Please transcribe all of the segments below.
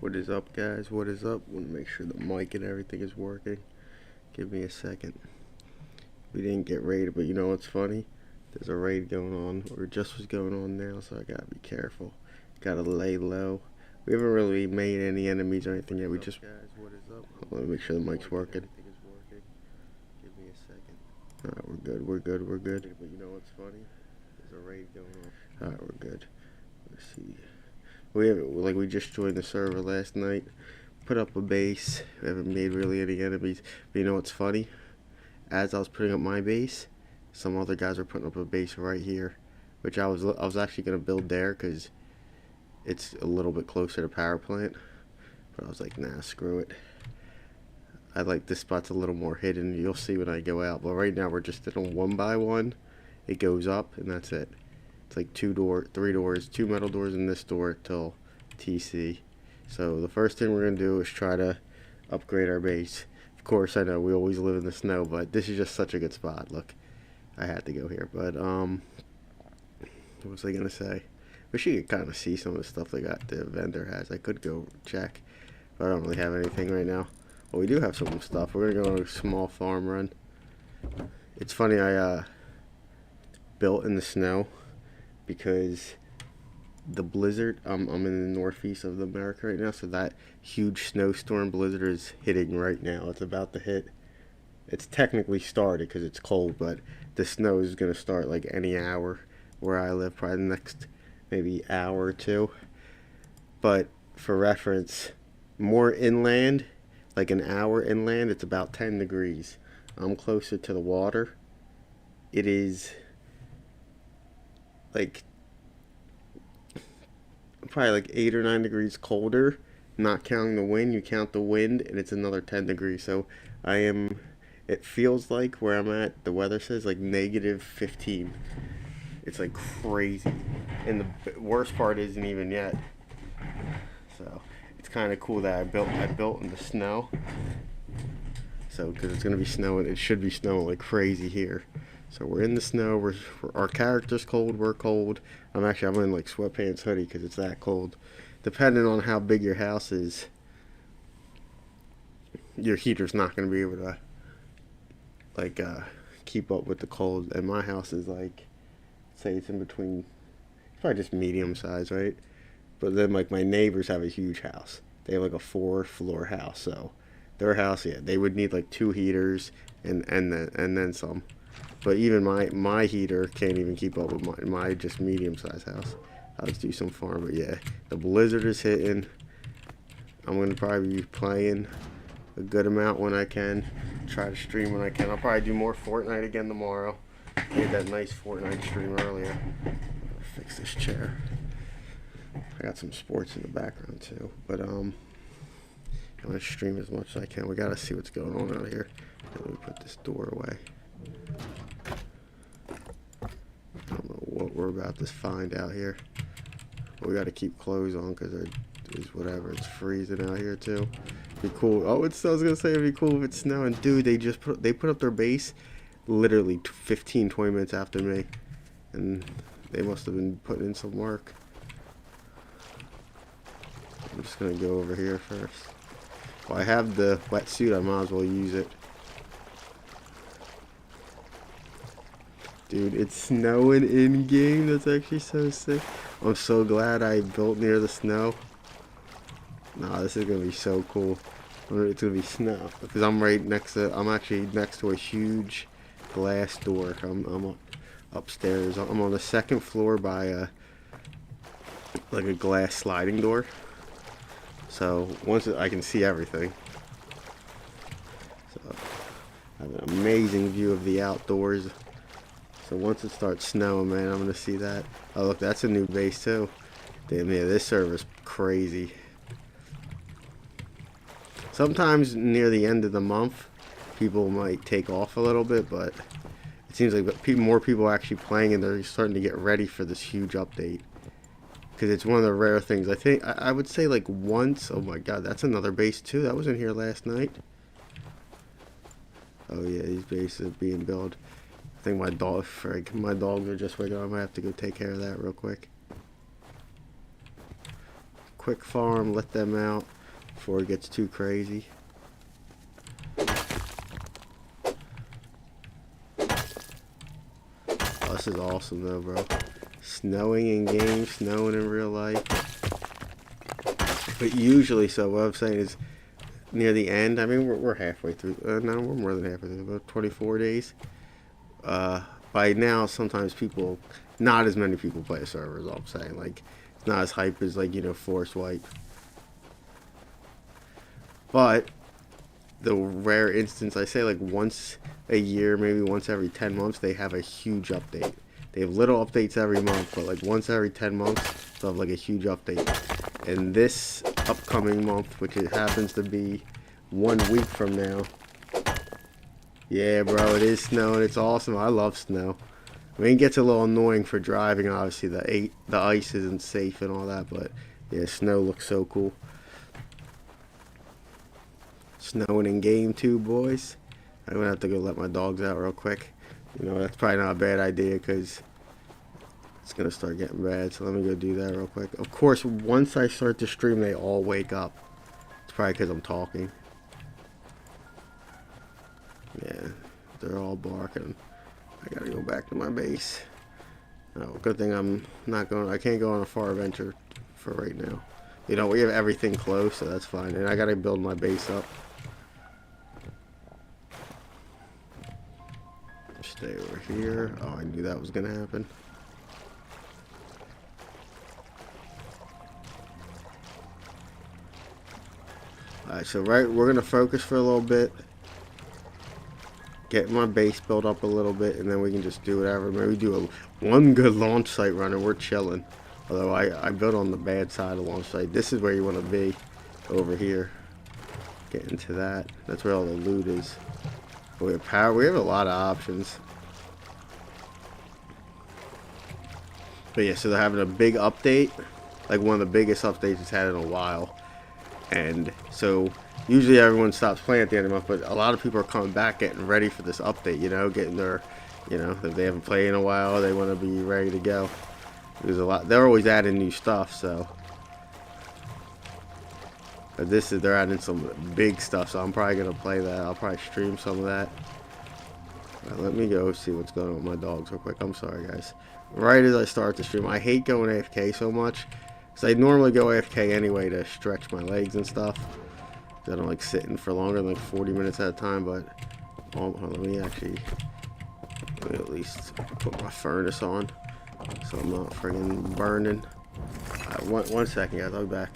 What is up, guys? What is up? Want to make sure the mic and everything is working. Give me a second. We didn't get raided, but you know what's funny? There's a raid going on, or just was going on now, so I gotta be careful. Gotta lay low. We haven't really made any enemies or anything yet. We just. Guys, what is up? Let me make sure the mic's working. Everything is working. Give me a second. Alright, we're good. We're good. We're good. But you know what's funny? There's a raid going on. Alright, we're good. Let's see. We just joined the server last night. Put up a base. We haven't made really any enemies. But you know what's funny? As I was putting up my base, some other guys were putting up a base right here, which I was actually gonna build there because it's a little bit closer to power plant. But I was like, nah, screw it. I like this spot's a little more hidden. You'll see when I go out. But right now we're just in a 1x1. It goes up and that's it. It's like three doors, 2 metal doors in this door till TC. So the first thing we're gonna do is try to upgrade our base. Of course, I know we always live in the snow, but this is just such a good spot. Look, I had to go here. But what was I gonna say? Wish you could kind of see some of the stuff the vendor has. I could go check, but I don't really have anything right now. Well, we do have some stuff. We're gonna go on a small farm run. It's funny, I built in the snow because the blizzard, I'm in the northeast of America right now, so that huge snowstorm blizzard is hitting right now. It's about to hit. It's technically started because it's cold, but the snow is going to start like any hour where I live, probably the next maybe hour or two. But for reference, more inland, like an hour inland, it's about 10 degrees. I'm closer to the water. It is like probably like 8 or 9 degrees colder, not counting the wind. You count the wind and it's another 10 degrees. So it feels like where I'm at, the weather says like -15. It's like crazy, and the worst part isn't even yet. So it's kind of cool that I built in the snow. So because it's gonna be snowing, it should be snowing like crazy here. So we're in the snow. Our character's cold. We're cold. I'm in like sweatpants, hoodie because it's that cold. Depending on how big your house is, your heater's not going to be able to keep up with the cold. And my house is like, say it's in between, it's probably just medium size, right? But then like my neighbors have a huge house. They have like a 4-floor house, so their house, yeah, they would need like 2 heaters and then some. But even my heater can't even keep up with my just medium-sized house. I'll just do some farm, but yeah, the blizzard is hitting. I'm going to probably be playing a good amount when I can. Try to stream when I can. I'll probably do more Fortnite again tomorrow. I made that nice Fortnite stream earlier. Fix this chair. I got some sports in the background too. But I'm going to stream as much as I can. We got to see what's going on out here. Let me put this door away. I don't know what we're about to find out here. But we got to keep clothes on because there's whatever. It's freezing out here too. Be cool. Oh, I was gonna say it'd be cool if it's snowing. Dude, they put up their base literally 15-20 minutes after me, and they must have been putting in some work. I'm just gonna go over here first. Well, I have the wetsuit. I might as well use it. Dude, it's snowing in game. That's actually so sick. I'm so glad I built near the snow. Nah, this is gonna be so cool. It's gonna be snow because I'm actually next to a huge glass door. I'm upstairs. I'm on the 2nd floor by like a glass sliding door. So once I can see everything. So I have an amazing view of the outdoors. So once it starts snowing, man, I'm gonna see that. Oh look, that's a new base too. Damn, yeah, this server's crazy. Sometimes near the end of the month, people might take off a little bit, but it seems like more people are actually playing, and they're starting to get ready for this huge update. Because it's one of the rare things. I think I would say like once. Oh my God, that's another base too. That was in here last night. Oh yeah, these bases are being built. I think my dogs are just waking up. I might have to go take care of that real quick. Quick farm, let them out. before it gets too crazy. Oh, this is awesome though, bro. Snowing in game, snowing in real life. But usually, so what I'm saying is, near the end, I mean, we're halfway through. No, we're more than halfway through, about 24 days. By now, sometimes people, not as many people play a server, is all I'm saying. Like, it's not as hype as, like, you know, Force Wipe. But, the rare instance, I say, like, once a year, maybe once every 10 months, they have a huge update. They have little updates every month, but, like, once every 10 months, they'll have, like, a huge update. And this upcoming month, which it happens to be 1 week from now. Yeah, bro, it is snowing. It's awesome. I love snow. I mean, it gets a little annoying for driving. Obviously, the ice isn't safe and all that, but yeah, snow looks so cool. Snowing in game too, boys. I'm gonna have to go let my dogs out real quick. You know, that's probably not a bad idea because it's gonna start getting bad. So let me go do that real quick. Of course, once I start to stream, they all wake up. It's probably because I'm talking. Yeah, they're all barking. I gotta go back to my base. Oh, good thing I'm not going. I can't go on a far adventure for right now. You know, we have everything close, so that's fine. And I gotta build my base up. Stay over here. Oh, I knew that was gonna happen. Alright, so we're gonna focus for a little bit. Get my base built up a little bit, and then we can just do whatever. Maybe do one good launch site run, and we're chilling. Although I built on the bad side of launch site. This is where you want to be, over here. Get into that. That's where all the loot is. But we have power. We have a lot of options. But yeah, so they're having a big update, like one of the biggest updates it's had in a while. And so usually everyone stops playing at the end of the month, but a lot of people are coming back getting ready for this update, you know, getting their, you know, if they haven't played in a while, they want to be ready to go. There's a lot, they're always adding new stuff, so. But they're adding some big stuff, so I'm probably going to play that. I'll probably stream some of that. Let me go see what's going on with my dogs real quick. I'm sorry, guys. Right as I start the stream, I hate going AFK so much. Because I normally go AFK anyway to stretch my legs and stuff. I don't like sitting for longer than like 40 minutes at a time, but let me at least put my furnace on so I'm not friggin' burning. One second, guys, I'll be back.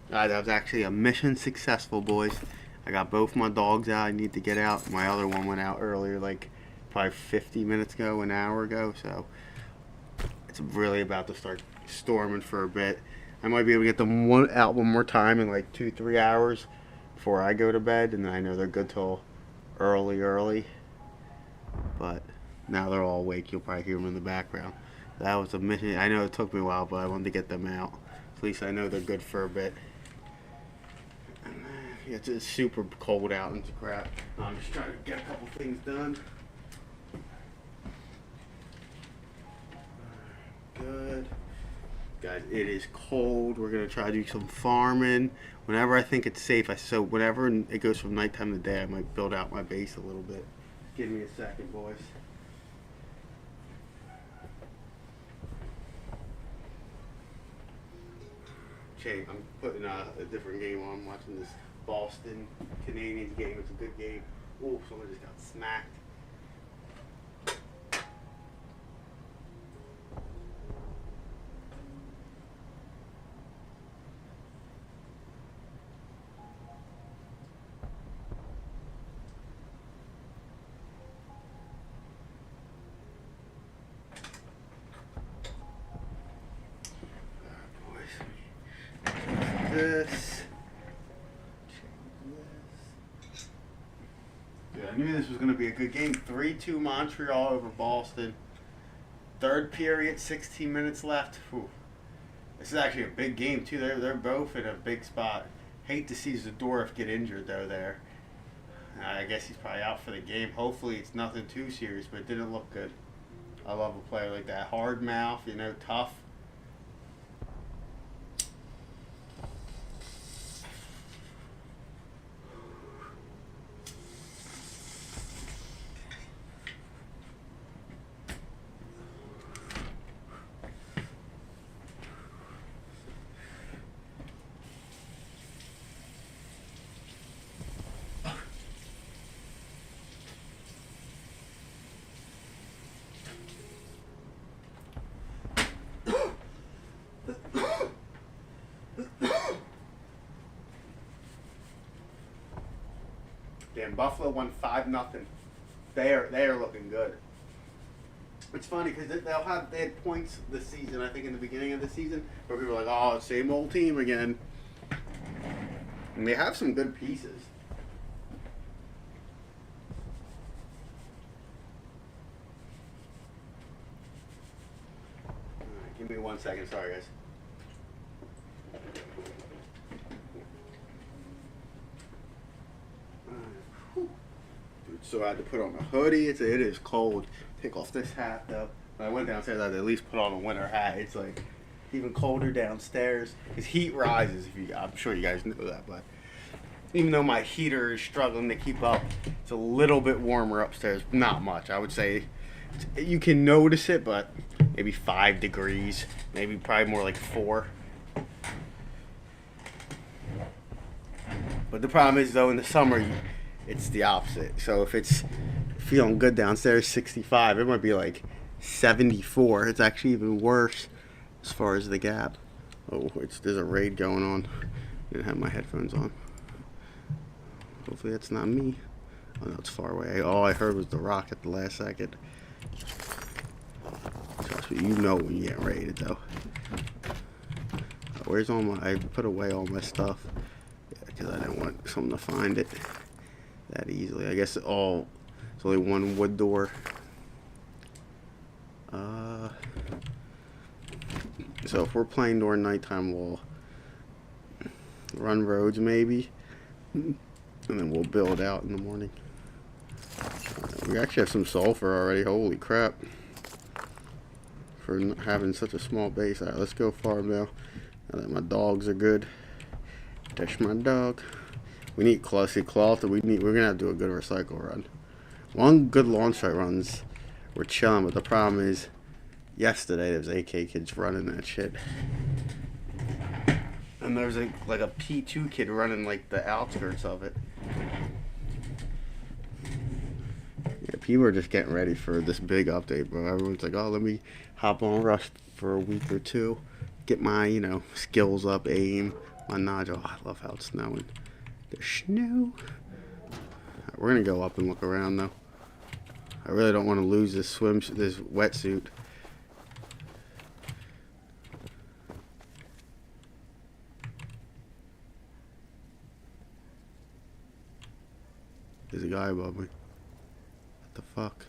That was actually a mission successful, boys. I got both my dogs out. I need to get out. My other one went out earlier, like probably 50 minutes ago, an hour ago. So it's really about to start storming for a bit. I might be able to get them out one more time in like 2-3 hours before I go to bed, and then I know they're good till early. But now they're all awake. You'll probably hear them in the background. That was a mission. I know it took me a while, but I wanted to get them out. At least I know they're good for a bit. It's super cold out and crap. I'm just trying to get a couple things done. Good. Guys, it is cold. We're going to try to do some farming. Whenever I think it's safe, so whenever it goes from nighttime to day, I might build out my base a little bit. Give me a second, boys. I'm putting a different game on. I'm watching this Boston Canadiens game. It's a good game. Oh, someone just got smacked. This. Yeah, I knew this was going to be a good game. 3-2 Montreal over Boston. Third period, 16 minutes left. Whew. This is actually a big game too. They're both in a big spot. Hate to see Zadorov get injured though there. I guess he's probably out for the game. Hopefully it's nothing too serious, but it didn't look good. I love a player like that. Hard mouth, tough. Damn, Buffalo won 5-0. They are looking good. It's funny because they had points this season. I think in the beginning of the season where people were like, "Oh, same old team again." And they have some good pieces. All right, give me 1 second. Sorry, guys. So I had to put on a hoodie. It is cold. Take off this hat though. When I went downstairs, I had to at least put on a winter hat. It's like even colder downstairs. Because heat rises. I'm sure you guys know that, but even though my heater is struggling to keep up, it's a little bit warmer upstairs. Not much. I would say you can notice it, but maybe 5 degrees. Maybe probably more like 4. But the problem is though, in the summer, it's the opposite. So if it's feeling good downstairs, 65, it might be like 74. It's actually even worse as far as the gap. Oh, there's a raid going on. I didn't have my headphones on. Hopefully that's not me. Oh no, it's far away. All I heard was the rock at the last second. Trust me, you know when you get raided though. Where's all my? I put away all my stuff because I didn't want someone to find it that easily. I guess it's only one wood door. So if we're playing during nighttime, we'll run roads maybe, and then we'll build out in the morning. We actually have some sulfur already. Holy crap! For having such a small base. All right, let's go farm now. Now that my dogs are good. Dish my dog. We need classy cloth. We're gonna have to do a good recycle run. One good launch site runs, we're chilling. But the problem is, yesterday there was AK kids running that shit, and there's like a P2 kid running like the outskirts of it. Yeah, people are just getting ready for this big update, bro. Everyone's like, "Oh, let me hop on Rust for a week or two, get my skills up, aim, My nodule. Oh, I love how it's snowing. There's snow. Right, we're gonna go up and look around though. I really don't want to lose this this wetsuit. There's a guy above me. What the fuck?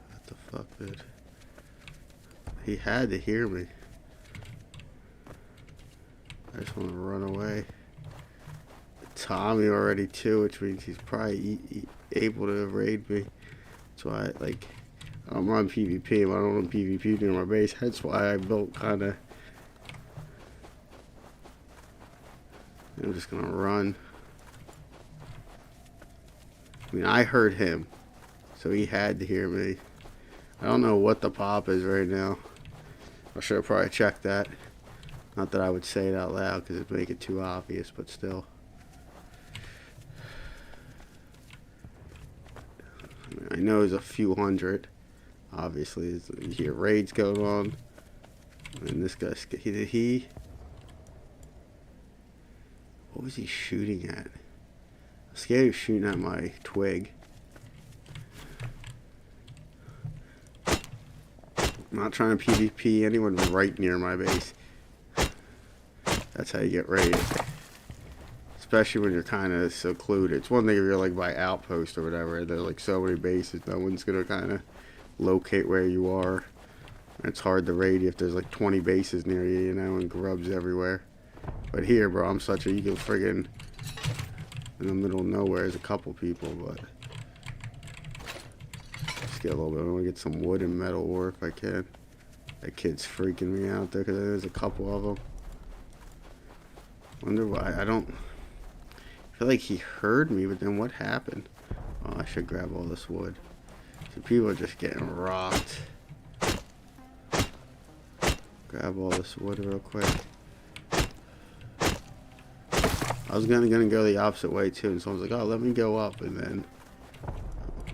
What the fuck, dude? He had to hear me. I just want to run away. Tommy already too, which means he's probably able to raid me. That's why, like, I don't run PvP, but I don't run PvP near my base. That's why I built kind of. I'm just gonna run. I mean, I heard him, so he had to hear me. I don't know what the pop is right now. I should have probably checked that. Not that I would say it out loud because it'd make it too obvious, but still. I mean, I know there's a few hundred. Obviously, you hear raids going on. And this guy, what was he shooting at? I'm scared he was shooting at my twig. I'm not trying to PvP anyone right near my base. That's how you get raided. Especially when you're kind of secluded. It's one thing if you're like by outpost or whatever. There's like so many bases, no one's gonna kind of locate where you are. It's hard to raid you if there's like 20 bases near you, you know, and grubs everywhere. But here, bro, I'm such a, you can friggin' in the middle of nowhere. There's a couple people, but just get a little bit. I want to get some wood and metal ore if I can. That kid's freaking me out there because there's a couple of them. Wonder why. I feel like he heard me, but then what happened? Oh, I should grab all this wood. So people are just getting rocked. Grab all this wood real quick. I was gonna go the opposite way too, and someone's like, "Oh, let me go up," and then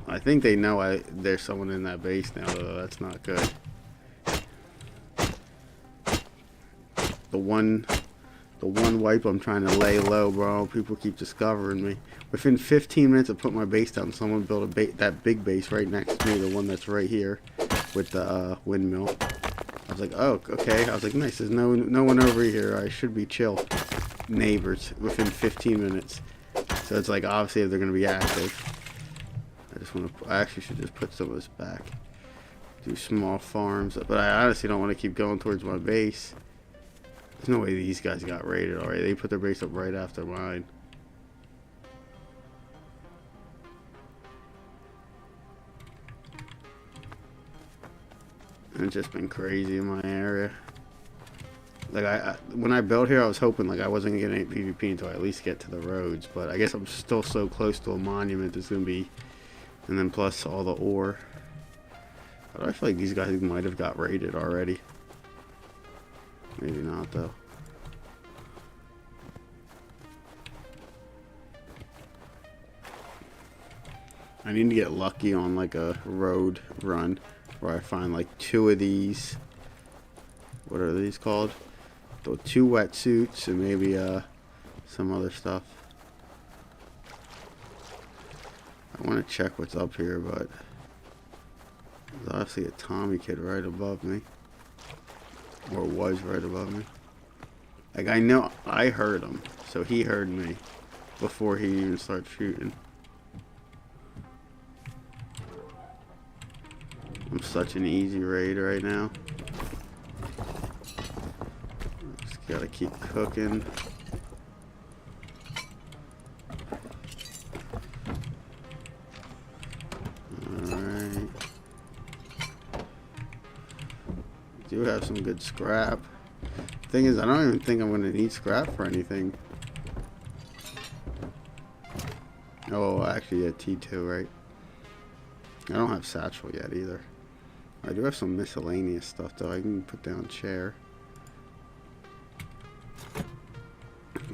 I think they know there's someone in that base now, though. That's not good. The one wipe I'm trying to lay low, bro. People keep discovering me. Within 15 minutes of putting my base down, someone built that big base right next to me, the one that's right here with the windmill. I was like, oh, okay. I was like, nice. There's no one over here. I should be chill. Neighbors within 15 minutes. So it's like obviously if they're gonna be active. I actually should just put some of this back. Do small farms, but I honestly don't want to keep going towards my base. There's no way these guys got raided already. They put their base up right after mine. And it's just been crazy in my area. Like when I built here, I was hoping like I wasn't gonna get any PvP until I at least get to the roads. But I guess I'm still so close to a monument. There's gonna be, and then plus all the ore. But I feel like these guys might have got raided already. Maybe not though. I need to get lucky on like a road run where I find like 2 of these. What are these called? The 2 wetsuits and maybe some other stuff. I want to check what's up here, but there's obviously a Tommy kid right above me. Or was right above me. Like I know I heard him, so he heard me before he even started shooting. I'm such an easy raid right now. Just gotta keep cooking. Alright. Do have some good scrap. Thing is, I don't even think I'm gonna need scrap for anything. Oh, actually, yeah, T2, right? I don't have satchel yet either. I do have some miscellaneous stuff though. I can put down chair.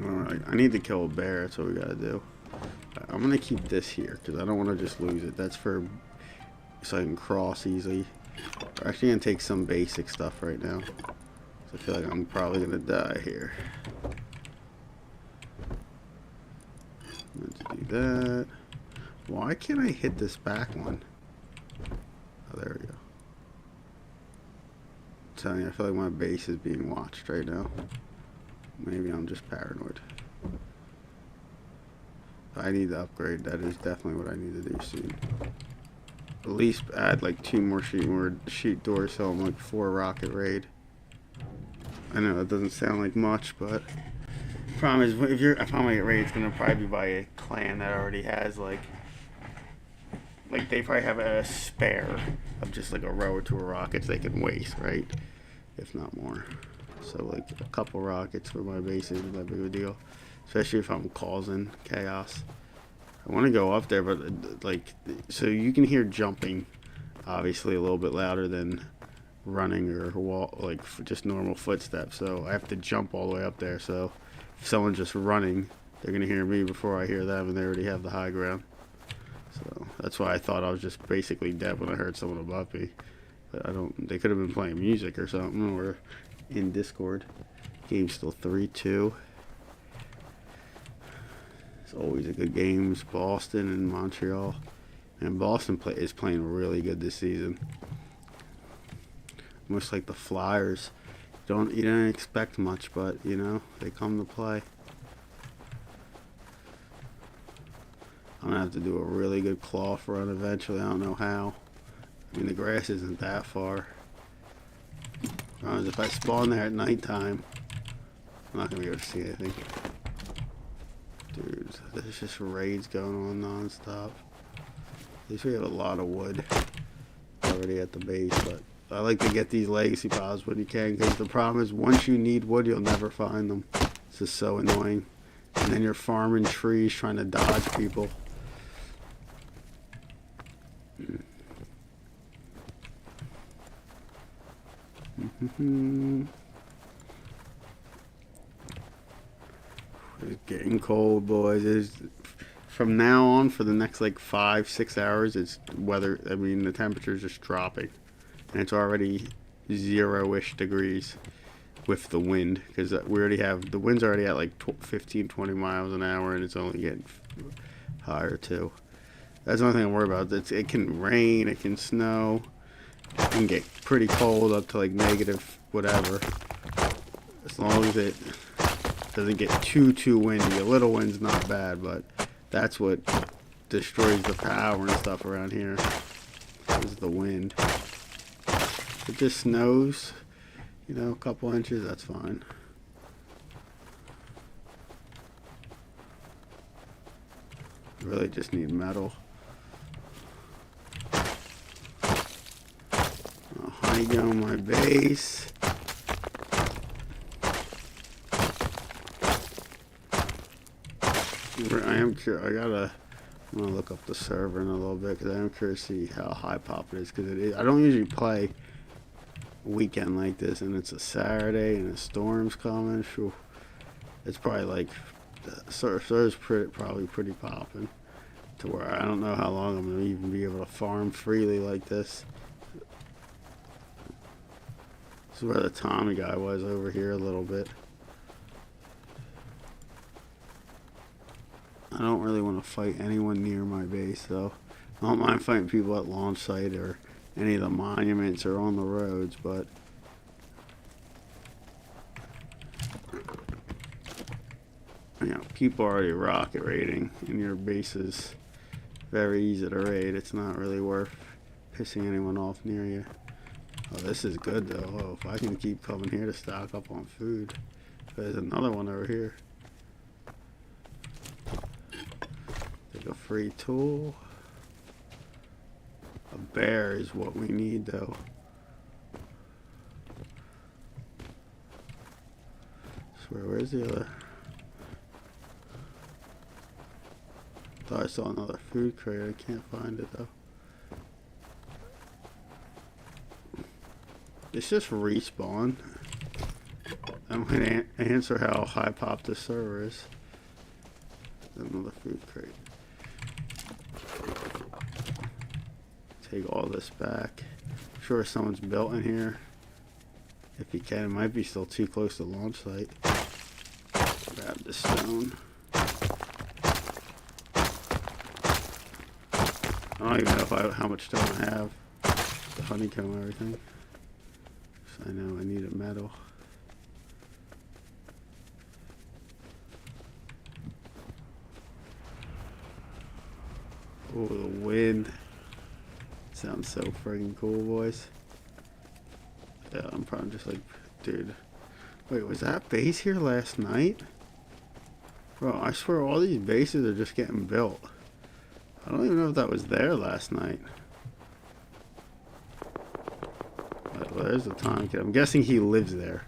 Alright, I need to kill a bear. That's what we gotta do. I'm gonna keep this here because I don't want to just lose it. That's for so I can cross easily. We're actually gonna take some basic stuff right now. So I feel like I'm probably gonna die here. I'm going to do that. Why can't I hit this back one? Oh, there we go. I'm telling you, I feel like my base is being watched right now. Maybe I'm just paranoid. I need to upgrade. That is definitely what I need to do soon. At least add like 2 more sheet doors so I'm like 4 rocket raid. I know that doesn't sound like much, but problem is if I'm gonna raid, it's gonna probably be by a clan that already has like they probably have a spare of just like a row or 2 of rockets they can waste, right? If not more. So like a couple rockets for my base isn't that big of a deal, especially if I'm causing chaos. I want to go up there, but like, so you can hear jumping, obviously a little bit louder than running or like just normal footsteps. So I have to jump all the way up there. So if someone's just running, they're gonna hear me before I hear them, and they already have the high ground. So that's why I thought I was just basically dead when I heard someone above me. But I don't. They could have been playing music or something, or in Discord. Game's still 3-2. It's always a good game. It's Boston and Montreal, and Boston is playing really good this season. Almost like the Flyers. You don't expect much, but you know they come to play. I'm gonna have to do a really good cloth run eventually. I don't know how. I mean, the grass isn't that far. If I spawn there at nighttime, I'm not gonna be able to see anything. Dude, there's just raids going on non-stop. At least we have a lot of wood already at the base, but I like to get these legacy pods when you can, because the problem is once you need wood, you'll never find them. It's just so annoying. And then you're farming trees trying to dodge people. It's getting cold, boys. From now on, for the next like 5-6 hours, it's weather. I mean, the temperature's just dropping, and it's already 0-ish degrees with the wind, because we already have the wind's already at like 15-20 miles an hour, and it's only getting higher too. That's the only thing I'm worried about. It can rain, it can snow, it can get pretty cold up to like negative whatever. As long as it doesn't get too windy. A little wind's not bad, but that's what destroys the power and stuff around here, is the wind. If it just snows, you know, a couple inches, that's fine. Really just need metal. Honeycomb my base. I am curious. I'm gonna look up the server in a little bit, because I am curious to see how high pop it is. Because I don't usually play a weekend like this, and it's a Saturday and a storm's coming. Whew. It's probably like the server's probably pretty popping, to where I don't know how long I'm gonna even be able to farm freely like this. This is where the Tommy guy was, over here a little bit. I don't really want to fight anyone near my base, though. I don't mind fighting people at launch site or any of the monuments or on the roads, but you know, people are already rocket raiding, and your base is very easy to raid. It's not really worth pissing anyone off near you. Oh, this is good though. Oh, if I can keep coming here to stock up on food. There's another one over here. Take a free tool. A bear is what we need though. Swear, where's the other? Thought I saw another food crate. I can't find it though. It's just respawn. That might answer how high pop this server is. Another food crate. Take all this back. I'm sure someone's built in here. If you can, it might be still too close to the launch site. Grab the stone. I don't even know how much stone I have. The honeycomb and everything. So I know I need a metal. Oh, the wind. Sounds so friggin' cool, boys. Yeah, I'm probably just like, dude. Wait, was that base here last night? Bro, I swear all these bases are just getting built. I don't even know if that was there last night. Well, there's the time kid. I'm guessing he lives there.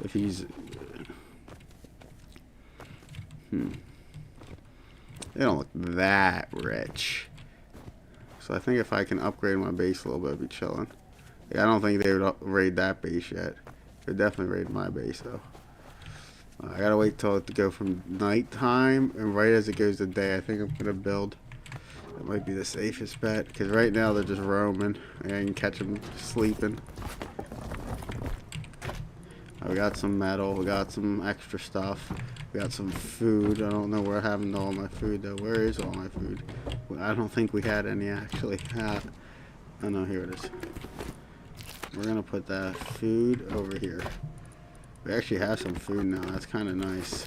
If he's... They don't look that rich. So I think if I can upgrade my base a little bit, I'd be chilling. Yeah, I don't think they would raid that base yet. They'd definitely raid my base, though. I gotta wait till it to go from nighttime, and right as it goes to day, I think I'm gonna build. That might be the safest bet, because right now they're just roaming. I can catch them sleeping. We got some metal, we got some extra stuff, we got some food. I don't know where I have all my food, though. Where is all my food? I don't think we had any, actually. Oh no, here it is. We're gonna put that food over here. We actually have some food now. That's kind of nice.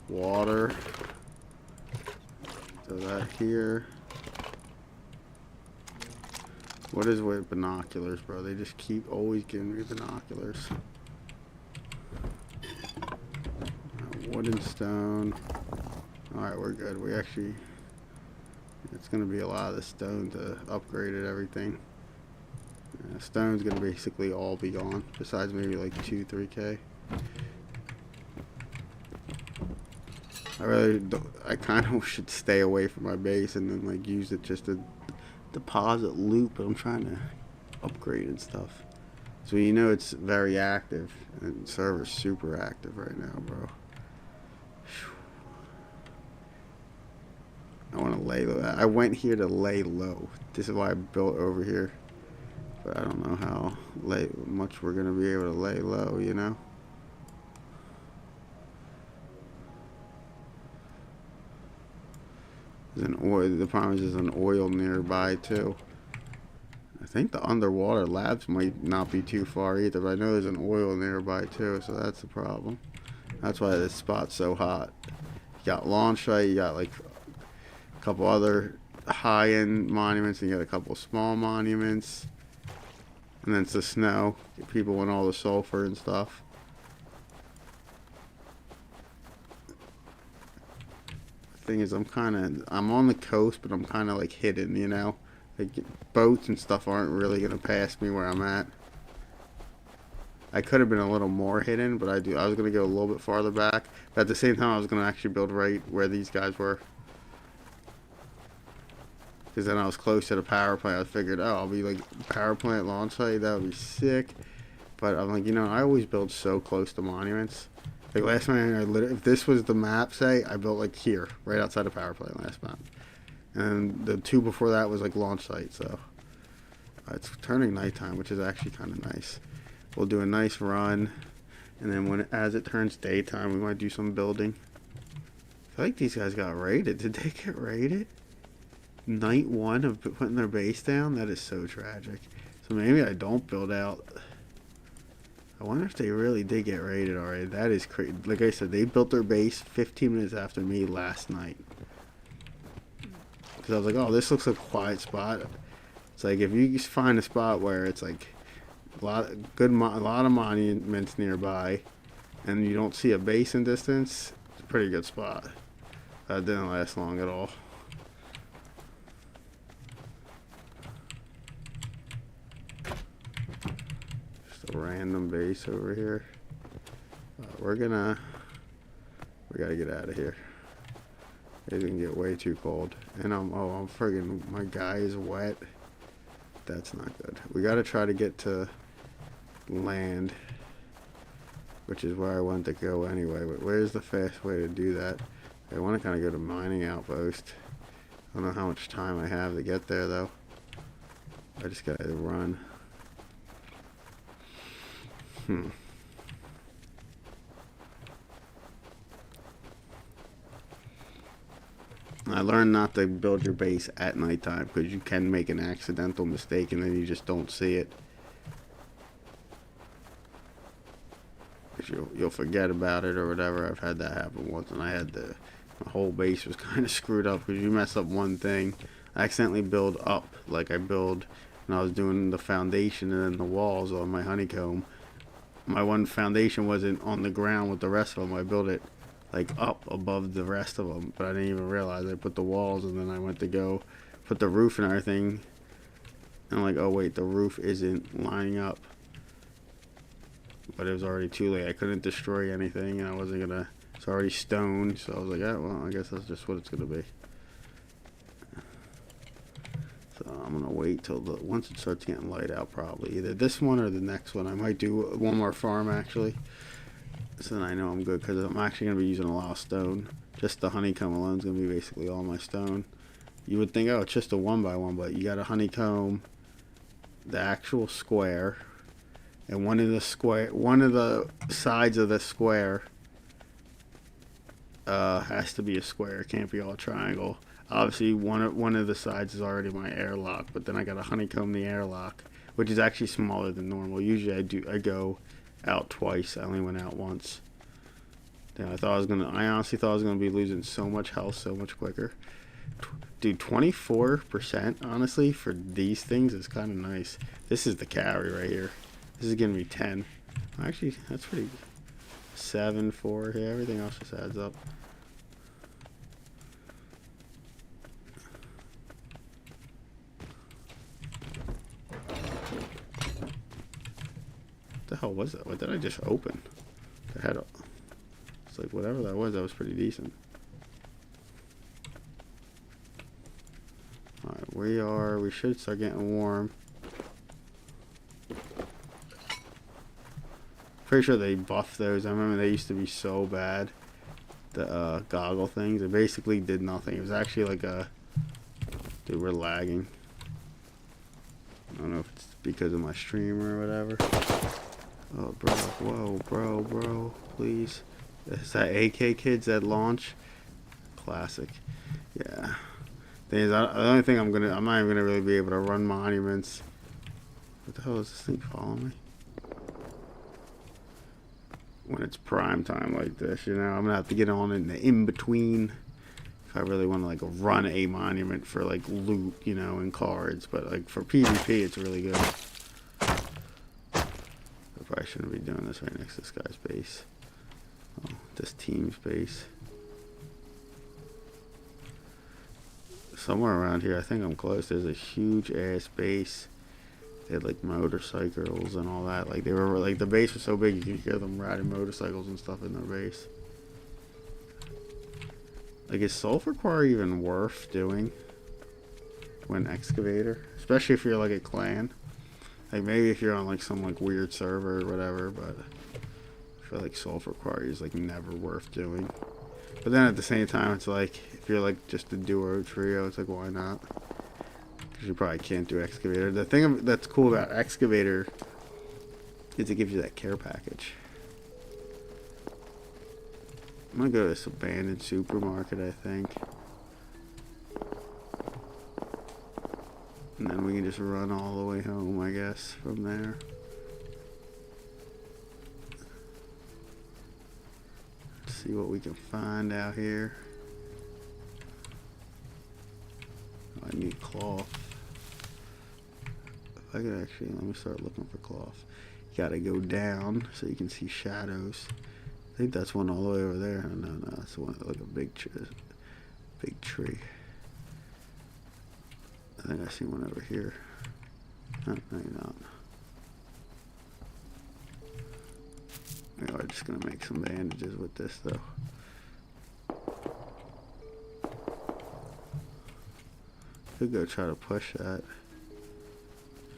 Water. So that here. What is with binoculars, bro? They just keep always giving me binoculars. Wood and stone. Alright, we're good. We actually... It's going to be a lot of the stone to upgrade it, everything. Stone's going to basically all be gone, besides maybe like 2-3k. I kind of should stay away from my base and then like use it just to deposit loot, but I'm trying to upgrade and stuff. So you know it's very active, and the server's super active right now, bro. I want to lay low. I went here to lay low. This is why I built over here. But I don't know how much we're going to be able to lay low, you know? There's an oil. The problem is there's an oil nearby, too. I think the underwater labs might not be too far either, but I know there's an oil nearby, too, so that's the problem. That's why this spot's so hot. You got launch site, you got like a couple other high-end monuments, and you got a couple small monuments. And then it's the snow. People want all the sulfur and stuff. The thing is, I'm on the coast, but I'm kind of like hidden, you know? Like, boats and stuff aren't really going to pass me where I'm at. I could have been a little more hidden, but I was going to go a little bit farther back. But at the same time, I was going to actually build right where these guys were. Because then I was close to the power plant. I figured, oh, I'll be like power plant launch site. That would be sick. But I'm like, you know, I always build so close to monuments. Like last night, if this was the map, say, I built like here, right outside the power plant last map. And the two before that was like launch site. So it's turning nighttime, which is actually kind of nice. We'll do a nice run. And then as it turns daytime, we might do some building. I feel like these guys got raided. Did they get raided? Night one of putting their base down? That is so tragic. So maybe I don't build out. I wonder if they really did get raided already. That is crazy. Like I said, they built their base 15 minutes after me last night. Because I was like, oh, this looks like a quiet spot. It's like if you just find a spot where it's like a lot of monuments nearby, and you don't see a base in distance, it's a pretty good spot. That didn't last long at all. A random base over here. We gotta get out of here. It can get way too cold. And I'm friggin', my guy is wet. That's not good. We gotta try to get to land, which is where I want to go anyway. But where's the fast way to do that? I want to kind of go to mining outpost. I don't know how much time I have to get there though. I just gotta run. I learned not to build your base at nighttime because you can make an accidental mistake and then you just don't see it. You'll forget about it or whatever. I've had that happen once, and my whole base was kind of screwed up because you mess up one thing. I accidentally build up, like I build when I was doing the foundation and then the walls on my honeycomb. My one foundation wasn't on the ground with the rest of them. I built it like up above the rest of them, but I didn't even realize I put the walls, and then I went to go put the roof and everything, and I'm like, oh wait, the roof isn't lining up. But it was already too late. I couldn't destroy anything, and I wasn't gonna. It's already stone, so I was like, oh, well, I guess that's just what it's gonna be. So I'm gonna wait till once it starts getting light out, probably either this one or the next one. I might do one more farm actually, so then I know I'm good because I'm actually gonna be using a lot of stone. Just the honeycomb alone is gonna be basically all my stone. You would think, oh, it's just a 1x1, but you got a honeycomb, the actual square. And one of the sides of the square has to be a square. It can't be all triangle. Obviously, one of the sides is already my airlock, but then I got to honeycomb the airlock, which is actually smaller than normal. Usually, I go out twice. I only went out once. Then I honestly thought I was gonna be losing so much health so much quicker. Dude, 24% honestly for these things is kind of nice. This is the carry right here. This is gonna be 10. Actually, that's pretty. 7, 4. Yeah, everything else just adds up. What the hell was that? What did I just open? It's like whatever that was pretty decent. Alright, we should start getting warm. Pretty sure they buffed those. I remember they used to be so bad. The goggle things. It basically did nothing. It was actually like a... Dude, we're lagging. I don't know if it's because of my stream or whatever. Oh, bro. Whoa, bro. Please. Is that AK kids at launch? Classic. Yeah. Thing is, the only thing I'm not even gonna really be able to run monuments. What the hell is this thing following me? When it's prime time like this, you know, I'm gonna have to get on in the in-between if I really want to like run a monument for like loot, you know, and cards. But like for PvP, it's really good. I probably shouldn't be doing this right next to this guy's base. Oh, this team's base. Somewhere around here, I think I'm close. There's a huge ass base. They had like motorcycles and all that. Like they were like the base was so big you could hear them riding motorcycles and stuff in their base. Like is Sulfur Quarry even worth doing when excavator? Especially if you're like a clan. Like maybe if you're on like some like weird server or whatever, but I feel like Sulfur Quarry is like never worth doing. But then at the same time it's like if you're like just a duo or trio, it's like why not? You probably can't do excavator. The thing that's cool about excavator is it gives you that care package. I'm gonna go to this abandoned supermarket, I think, and then we can just run all the way home, I guess, from there. Let's see what we can find out here. Oh, I need cloth. I could actually, let me start looking for cloth. You gotta go down so you can see shadows. I think that's one all the way over there. No, that's one like a big tree. I think I see one over here. No, maybe not. We're just gonna make some bandages with this though. Could go try to push that.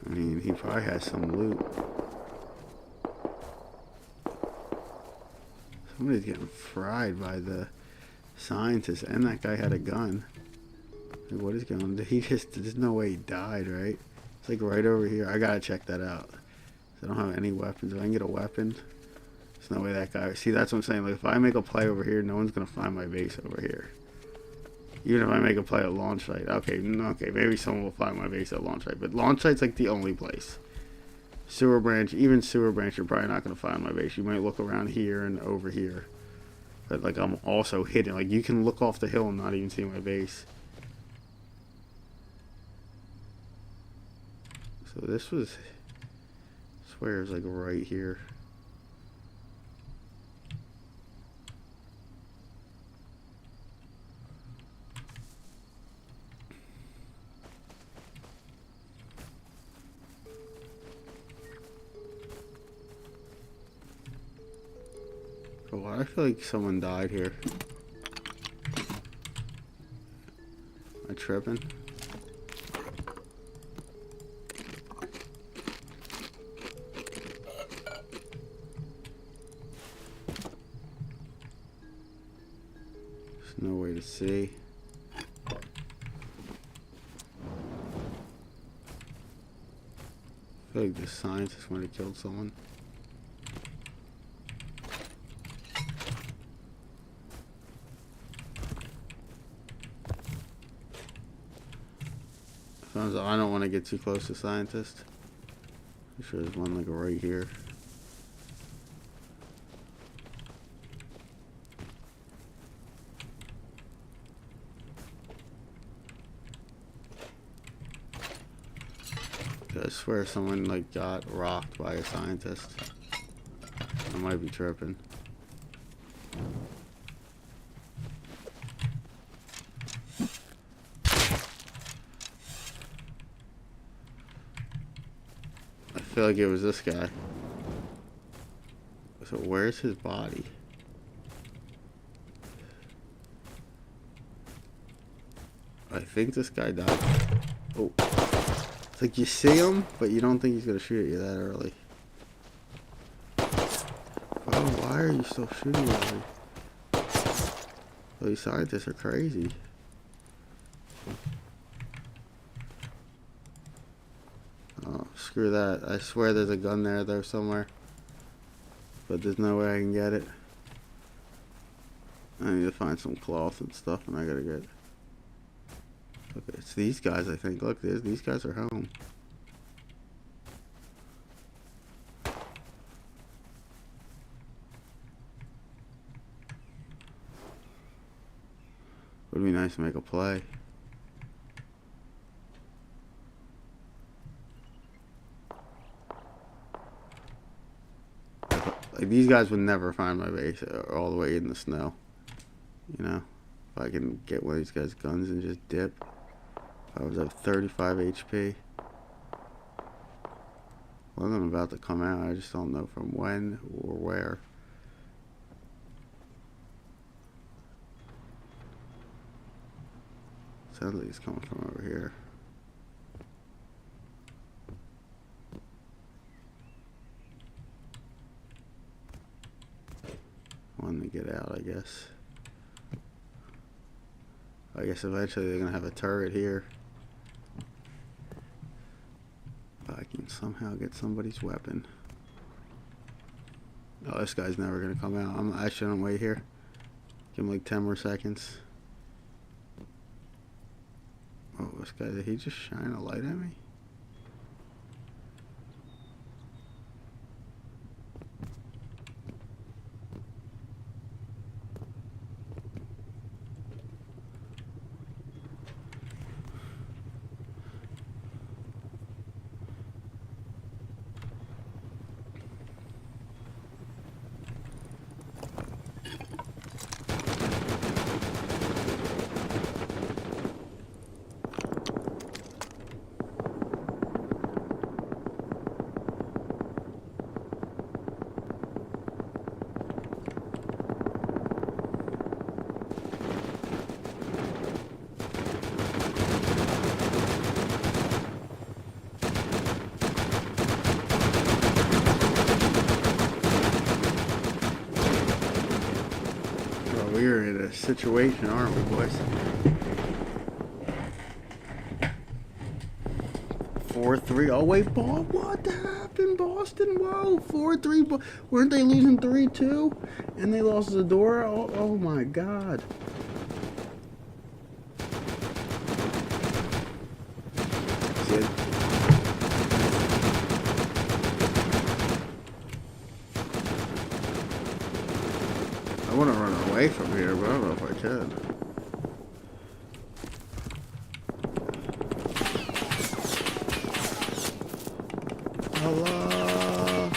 I mean, he probably has some loot. Somebody's getting fried by the scientist, and that guy had a gun. Like, what is going on? There's no way he died, right? It's like right over here. I gotta check that out. I don't have any weapons. If I can get a weapon, there's no way that guy. See, that's what I'm saying. Like, if I make a play over here, no one's gonna find my base over here. Even if I make a play at launch site. Okay, okay, maybe someone will find my base at launch site. But launch site's like the only place. Sewer branch, even sewer branch, you're probably not gonna find my base. You might look around here and over here. But like, I'm also hidden. Like, you can look off the hill and not even see my base. So this was, I swear it's like right here. Oh, I feel like someone died here. Am I tripping? There's no way to see. I feel like the scientist might have killed someone. I don't want to get too close to scientist. I'm sure there's one like right here. I swear someone like got rocked by a scientist. I might be tripping. I feel like it was this guy. So where's his body? I think this guy died. Oh. It's like you see him, but you don't think he's gonna shoot at you that early. Oh, why are you still shooting at me? Well, these scientists are crazy. Oh, screw that. I swear there's a gun there though somewhere. But there's no way I can get it. I need to find some cloth and stuff and I gotta get... Okay, it's these guys I think. Look, these guys are home. Would be nice to make a play. Like, these guys would never find my base all the way in the snow. You know? If I can get one of these guys' guns and just dip. I was at 35 HP. Well, I'm about to come out. I just don't know from when or where. Sounds like he's coming from over here. One to get out, I guess. I guess eventually they're gonna have a turret here. If I can somehow get somebody's weapon. Oh, this guy's never gonna come out. I shouldn't wait here. Give him like 10 more seconds. Oh, this guy, did he just shine a light at me? We're in a situation, aren't we, boys? 4-3. Oh wait, what happened, Boston? Whoa, 4-3. Weren't they losing 3-2? And they lost Zadora? Oh my God. See? I want to run away from here, but I don't know if I can. Allah.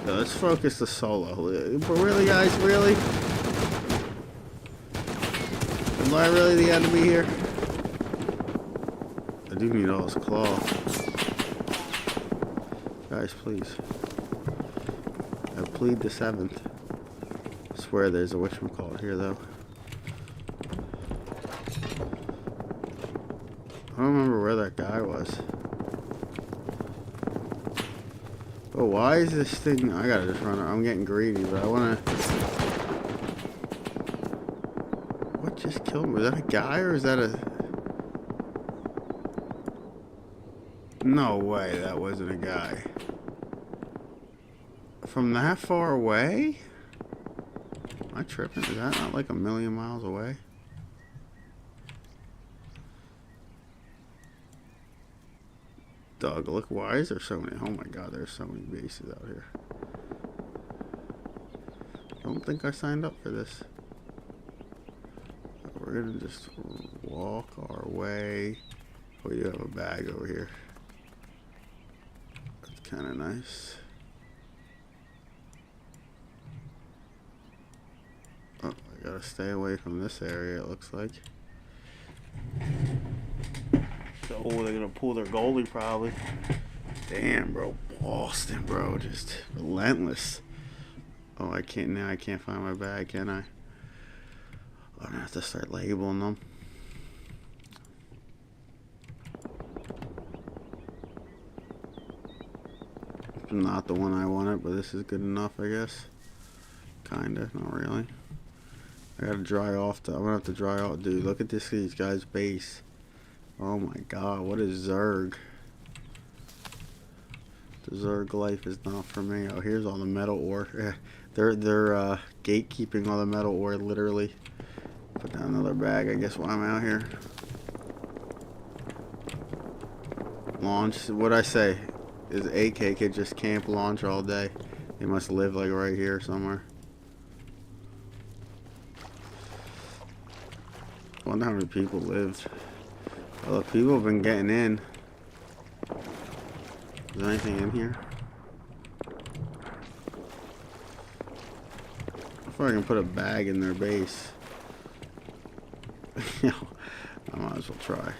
Yeah, let's focus the solo. But really, guys, really? Am I really the enemy here? I do need all his claw. Guys, please. I plead the 7th. I swear there's a whatchamacallit here, though. I don't remember where that guy was. Oh, why is this thing... I gotta just run. I'm getting greedy, but I wanna... What just killed me? Was that a guy or is that a... No way that wasn't a guy. From that far away? Am I tripping? Is that not like a million miles away? Doug, look, why is there so many? Oh my God, there's so many bases out here. Don't think I signed up for this. We're gonna just walk our way. Oh, you have a bag over here. That's kind of nice. Oh, I gotta stay away from this area, it looks like. Oh, they're gonna pull their goalie probably. Damn, bro. Boston, bro. Just relentless. Oh, I can't find my bag, can I? I'm gonna have to start labeling them. Not the one I wanted, but this is good enough, I guess. Kinda, not really. I gotta dry off. I'm gonna have to dry off. Dude, look at these guys' base. Oh my God, what is Zerg? The Zerg life is not for me. Oh, here's all the metal ore. They're gatekeeping all the metal ore, literally. Put down another bag, I guess, while I'm out here. Launch. What'd I say? Is AK could just camp launch all day. They must live like right here somewhere. I wonder how many people lived. Well, people have been getting in. Is there anything in here? If I can put a bag in their base. You know, I might as well try.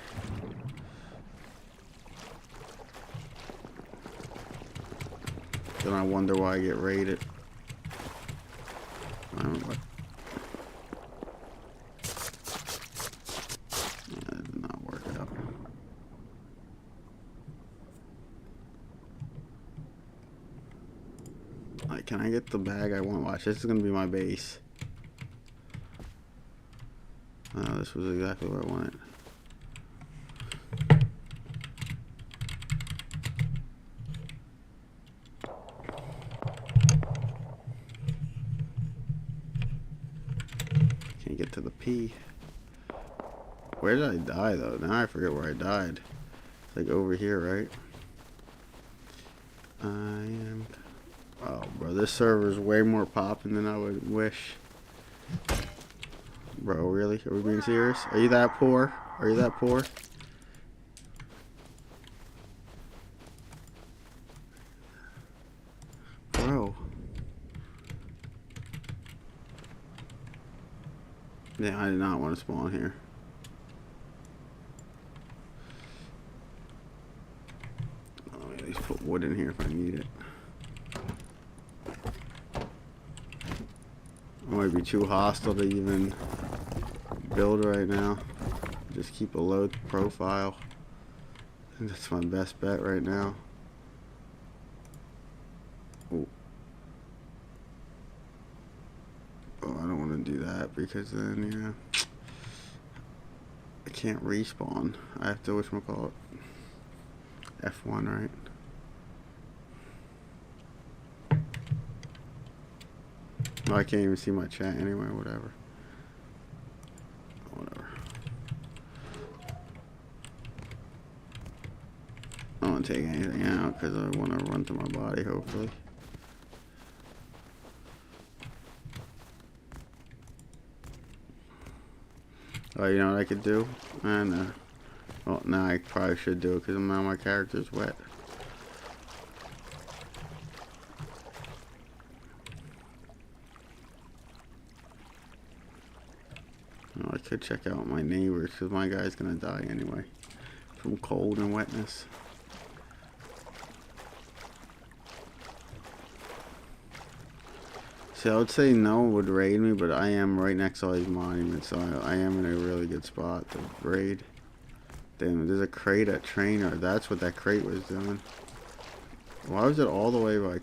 Then I wonder why I get raided. I don't know. That did not work out. Like, can I get the bag I want? Watch, this is gonna be my base. Oh, this was exactly what I wanted. Can't get to the P. Where did I die though? Now I forget where I died. It's like over here, right? I am... Oh, bro, this server's way more popping than I would wish. Bro, really? Are we being serious? Are you that poor? Are you that poor? Bro. Yeah, I did not want to spawn here. Let me at least put wood in here if I need it. I might be too hostile to even build right now. Just keep a low profile. I think that's my best bet right now. Oh, I don't want to do that because then, yeah, I can't respawn. I have to whatchamacallit. F1, right? Oh, I can't even see my chat anyway, whatever. Whatever. I don't want to take anything out because I want to run through my body, hopefully. Oh, you know what I could do? I know. Well, no, I probably should do it because now my character's wet. Oh, I could check out my neighbors because my guy's gonna die anyway from cold and wetness. See, I would say no one would raid me, but I am right next to all these monuments, so I am in a really good spot to raid. Damn, there's a crate at Trainer. That's what that crate was doing. Why was it all the way like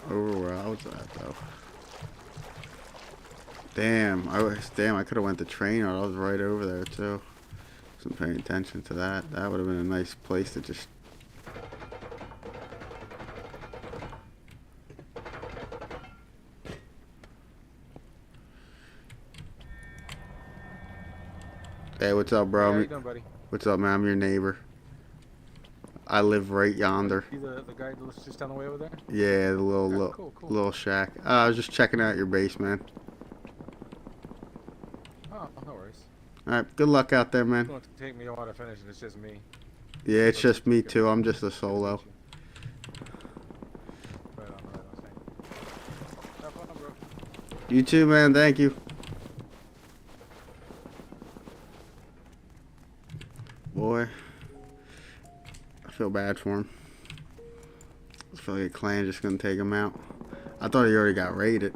over where I was at though? Damn, I could have went to Trainer. I was right over there too. Wasn't paying attention to that. That would have been a nice place to just. Hey, what's up, bro? Hey, how you doing, buddy? What's up, man? I'm your neighbor. I live right yonder. You the guy that lives just down the way over there? Yeah, the little Okay, cool. little shack. I was just checking out your base, man. Oh, no worries. All right, good luck out there, man. It's going to take me a while to finish, and it's just me. Yeah, it's just me too. I'm just a solo. Right on, thank you. Have fun, bro. You too, man. Thank you. Boy, I feel bad for him. I feel like a clan just gonna take him out. I thought he already got raided.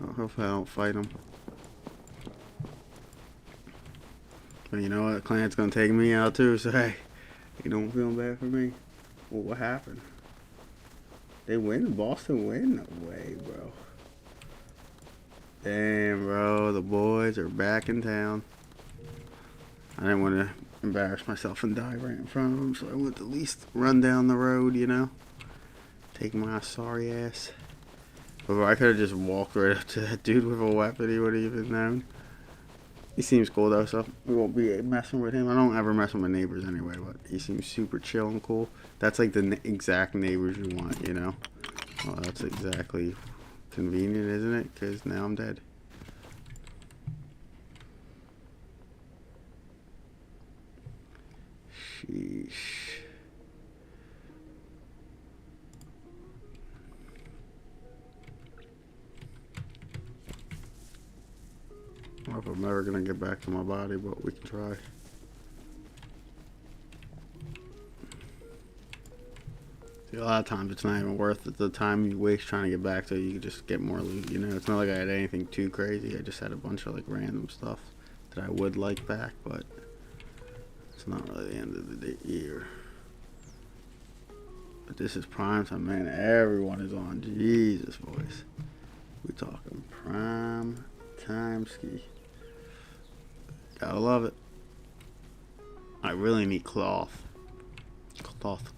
Oh, hopefully I don't fight him. But you know what? Clan's gonna take me out too, so hey, you don't feel bad for me. Well, what happened? They win? Boston win? No way, bro. Damn, bro. The boys are back in town. I didn't want to embarrass myself and die right in front of them, so I went to at least run down the road, you know? Take my sorry ass. But I could have just walked right up to that dude with a weapon. He would have even known. He seems cool though, so we won't be messing with him. I don't ever mess with my neighbors anyway, but he seems super chill and cool. That's like the exact neighbors you want, you know? Well, that's exactly convenient, isn't it? Because now I'm dead. Sheesh. I don't know if I'm ever gonna get back to my body, but we can try. See, a lot of times it's not even worth it. The time you waste trying to get back to it, you can just get more loot, you know? It's not like I had anything too crazy. I just had a bunch of like random stuff that I would like back, but it's not really the end of the year. But this is prime time, man. Everyone is on. Jesus, boys. We talking prime time ski. Gotta love it. I really need cloth. Cloth.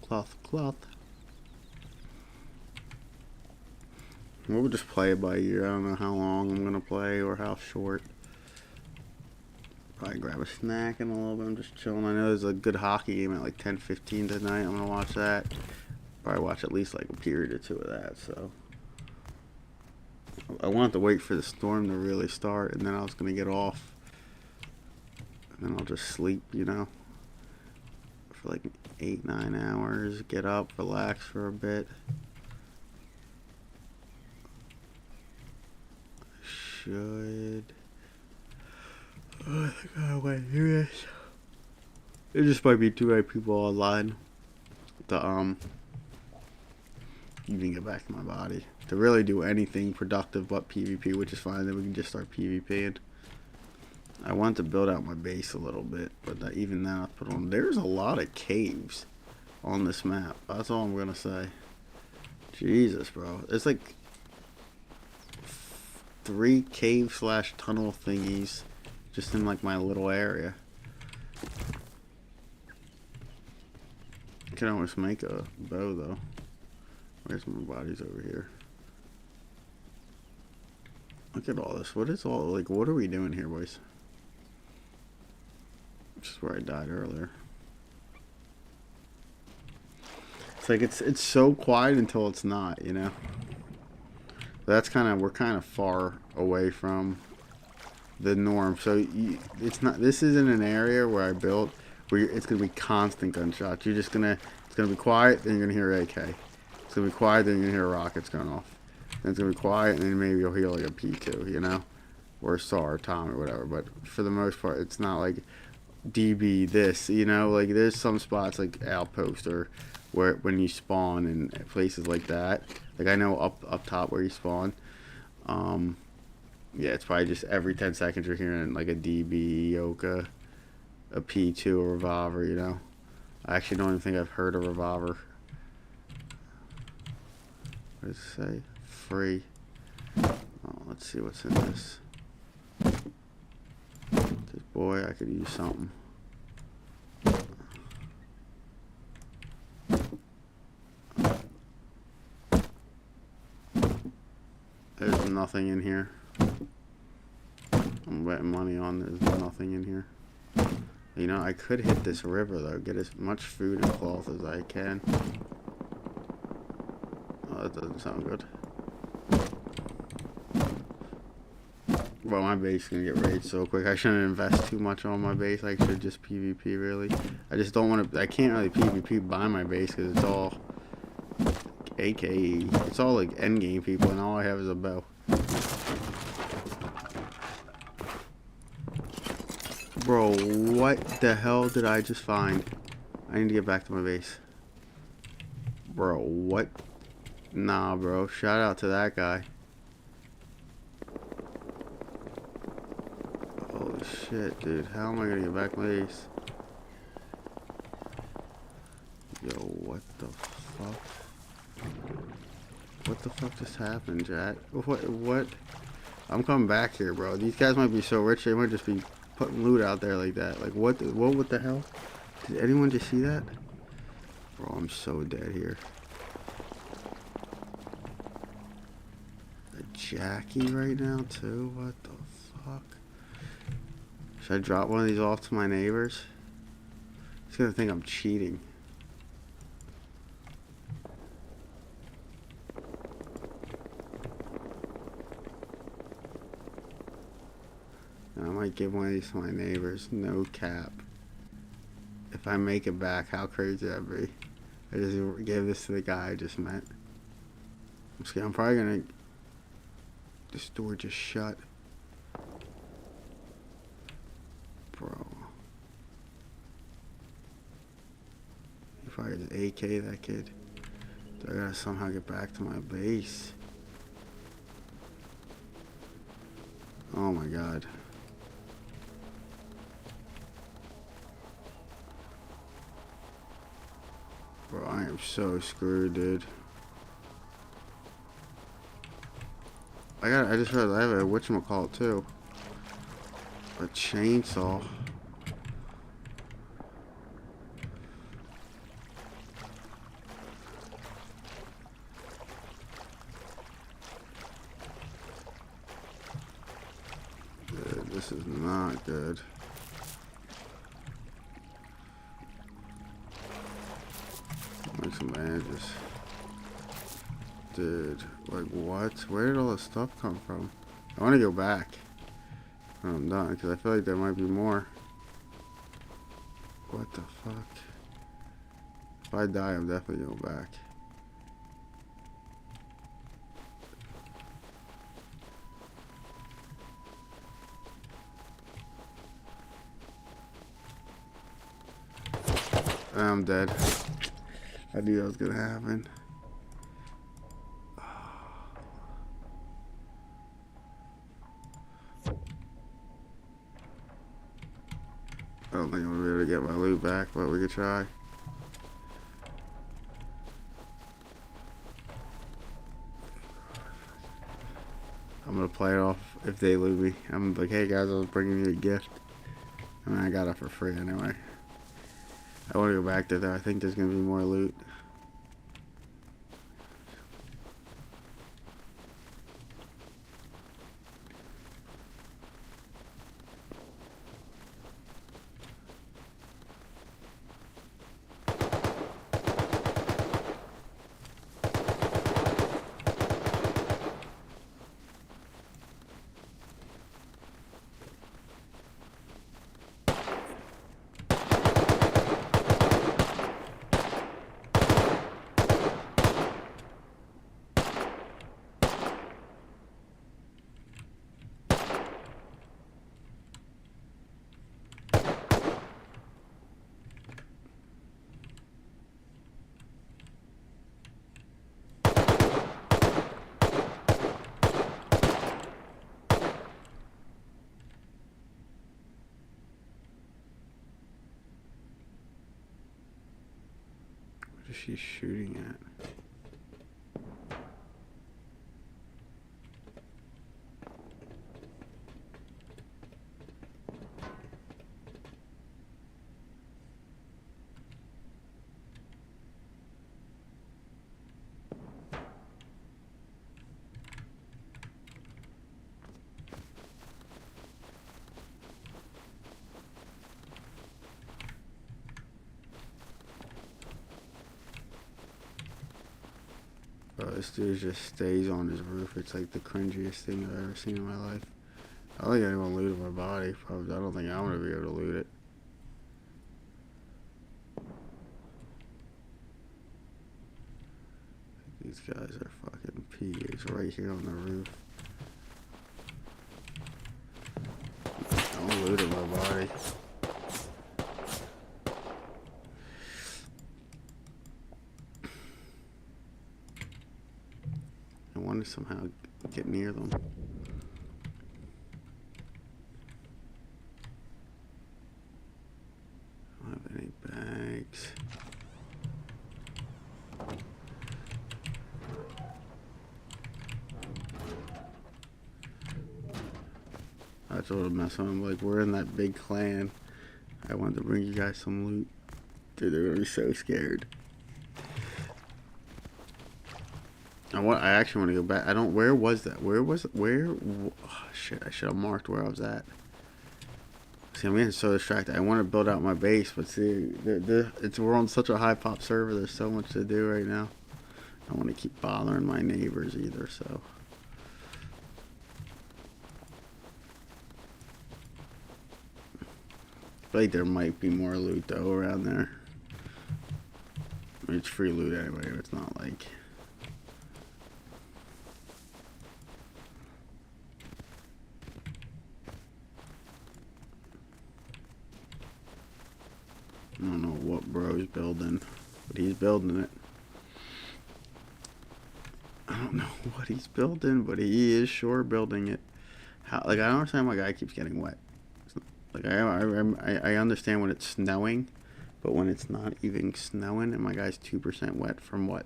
We'll just play it by ear. I don't know how long I'm gonna play or how short. Probably grab a snack in a little bit. I'm just chilling. I know there's a good hockey game at like 10:15 tonight. I'm gonna watch that. Probably watch at least like a period or two of that. So I wanted to wait for the storm to really start, and then I was gonna get off, and then I'll just sleep, you know, for like 8-9 hours. Get up, relax for a bit. Should. Oh, I think I went through this. There just might be too many people online to even get back to my body to really do anything productive but PvP, which is fine. Then we can just start PvPing. I want to build out my base a little bit, but even now I put on. There's a lot of caves on this map. That's all I'm gonna say. Jesus, bro. It's like 3 cave/tunnel thingies just in like my little area. I can almost make a bow though. Where's my bodies over here? Look at all this. What is all, like, what are we doing here, boys? This is where I died earlier. It's like it's so quiet until it's not, you know. But that's we're kind of far away from the norm. So it's not. This isn't an area where I built where it's gonna be constant gunshots. It's gonna be quiet, then you're gonna hear AK. It's gonna be quiet, then you're gonna hear rockets going off. Then it's gonna be quiet, and then maybe you'll hear like a P2, you know, or a SAR, or Tom, or whatever. But for the most part, it's not like DB this, you know. Like there's some spots like Outpost or where when you spawn and places like that. Like I know up top where you spawn. Yeah, it's probably just every 10 seconds you're hearing like a DB, Yoka, a P2, a revolver, you know. I actually don't even think I've heard a revolver. What does it say? Free. Oh, let's see what's in this. This boy, I could use something. There's nothing in here. I'm betting money on there's nothing in here. You know, I could hit this river though, get as much food and cloth as I can. Oh, that doesn't sound good. Well, my base is gonna get raided so quick. I shouldn't invest too much on my base. I should just PvP really. I just don't want to. I can't really PvP by my base because it's all AKE. It's all like endgame people, and all I have is a bow. Bro, what the hell did I just find? I need to get back to my base. Bro, what? Nah, bro. Shout out to that guy. Holy shit, dude. How am I gonna get back to my base? Yo, what the fuck? What the fuck just happened, Jack? What? I'm coming back here, bro. These guys might be so rich, they might just be putting loot out there like that. Like, what the hell? Did anyone just see that? Bro, I'm so dead here. A Jackie right now, too? What the fuck? Should I drop one of these off to my neighbors? He's gonna think I'm cheating. I might give one of these to my neighbors, no cap. If I make it back, how crazy would that be? I just gave this to the guy I just met. I'm scared. I'm probably gonna. This door just shut. Bro. He probably just AK that kid. So I gotta somehow get back to my base. Oh my god. Bro, I am so screwed, dude. I just realized I have a whatchamacallit too. A chainsaw. Dude, this is not good. Make some bandages. Dude, like what? Where did all this stuff come from? I want to go back when I'm done because I feel like there might be more. What the fuck? If I die, I'm definitely going back. I'm dead. I knew that was gonna happen. I don't think I'm gonna be able to get my loot back, but we could try. I'm gonna play it off if they loot me. I'm like, hey guys, I was bringing you a gift. I mean, I got it for free anyway. I want to go back there though. I think there's gonna be more loot. What is she shooting at? Bro, this dude just stays on his roof. It's like the cringiest thing I've ever seen in my life. I don't think anyone looted my body. Probably, I don't think I'm gonna be able to loot it. These guys are fucking PAs right here on the roof. Don't loot my body. I want to somehow get near them. I don't have any bags. That's what I'm messing with. I'm like, we're in that big clan. I wanted to bring you guys some loot. Dude, they're gonna be so scared. I actually want to go back. I don't. Where was that? Where was it? Oh, shit! I should have marked where I was at. See, I'm getting so distracted. I want to build out my base, but see, we're on such a high pop server. There's so much to do right now. I don't want to keep bothering my neighbors either. So. I feel like there might be more loot though around there. I mean, it's free loot anyway. It's not like. I don't know what bro's building, but he's building it. I don't know what he's building, but he is sure building it. How? Like, I don't understand why my guy keeps getting wet. Like, I understand when it's snowing, but when it's not even snowing and my guy's 2% wet from what?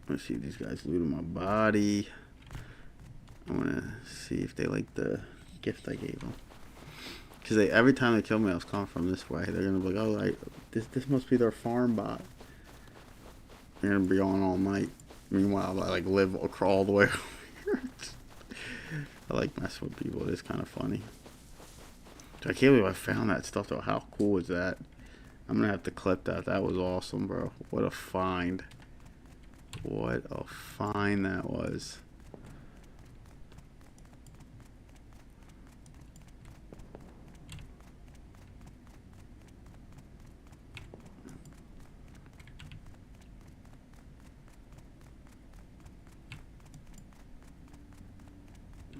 Let's see, these guys looting my body. I want to see if they like the gift I gave them. Because every time they kill me, I was coming from this way. They're going to be like, oh, this must be their farm bot. They're going to be on all night. Meanwhile, I like live all the way over here. I like messing with people. It is kind of funny. I can't believe I found that stuff though. How cool is that? I'm going to have to clip that. That was awesome, bro. What a find. What a find that was.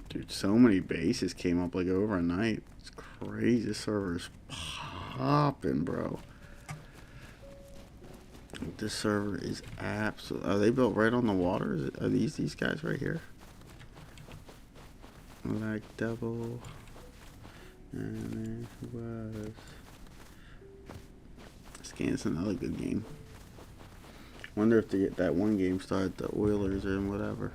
Dude, so many bases came up like overnight. It's crazy. This server is popping, bro. This server is absolutely. Are they built right on the water? Are these guys right here? Like double. And there he was. This game is another good game. Wonder if they get that one game started, the Oilers and whatever.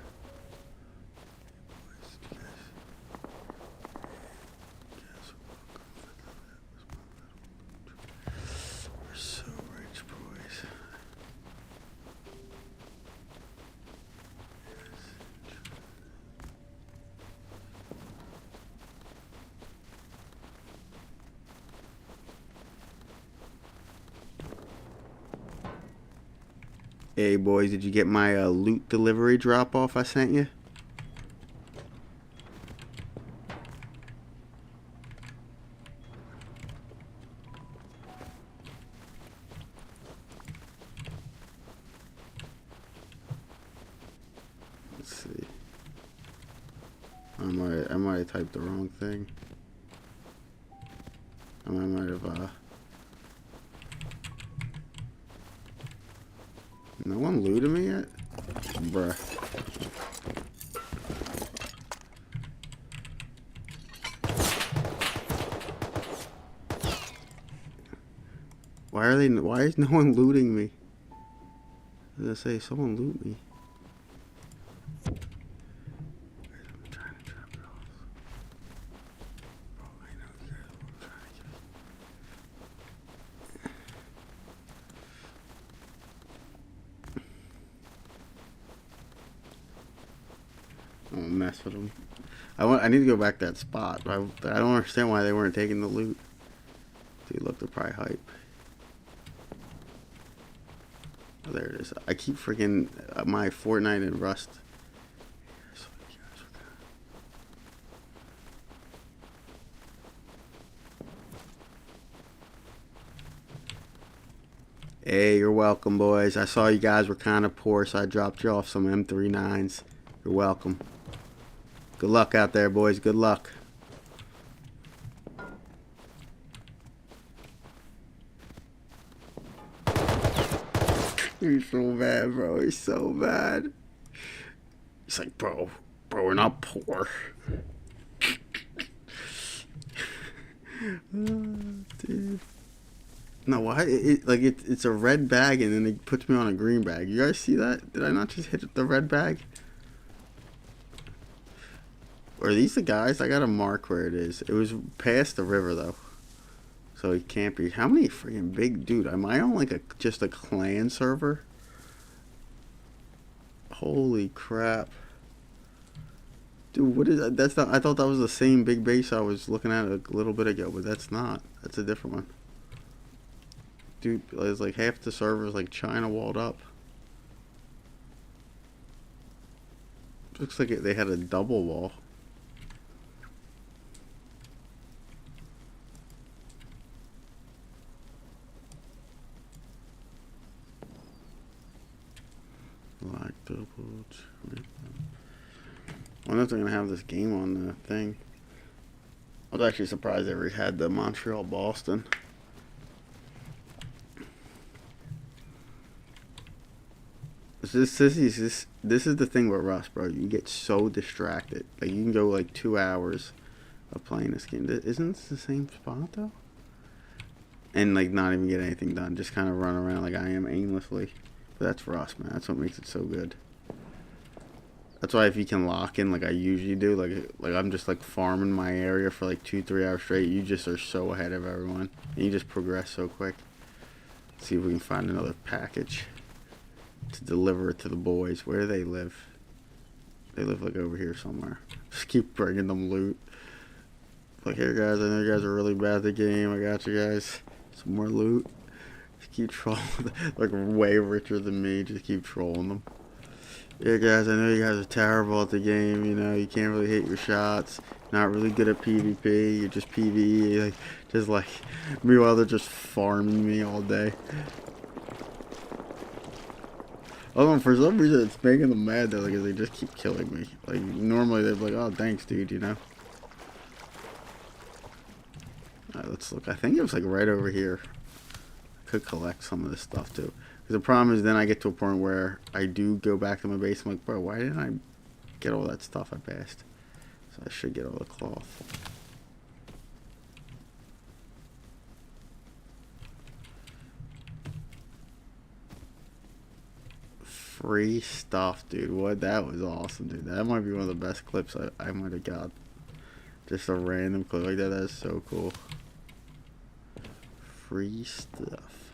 We're so rich, boys. Hey boys, did you get my loot delivery drop off I sent you? Let's see. I might have typed the wrong thing. I might have no one looted me yet? Bruh. Why is no one looting me? I was gonna say, someone loot me. I'm trying to drop it off. Oh, I know you guys are trying to get me. I won't mess with them. I need to go back to that spot. I don't understand why they weren't taking the loot. Dude, look, they're probably hype. Oh, there it is. I keep freaking my Fortnite and Rust. Hey, you're welcome, boys. I saw you guys were kind of poor, so I dropped you off some M39s. You're welcome. Good luck out there, boys. Good luck. He's so bad, bro. He's so bad. He's like, bro, we're not poor. Dude. No, why? It's a red bag and then it puts me on a green bag. You guys see that? Did I not just hit the red bag? Are these the guys? I gotta mark where it is. It was past the river though, so it can't be. How many freaking big dude? Am I on like just a clan server? Holy crap, dude! What is that? That's not. I thought that was the same big base I was looking at a little bit ago, but that's not. That's a different one. Dude, it's like half the servers like China walled up. Looks like they had a double wall. Black double. I wonder if they're gonna have this game on the thing. I was actually surprised they ever had the Montreal Boston. This is the thing with Rust, bro. You get so distracted. Like you can go like 2 hours of playing this game. Isn't this the same spot though? And like not even get anything done. Just kind of run around like I am aimlessly. But that's Rust, man. That's what makes it so good. That's why if you can lock in like I usually do, like I'm just like farming my area for like 2-3 hours straight, you just are so ahead of everyone. And you just progress so quick. Let's see if we can find another package to deliver it to the boys. Where do they live? They live like over here somewhere. Just keep bringing them loot. Like, here guys, I know you guys are really bad at the game. I got you guys. Some more loot. Just keep trolling. Like way richer than me. Just keep trolling them. Yeah guys, I know you guys are terrible at the game. You know, you can't really hit your shots. Not really good at PvP. You're just PvE. Like, meanwhile they're just farming me all day. Oh, for some reason it's making them mad though, because they just keep killing me. Like, normally they'd be like, oh, thanks, dude, you know? Alright, let's look. I think it was like right over here. I could collect some of this stuff too. Because the problem is then I get to a point where I do go back to my base. I'm like, bro, why didn't I get all that stuff I passed? So I should get all the cloth. Free stuff, dude. What? That was awesome, dude. That might be one of the best clips I might have got. Just a random clip like that. That is so cool. Free stuff.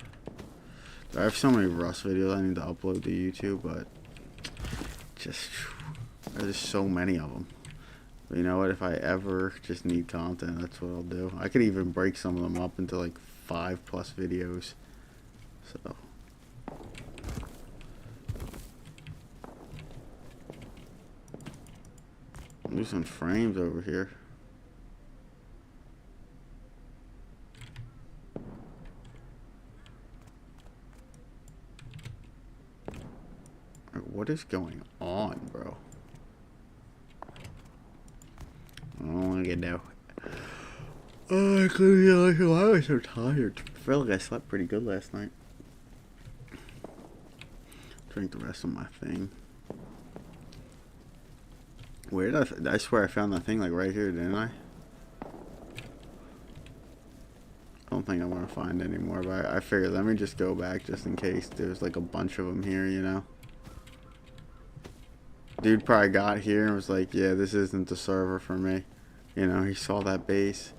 I have so many Rust videos I need to upload to YouTube, but just there's so many of them. But you know what? If I ever just need content, that's what I'll do. I could even break some of them up into like 5+ videos. So. Losing frames over here. What is going on, bro? I don't want to get down. Oh, I couldn't get like, why was I so tired? I feel like I slept pretty good last night. Drink the rest of my thing. Where did I swear I found that thing like right here, didn't I? I don't think I'm gonna find any more, but I figured let me just go back just in case there's like a bunch of them here, you know? Dude probably got here and was like, yeah, this isn't the server for me. You know, he saw that base.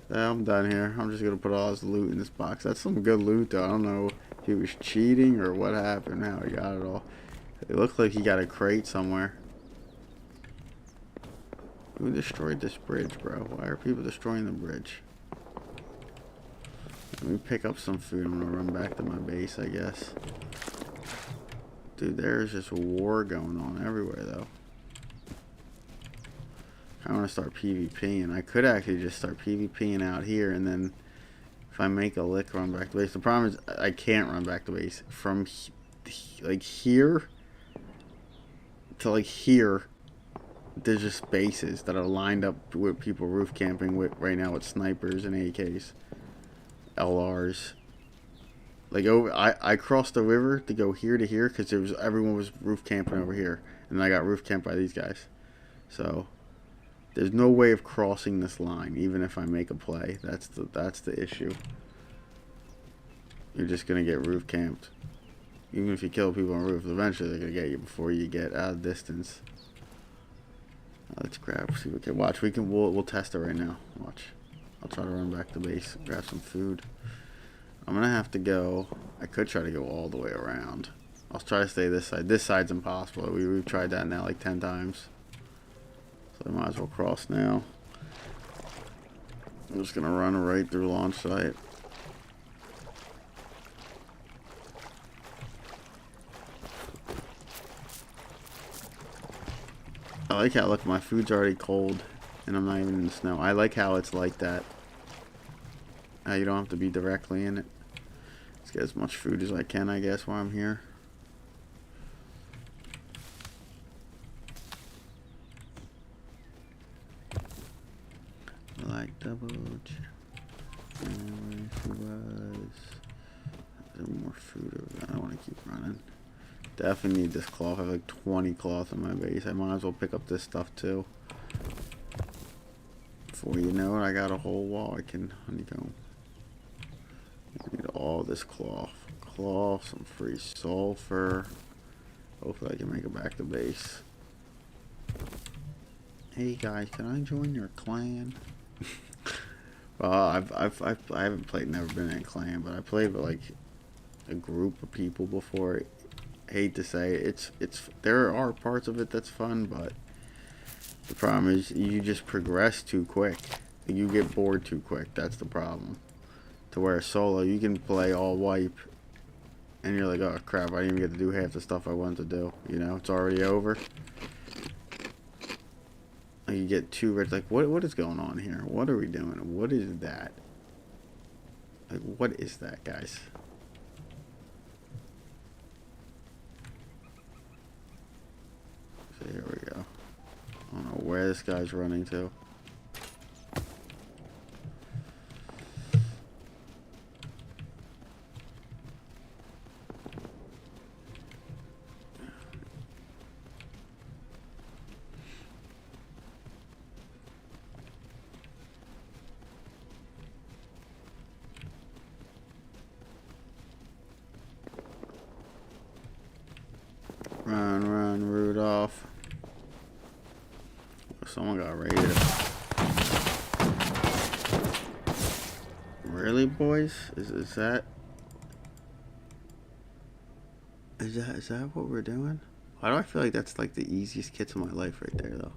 Yeah, I'm done here. I'm just gonna put all his loot in this box. That's some good loot though. I don't know if he was cheating or what happened, how he got it all. It looked like he got a crate somewhere. Who destroyed this bridge, bro? Why are people destroying the bridge? Let me pick up some food. I'm gonna run back to my base, I guess. Dude, there's just a war going on everywhere, though. I want to start PvPing. I could actually just start PvPing out here, and then if I make a lick, run back to base. The problem is I can't run back to base. From like here to like here, there's just bases that are lined up with people roof camping with right now with snipers and AKs, LRs. Like I crossed the river to go here to here because everyone was roof camping over here, and I got roof camped by these guys. So there's no way of crossing this line, even if I make a play. That's the issue. You're just gonna get roof camped, even if you kill people on roof. Eventually they're gonna get you before you get out of distance. Let's grab. See, we can watch. We'll test it right now. Watch. I'll try to run back to base, grab some food. I'm gonna have to go. I could try to go all the way around. I'll try to stay this side. This side's impossible. We've tried that now like 10 times. So I might as well cross now. I'm just gonna run right through launch site. I like how, look, my food's already cold and I'm not even in the snow. I like how it's like that. You don't have to be directly in it. Let's get as much food as I can, I guess, while I'm here. Like double check. Where she was. There's more food over there. I don't want to keep running. Definitely need this cloth. I have like 20 cloth in my base. I might as well pick up this stuff too. Before you know it, I got a whole wall I can honeycomb. I need all this cloth. Cloth, some free sulfur. Hopefully I can make it back to base. Hey guys, can I join your clan? Well, I haven't played, never been in a clan, but I played with like a group of people before. Hate to say it, there are parts of it that's fun, but the problem is you just progress too quick. You get bored too quick. That's the problem. To where solo, you can play all wipe, and you're like, oh crap, I didn't even get to do half the stuff I wanted to do. You know, it's already over. Like you get too rich. Like, what is going on here? What are we doing? What is that? Like, what is that, guys? So here we go. I don't know where this guy's running to. someone got raided. Really, boys? Is that what we're doing? Why do I feel like that's like the easiest kits of my life right there, though?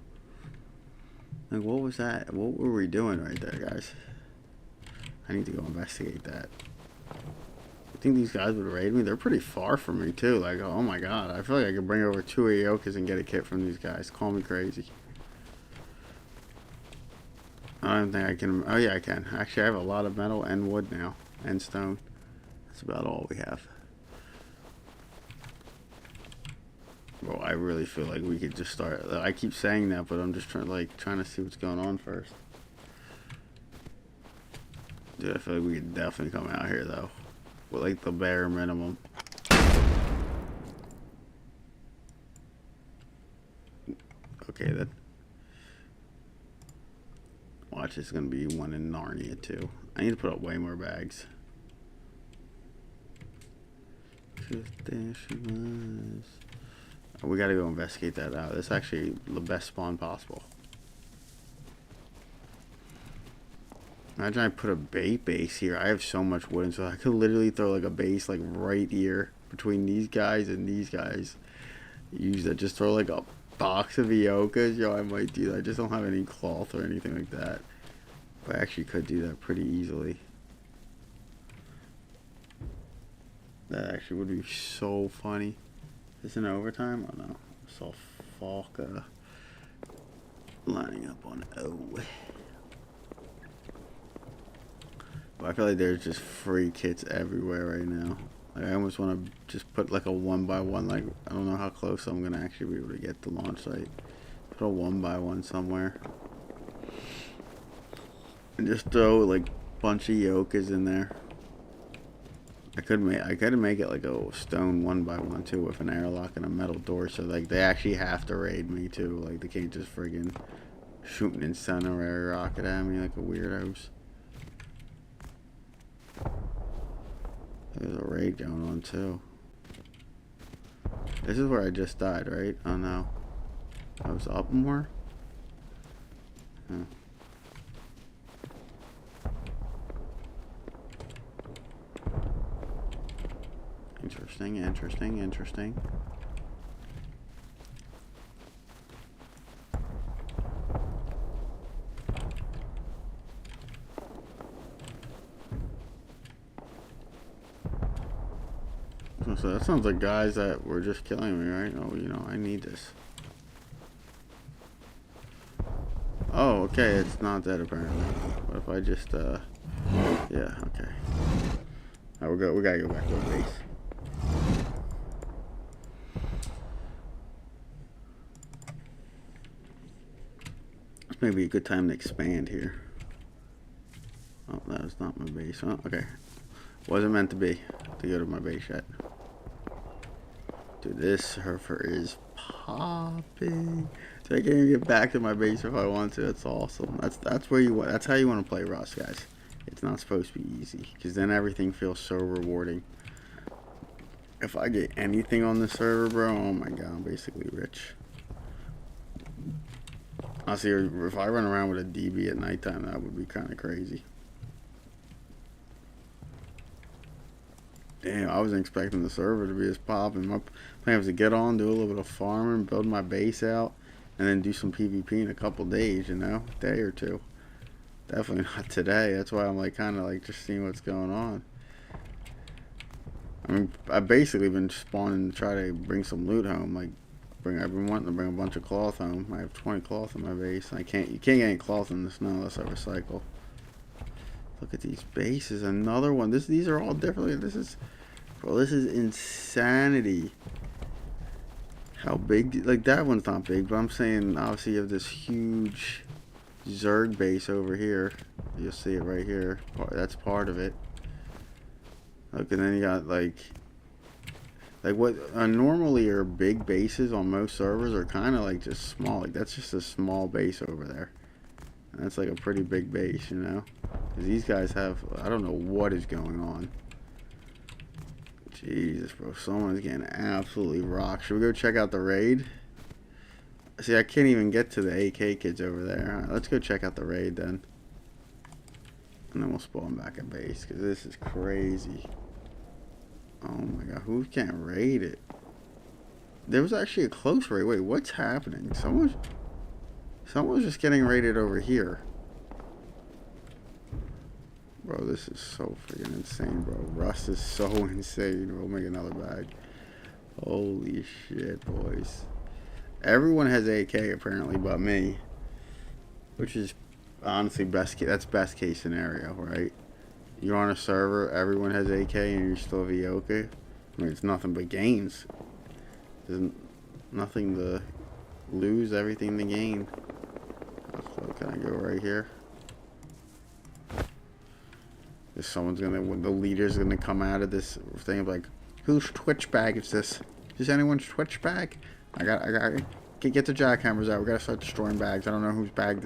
Like, what was that? What were we doing right there, guys? I need to go investigate that. I think these guys would raid me. They're pretty far from me, too. Like, oh my god. I feel like I could bring over 2 Aokas and get a kit from these guys. Call me crazy. I don't think I can. Oh, yeah, I can. Actually, I have a lot of metal and wood now. And stone. That's about all we have. Bro, I really feel like we could just start. I keep saying that, but I'm just trying to see what's going on first. Dude, I feel like we could definitely come out here, though. With, like, the bare minimum. Okay, then. Watch, it's gonna be one in Narnia, too. I need to put up way more bags. There she was. Oh, we gotta go investigate that out. That's actually the best spawn possible. Imagine I put a bait base here. I have so much wood, and so I could literally throw like a base like right here between these guys and these guys. Use that. Just throw like a box of Aokas. Yo, I might do that. I just don't have any cloth or anything like that. But I actually could do that pretty easily. That actually would be so funny. Is this an overtime? Oh no. I saw Falca lining up on O. But I feel like there's just free kits everywhere right now. Like, I almost want to just put like a 1x1. Like, I don't know how close I'm gonna actually be able to get the launch site. Put a 1x1 somewhere, and just throw like a bunch of Aokas in there. I could make it like a stone 1x1 too, with an airlock and a metal door, so like they actually have to raid me too. Like they can't just friggin' shoot an incendiary rocket at me like a weirdos. There's a raid going on too. This is where I just died, right? Oh no. I was up more? Huh. Interesting, interesting, interesting. So that sounds like guys that were just killing me, right? Oh, you know, I need this. Oh, okay, it's not that apparently. What if I just, yeah, okay. Now we gotta go back to the base. This may be a good time to expand here. Oh, that was not my base. Oh, okay. Wasn't meant to be to go to my base yet. Dude, this surfer is popping. So I can get back to my base if I want to. That's awesome. That's where you want. That's how you want to play Rust, guys. It's not supposed to be easy, because then everything feels so rewarding. If I get anything on the server, bro, oh my god, I'm basically rich. Honestly, if I run around with a DB at nighttime, that would be kind of crazy. Damn, I wasn't expecting the server to be as popping. My plan was to get on, do a little bit of farming, build my base out, and then do some PvP in a couple days, you know, a day or two. Definitely not today. That's why I'm like kind of like just seeing what's going on. I mean, I've basically been spawning to try to bring some loot home. Like, I've been wanting to bring a bunch of cloth home. I have 20 cloth in my base. You can't get any cloth in the snow unless I recycle. Look at these bases. Another one. These are all different. Bro, this is insanity. How big? Like, that one's not big, but I'm saying obviously you have this huge Zerg base over here. You'll see it right here. That's part of it. Look, and then you got like what normally are big bases on most servers are kind of like just small. Like, that's just a small base over there. And that's like a pretty big base, you know? Because these guys have, I don't know what is going on. Jesus, bro. Someone's getting absolutely rocked. Should we go check out the raid? See, I can't even get to the AK kids over there. Alright, let's go check out the raid then. And then we'll spawn back at base, because this is crazy. Oh my god, who can't raid it? There was actually a close raid. Wait, what's happening? Someone's just getting raided over here. Bro, this is so freaking insane, bro. Russ is so insane. We'll make another bag. Holy shit, boys. Everyone has AK apparently but me. Which is honestly best case. That's best case scenario, right? You're on a server, everyone has AK and you're still VOK. I mean, it's nothing but gains. There's nothing to lose, everything to gain. So can I go right here? If someone's gonna, the leader's gonna come out of this thing of like, whose Twitch bag is this? Is anyone's Twitch bag? I got, get the jackhammers out. We gotta start destroying bags. I don't know whose bag.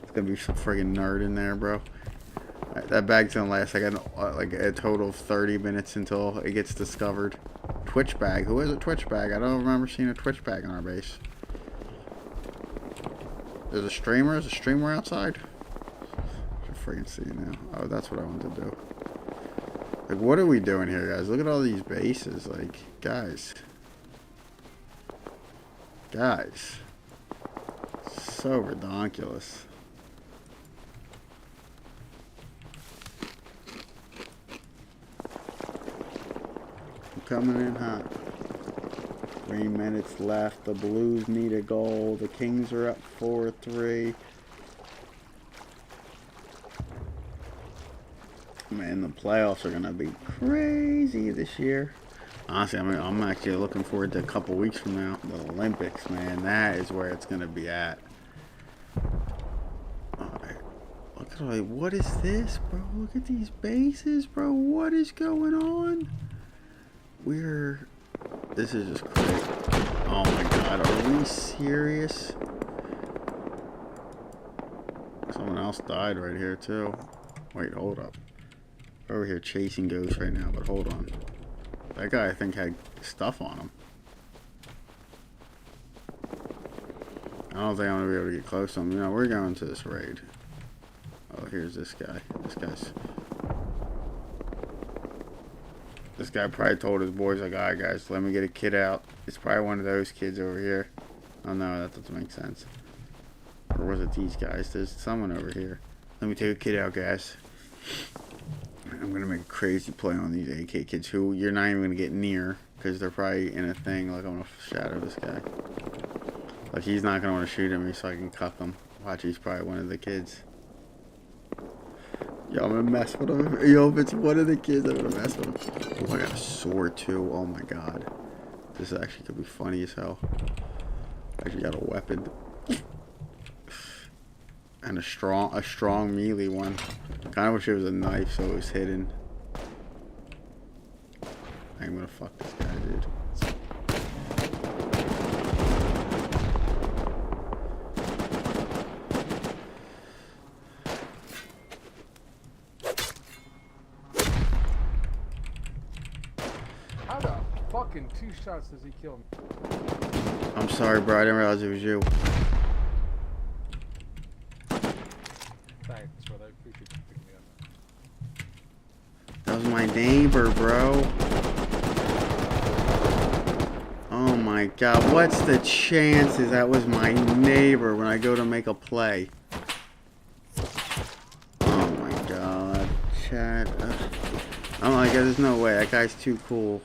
It's gonna be some friggin' nerd in there, bro. That bag's gonna last like a total of 30 minutes until it gets discovered. Twitch bag. Who has a Twitch bag? I don't remember seeing a Twitch bag on our base. There's a streamer. There's a streamer outside. I freaking see now. Oh, that's what I wanted to do. Like, what are we doing here, guys? Look at all these bases. Like, guys. Guys. So ridiculous. I'm coming in hot. 3 minutes left. The Blues need a goal. The Kings are up 4-3. Man, the playoffs are gonna be crazy this year. Honestly, I mean, I'm actually looking forward to a couple weeks from now. The Olympics, man, that is where it's gonna be at. Alright, look at all. What is this, bro? Look at these bases, bro. What is going on? This is just crazy. Oh my god, are we serious? Someone else died right here too. Wait, hold up. We're over here chasing ghosts right now, but hold on. That guy, I think, had stuff on him. I don't think I'm gonna be able to get close to him. You know, we're going to this raid. Oh, here's this guy. This guy probably told his boys, like, alright guys, let me get a kid out. It's probably one of those kids over here. Oh no, that doesn't make sense. Or was it these guys? There's someone over here. Let me take a kid out, guys. I'm gonna make a crazy play on these AK kids who you're not even gonna get near because they're probably in a thing. Like, I'm gonna shadow this guy. Like, he's not gonna want to shoot at me so I can cut them. Watch, he's probably one of the kids. Yo, I'm gonna mess with him. Yo, if it's one of the kids, I'm gonna mess with him. Oh, I got a sword too. Oh my god. This actually could be funny as hell. I actually got a weapon. And a strong melee one. Kinda wish it was a knife so it was hidden. I'm gonna fuck this guy, dude. How the fucking 2 shots does he kill me? I'm sorry, bro. I didn't realize it was you. Thanks, brother. I appreciate you picking me up. That was my neighbor, bro. Oh my god. What's the chances that was my neighbor when I go to make a play? Oh my god. Chat. Oh my god, there's no way. That guy's too cool.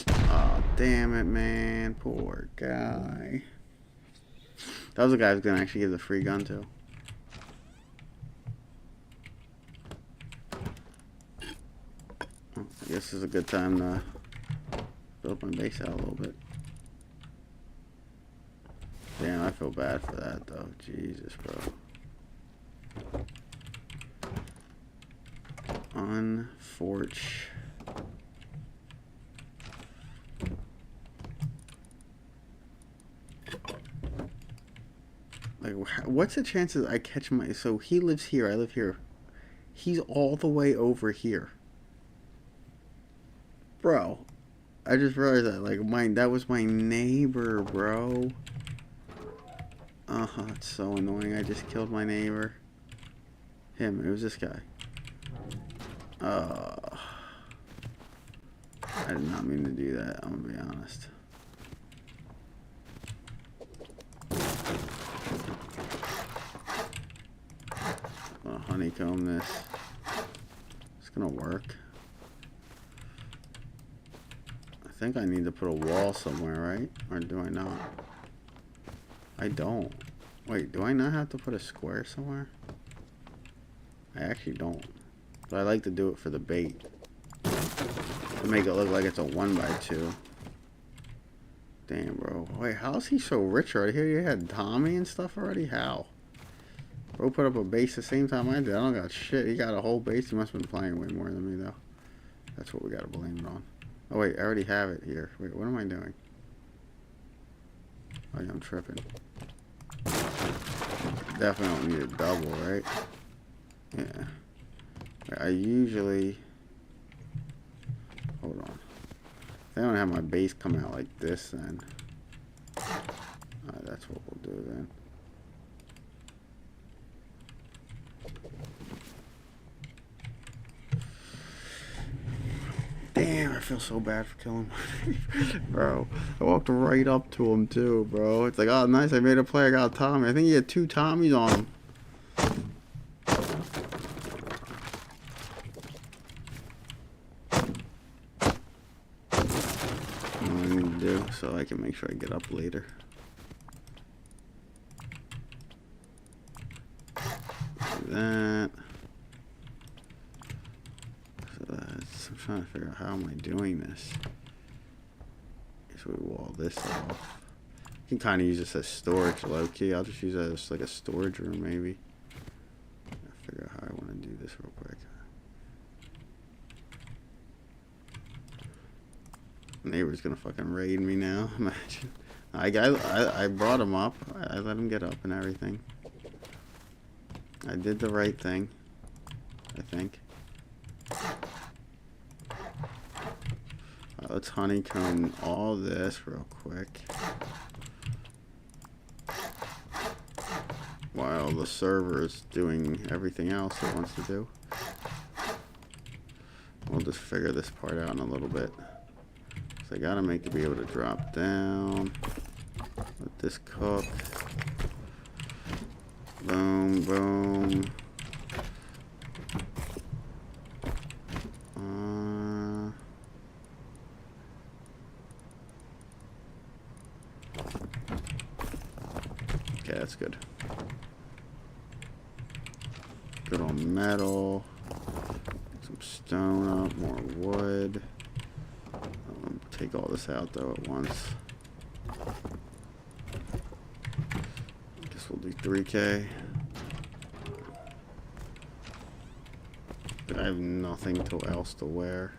Oh, damn it, man. Poor guy. That was the guy I was gonna actually give the free gun to. I guess this is a good time to build my base out a little bit. Damn, I feel bad for that though. Jesus, bro. Unfortunate. Like, what's the chances I catch my... So he lives here, I live here. He's all the way over here. Bro, I just realized that, like, that was my neighbor, bro. Oh, it's so annoying. I just killed my neighbor. Him. It was this guy. I did not mean to do that. I'm gonna be honest. I'm gonna honeycomb this. It's gonna work. I think I need to put a wall somewhere, right? Or do I not? I don't. Wait, do I not have to put a square somewhere? I actually don't. But I like to do it for the bait. To make it look like it's a 1x2. Damn, bro. Wait, how is he so rich right here? You had Tommy and stuff already? How? Bro put up a base the same time I did. I don't got shit. He got a whole base. He must have been playing way more than me, though. That's what we gotta blame it on. Oh, wait. I already have it here. Wait, what am I doing? Oh, yeah, I'm tripping. Definitely don't need a double, right? Yeah. I usually... Hold on. If I don't have my base come out like this, then... that's what we'll do then. Damn, I feel so bad for killing my bro. I walked right up to him too, bro. It's like, oh nice, I made a play, I got a Tommy. I think he had 2 Tommies on him. What I need to do so I can make sure I get up later. Do that. I'm trying to figure out how am I doing this. Guess we wall this off. You can kind of use this as storage, low key. I'll just use it as like a storage room, maybe. I'll figure out how I want to do this real quick. Neighbor's gonna fucking raid me now. Imagine. I brought him up. I let him get up and everything. I did the right thing, I think. Let's honeycomb all this real quick while the server is doing everything else it wants to do. We'll just figure this part out in a little bit. So I gotta make it be able to drop down. Let this cook. Boom, boom. Okay, that's good. Good on metal. Get some stone up, more wood. Take all this out though at once. Guess we'll do 3K. I have nothing else to wear.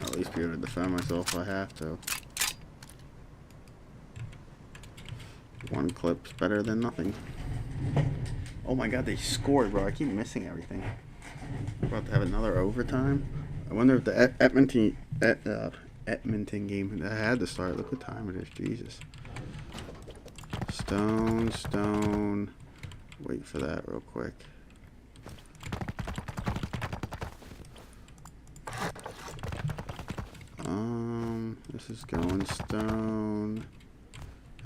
At least be able to defend myself if I have to. One clip's better than nothing. Oh my god, they scored, bro. I keep missing everything. We're about to have another overtime. I wonder if the Edmonton game that had to start. Look what time it is. Jesus. Stone, stone. Wait for that real quick. This is going stone.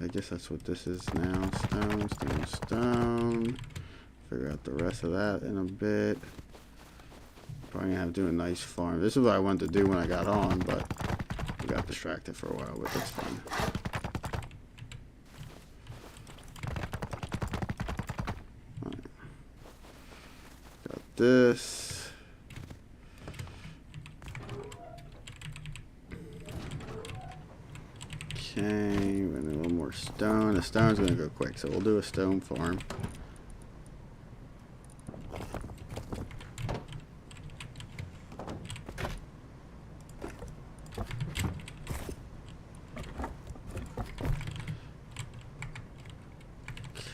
I guess that's what this is now. Stone, stone, stone. Figure out the rest of that in a bit. Probably gonna have to do a nice farm. This is what I wanted to do when I got on, but we got distracted for a while, but that's fine. Alright. Got this. Okay, we're gonna do a little more stone. The stone's gonna go quick, so we'll do a stone farm.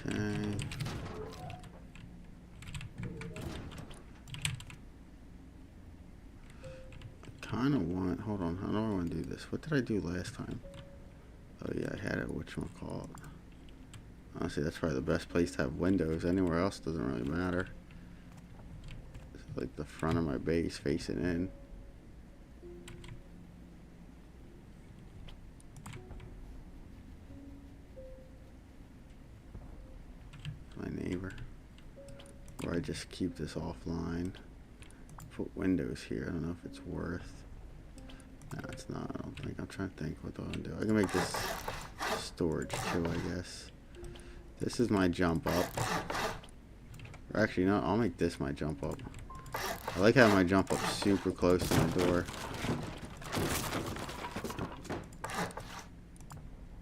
Okay. kind of want, hold on, how do I want to do this? What did I do last time? Oh yeah, I had it, whatchamacallit. Honestly, that's probably the best place to have windows. Anywhere else doesn't really matter. It's like the front of my base facing in. My neighbor. Or I just keep this offline. Put windows here. I don't know if it's worth. No, it's not. I don't think. I'm trying to think what do I do. I can make this storage too, I guess. This is my jump up. Or actually, no, I'll make this my jump up. I like having my jump up super close to the door.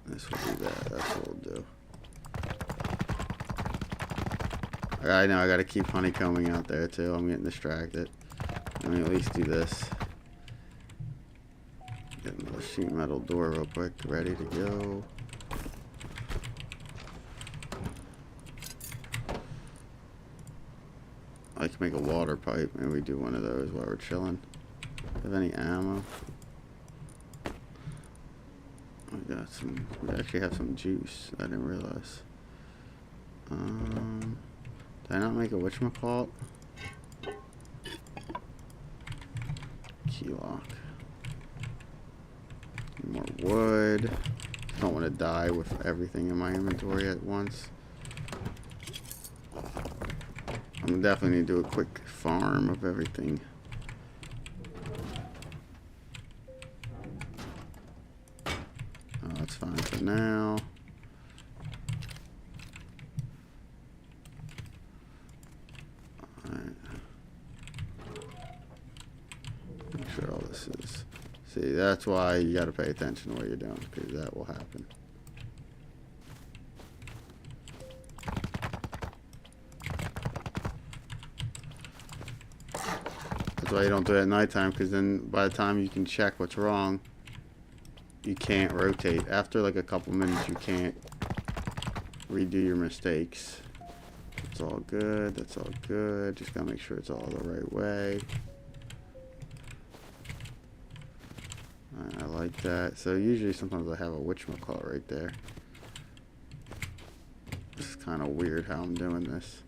This will do that. That's what we'll do. I know I gotta keep honeycombing out there too. I'm getting distracted. Let me at least do this. Get another sheet metal door real quick, ready to go. I can make a water pipe. Maybe we do one of those while we're chilling. Have any ammo? I got some. We actually have some juice. I didn't realize. Did I not make a whatchamacallit? Key lock. More wood. Don't want to die with everything in my inventory at once. I'm definitely need to do a quick farm of everything. Oh, that's fine for now. Alright. Make sure all this is... See, that's why you gotta pay attention to what you're doing, because that will happen. That's why you don't do it at nighttime, because then by the time you can check what's wrong, you can't rotate. After like a couple minutes, you can't redo your mistakes. It's all good. That's all good. Just gotta make sure it's all the right way. I like that. So usually sometimes I have a whatchamacallit right there. This is kind of weird how I'm doing this.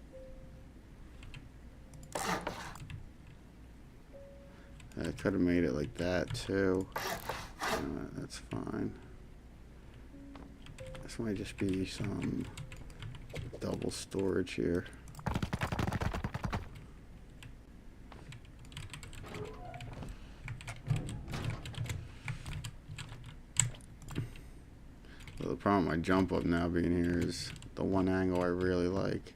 I could have made it like that too. That's fine. This might just be some double storage here. Well, the problem with my jump up now being here is the one angle I really like.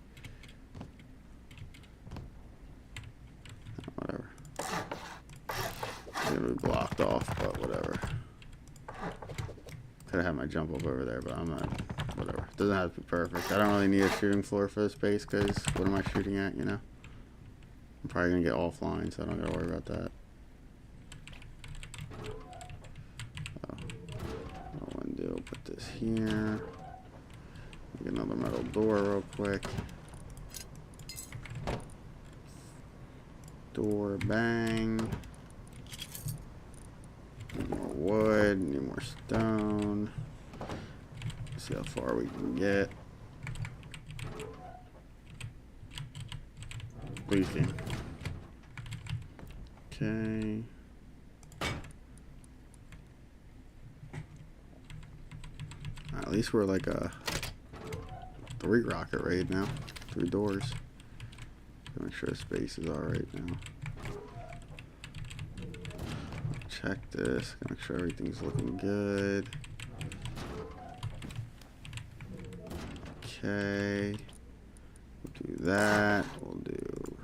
Whatever. It's gonna be blocked off, but whatever. Could have had my jump up over there, but I'm not. Whatever. It doesn't have to be perfect. I don't really need a shooting floor for this base, because what am I shooting at, you know? I'm probably gonna get offline, so I don't gotta worry about that. What I want to do, put this here. Get another metal door real quick. Door, bang. Need more wood, need more stone. See how far we can get. Please, game. Okay. At least we're like a 3 rocket raid now. 3 doors. Make sure the space is alright now. Check this. Make sure everything's looking good. Okay. We'll do that. We'll do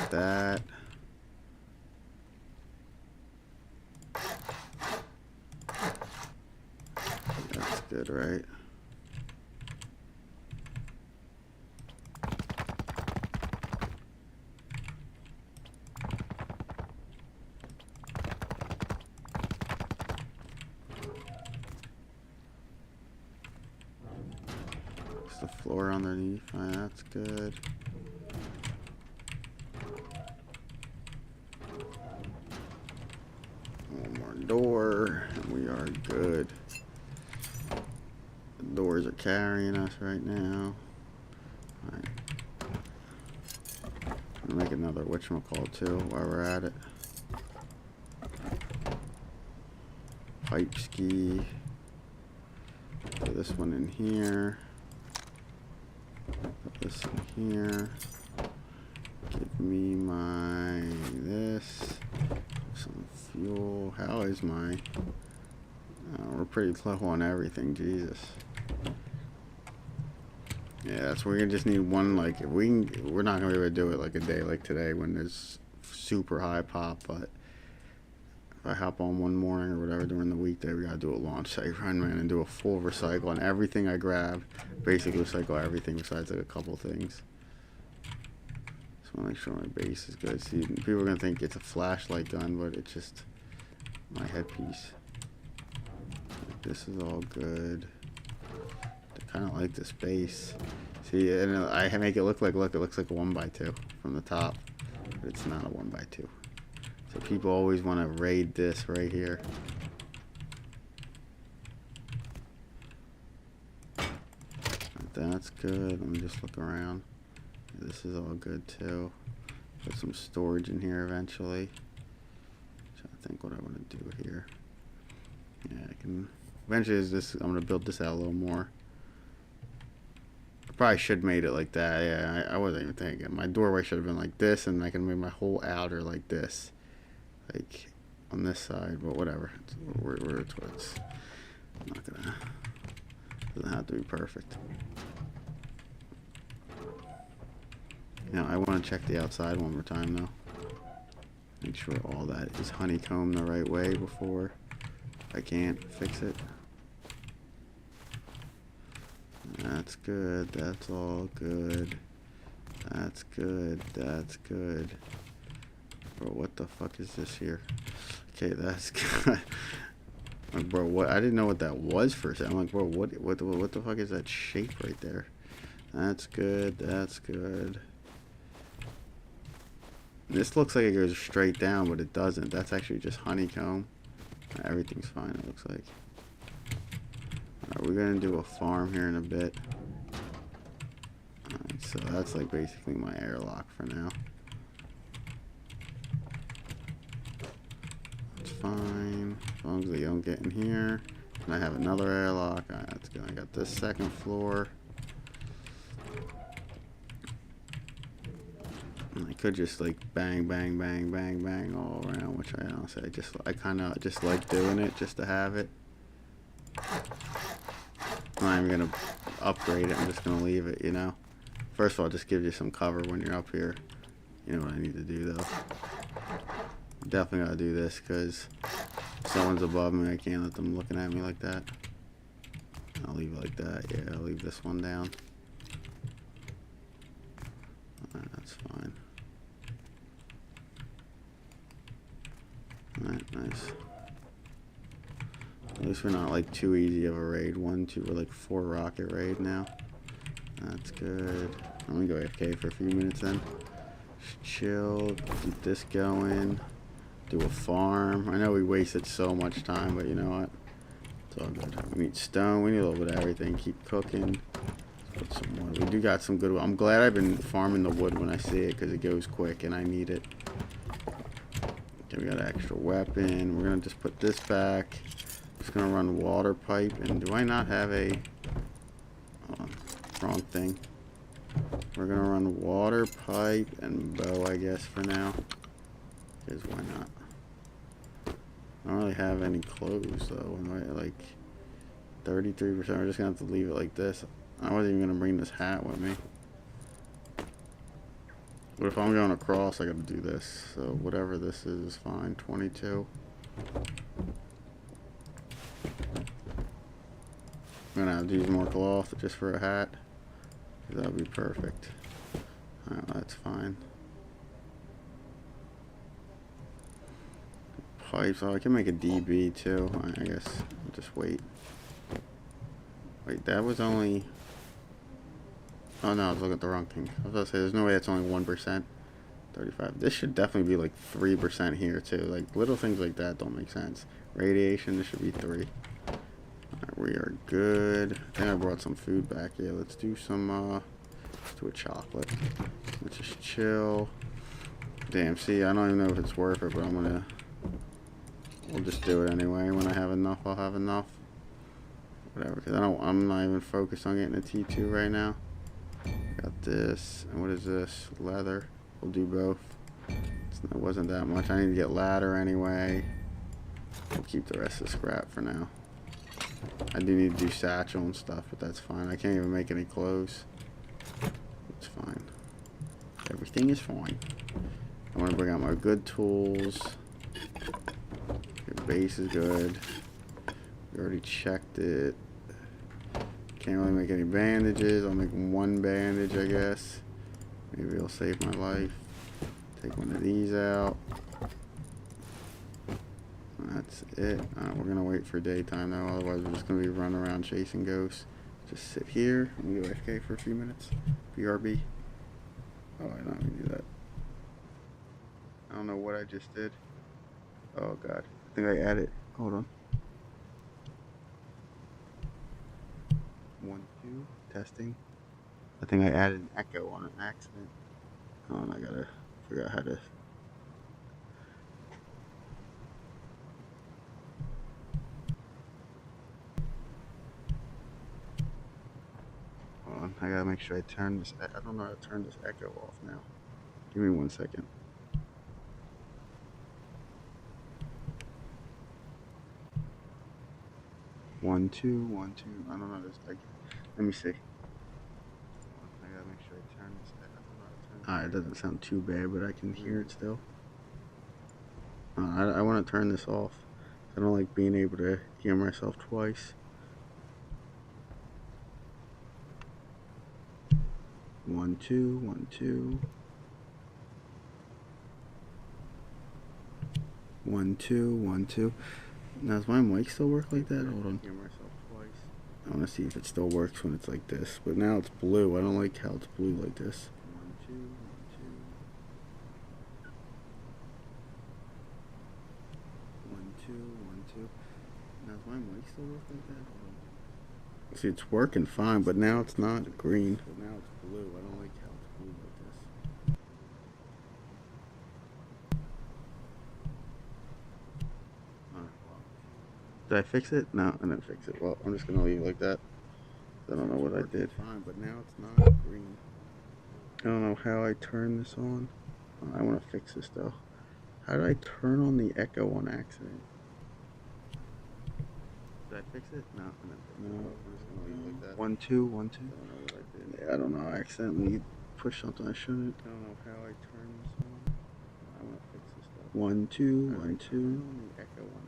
that. That's good, right? The floor underneath, that's good. good. The doors are carrying us right now. Alright. I'll make another whatchamacallit too while we're at it. Pipe ski. Put this one in here. Put this in here. Give me my this. Some fuel. How is my... we're pretty low on everything, Jesus. Yeah, that's where we just need one, like, if we can, we're not going to be able to do it like a day like today when there's super high pop, but if I hop on one morning or whatever during the weekday, we got to do a launch site run, man, and do a full recycle on everything I grab. Basically recycle everything besides like a couple things. Just want to make sure my base is good. See, people are going to think it's a flashlight gun, but it's just my headpiece. This is all good. I kind of like this base. See, and I make it look, it looks like a 1x2 from the top, but it's not a 1x2. So people always want to raid this right here. That's good. Let me just look around. This is all good too. Put some storage in here eventually. Trying to think what I want to do here. Yeah, I can. Eventually, I'm gonna build this out a little more. I probably should made it like that. Yeah, I wasn't even thinking. My doorway should have been like this, and I can make my whole outer like this, like on this side. But whatever. It's I'm not gonna. Doesn't have to be perfect. Now I want to check the outside one more time though. Make sure all that is honeycombed the right way before I can't fix it. That's good. That's all good. That's good. That's good. Bro, what the fuck is this here? Okay, that's good. Like, bro, what? I didn't know what that was for a second. I'm like, bro, what the fuck is that shape right there? That's good. That's good. This looks like it goes straight down, but it doesn't. That's actually just honeycomb. Everything's fine, it looks like. Alright, we're gonna do a farm here in a bit. Alright, so that's like basically my airlock for now. It's fine, as long as they don't get in here. And I have another airlock. Alright, that's good. I got this second floor. I could just like bang, bang, bang, bang, bang all around, which I honestly, I kind of just like doing it just to have it. I'm not even gonna upgrade it. I'm just gonna leave it, you know. First of all, just gives you some cover when you're up here. You know what I need to do though. Definitely gotta do this because if someone's above me, I can't let them looking at me like that. I'll leave it like that. Yeah, I'll leave this one down. Alright, that's fine. Alright, nice. At least we're not like too easy of a raid. 1, 2, we're like 4 rocket raid now. That's good. I'm gonna go AFK for a few minutes then. Just chill, keep this going. Do a farm. I know we wasted so much time, but you know what? It's all good. We need stone, we need a little bit of everything. Keep cooking. Put some wood. We do got some good wood. I'm glad I've been farming the wood when I see it because it goes quick and I need it. Okay, we got an extra weapon. We're gonna just put this back. Just gonna run water pipe. And do I not have a wrong thing? We're gonna run water pipe and bow, I guess, for now. Because why not? I don't really have any clothes though. Like 33%. We're just gonna have to leave it like this. I wasn't even gonna bring this hat with me. But if I'm going across, I gotta do this. So whatever this is fine. 22. I'm gonna have to use more cloth just for a hat. That'll be perfect. Alright, that's fine. Pipes. Oh, I can make a DB too. I guess I'll just wait. Wait, that was only... Oh no, I was looking at the wrong thing. I was about to say, there's no way that's only 1%. 35. This should definitely be like 3% here too. Like little things like that don't make sense. Radiation, this should be 3. Alright, we are good. I think I brought some food back here. Let's do some, let's do a chocolate. Let's just chill. Damn, see, I don't even know if it's worth it, but we'll just do it anyway. When I have enough, I'll have enough. Whatever, because I'm not even focused on getting a T2 right now. Got this, and what is this? Leather. We'll do both. It wasn't that much. I need to get ladder anyway. We'll keep the rest of the scrap for now. I do need to do satchel and stuff, but that's fine. I can't even make any clothes. It's fine. Everything is fine. I want to bring out my good tools. Your base is good. We already checked it. Can't really make any bandages. I'll make one bandage, I guess. Maybe it'll save my life. Take one of these out. That's it. We're gonna wait for daytime though, otherwise we're just gonna be running around chasing ghosts. Just sit here and go AFK for a few minutes. BRB. Oh, I don't even do that. I don't know what I just did. Oh god. I think I added. Hold on. 1, 2. Testing. I think I added an echo on an accident. Oh, and I gotta figure out how to. Hold on, I gotta make sure I turn this. I don't know how to turn this echo off now. Give me 1 second. One, two, 1, 2. I don't know this. Let me see. I gotta make sure I turn this. I don't know how to turn. It doesn't sound too bad, but I can hear it still. I want to turn this off. I don't like being able to hear myself twice. 1, 2, 1, 2. 1, 2, 1, 2. Now, does my mic still work like that? Hold on. Hear myself twice. I want to see if it still works when it's like this. But now it's blue. I don't like how it's blue like this. 1, 2, 1, 2. 1, 2, 1, 2. Now, does my mic still work like that? Hold on. See, it's working fine, but now it's not green. But now it's blue. I don't like how it's blue like this. Did I fix it? No, I didn't fix it. Well, I'm just gonna leave it like that. I don't know what I did. Fine, but now it's not green. I don't know how I turn this on. I want to fix this though. How did I turn on the echo on accident? Did I fix it? No, I didn't fix it. No, I'm just gonna leave it like that. 1, 2, 1, 2. I don't know what I did. Yeah, I don't know. I accidentally pushed something I shouldn't. I don't know how I turned this on. I want to fix this though. 1, 2, 1, 2. On the echo on accident.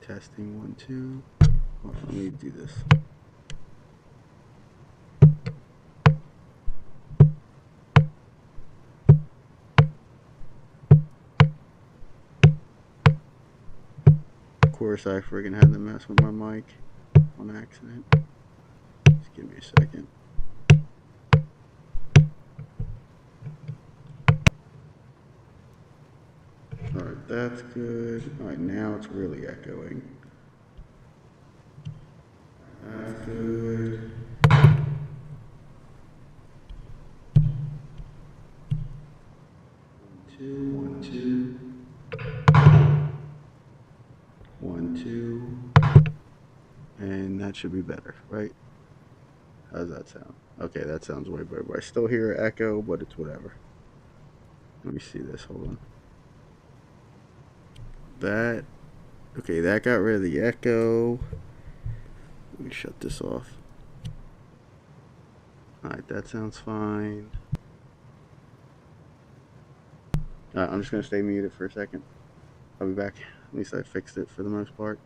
Testing 1, 2. Hold on, let me do this. Of course, I friggin' had to mess with my mic on accident. Just give me a second. Alright, that's good. Alright, now it's really echoing. That's good. 1, 2. 1, 2. And that should be better, right? How does that sound? Okay, that sounds way better. But I still hear an echo, but it's whatever. Let me see this. Hold on. That. Okay, that got rid of the echo. Let me shut this off. Alright, that sounds fine. I'm just going to stay muted for a second. I'll be back. At least I fixed it for the most part.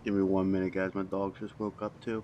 Give me 1 minute, guys. My dog just woke up too.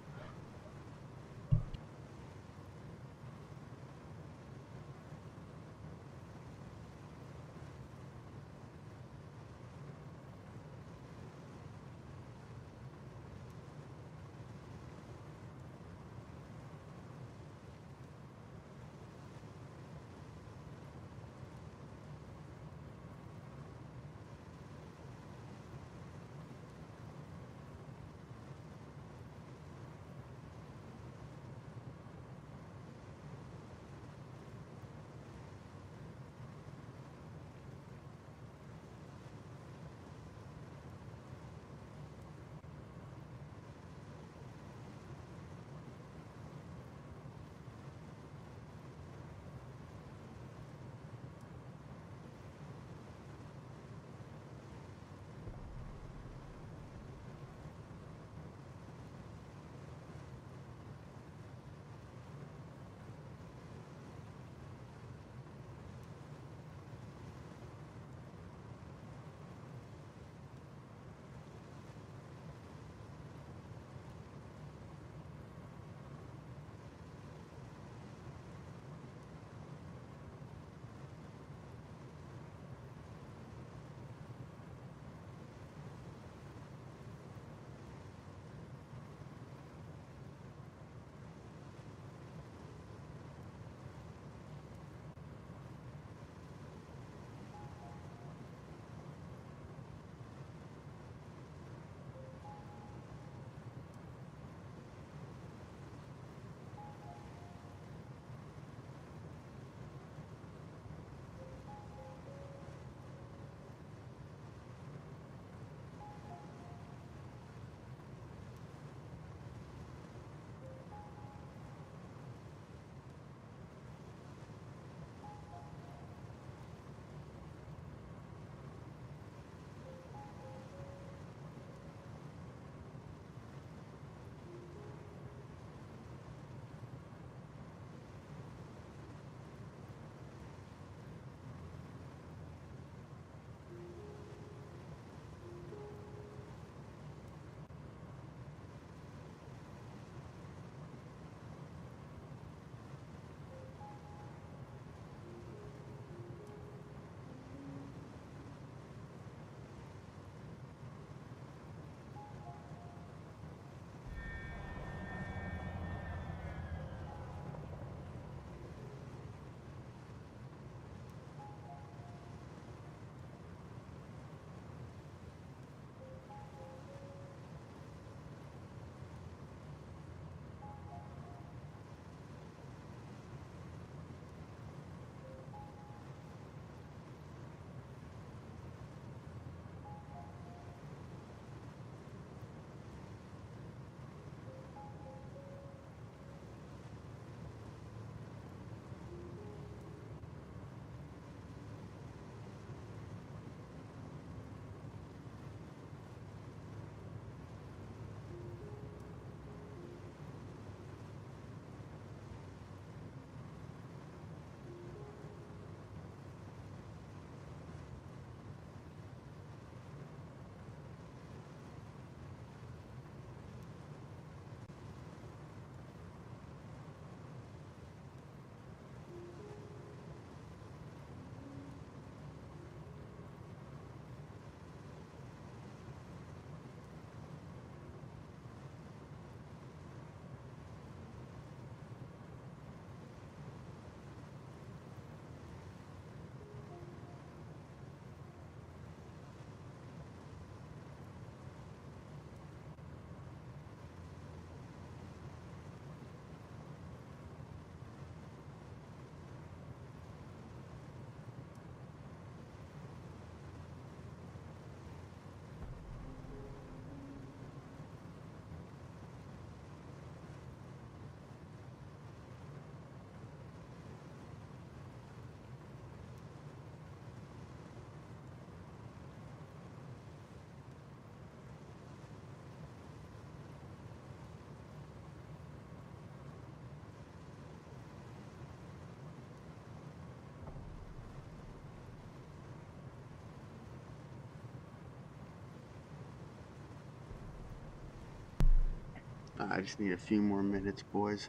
I just need a few more minutes, boys.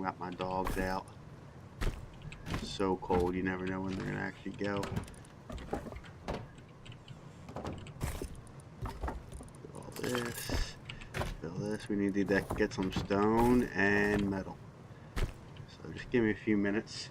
Got my dogs out. It's so cold, you never know when they're gonna actually go. All this, fill this. We need to get some stone and metal. So just give me a few minutes.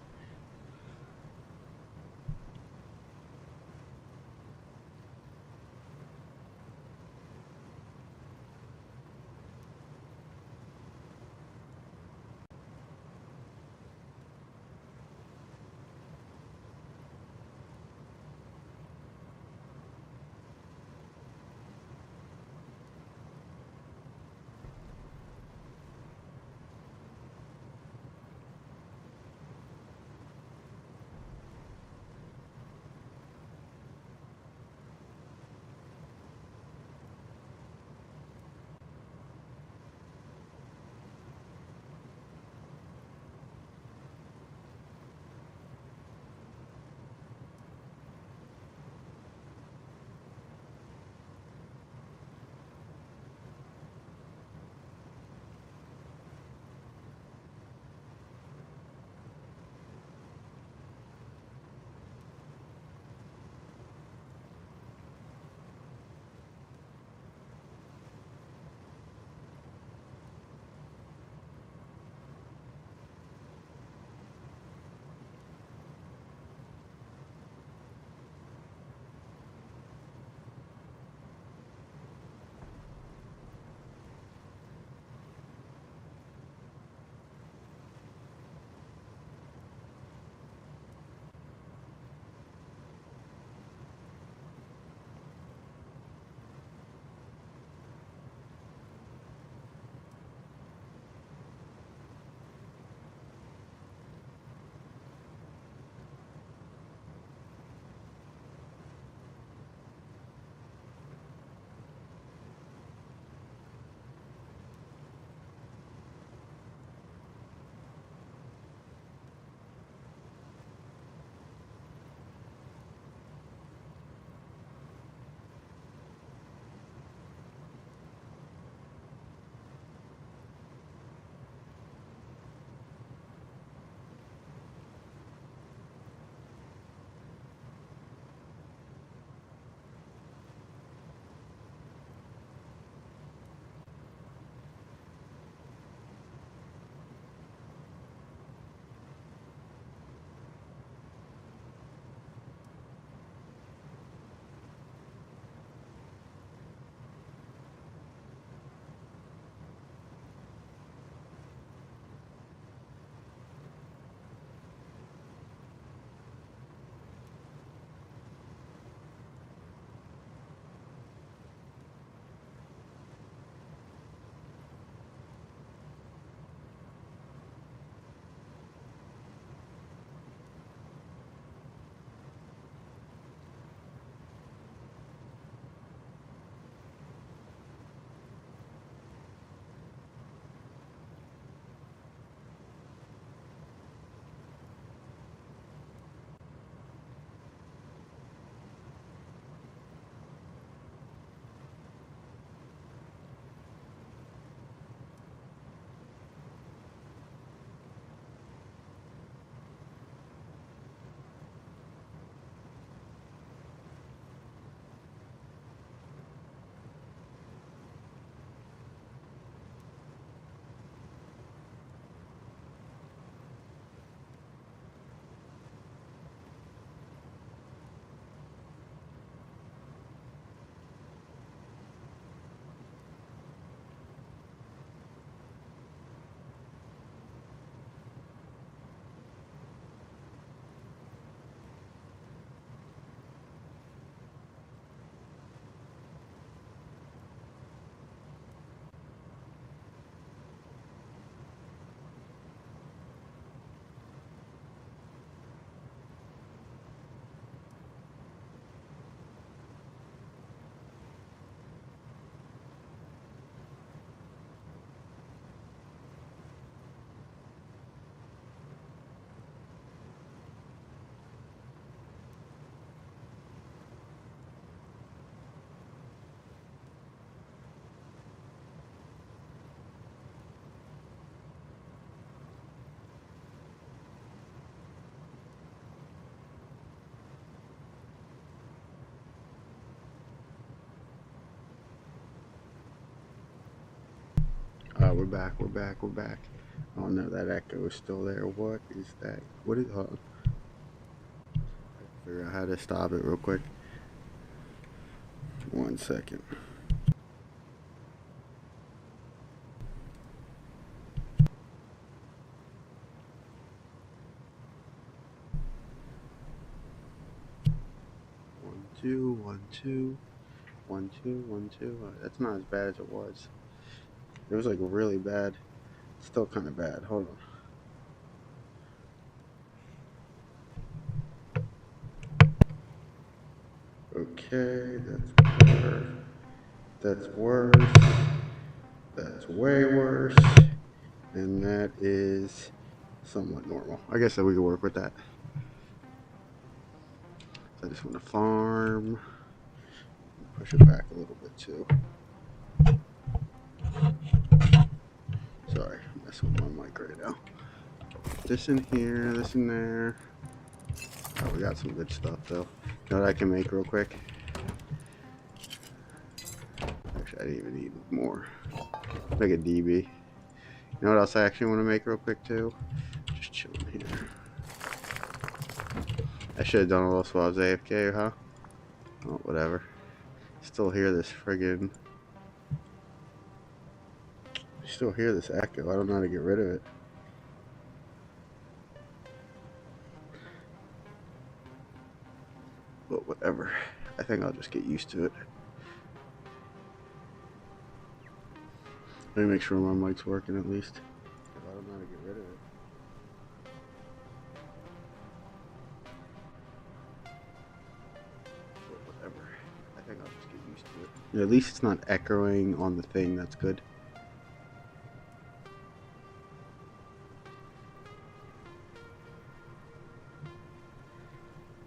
we're back. Oh no, that echo is still there. What is that? What is, hold on. Figure out how to stop it real quick. 1 second. One, two, 1, 2. 1, 2, 1, 2. That's not as bad as it was. It was like really bad. Still kind of bad. Hold on. Okay, that's better. That's worse. That's way worse. And that is somewhat normal. I guess that we could work with that. So I just want to farm. Push it back a little bit too. Sorry, I'm messing with my mic right now. This in here, this in there. Oh, we got some good stuff though. You know what I can make real quick? Actually, I didn't even need more. Make a DB. You know what else I actually want to make real quick too? Just chilling here. I should have done all this while I was AFK, huh? Oh, whatever. Still hear this friggin'. I still hear this echo. I don't know how to get rid of it. But whatever. I think I'll just get used to it. Let me make sure my mic's working at least. I don't know how to get rid of it. But whatever. I think I'll just get used to it. Yeah, at least it's not echoing on the thing. That's good.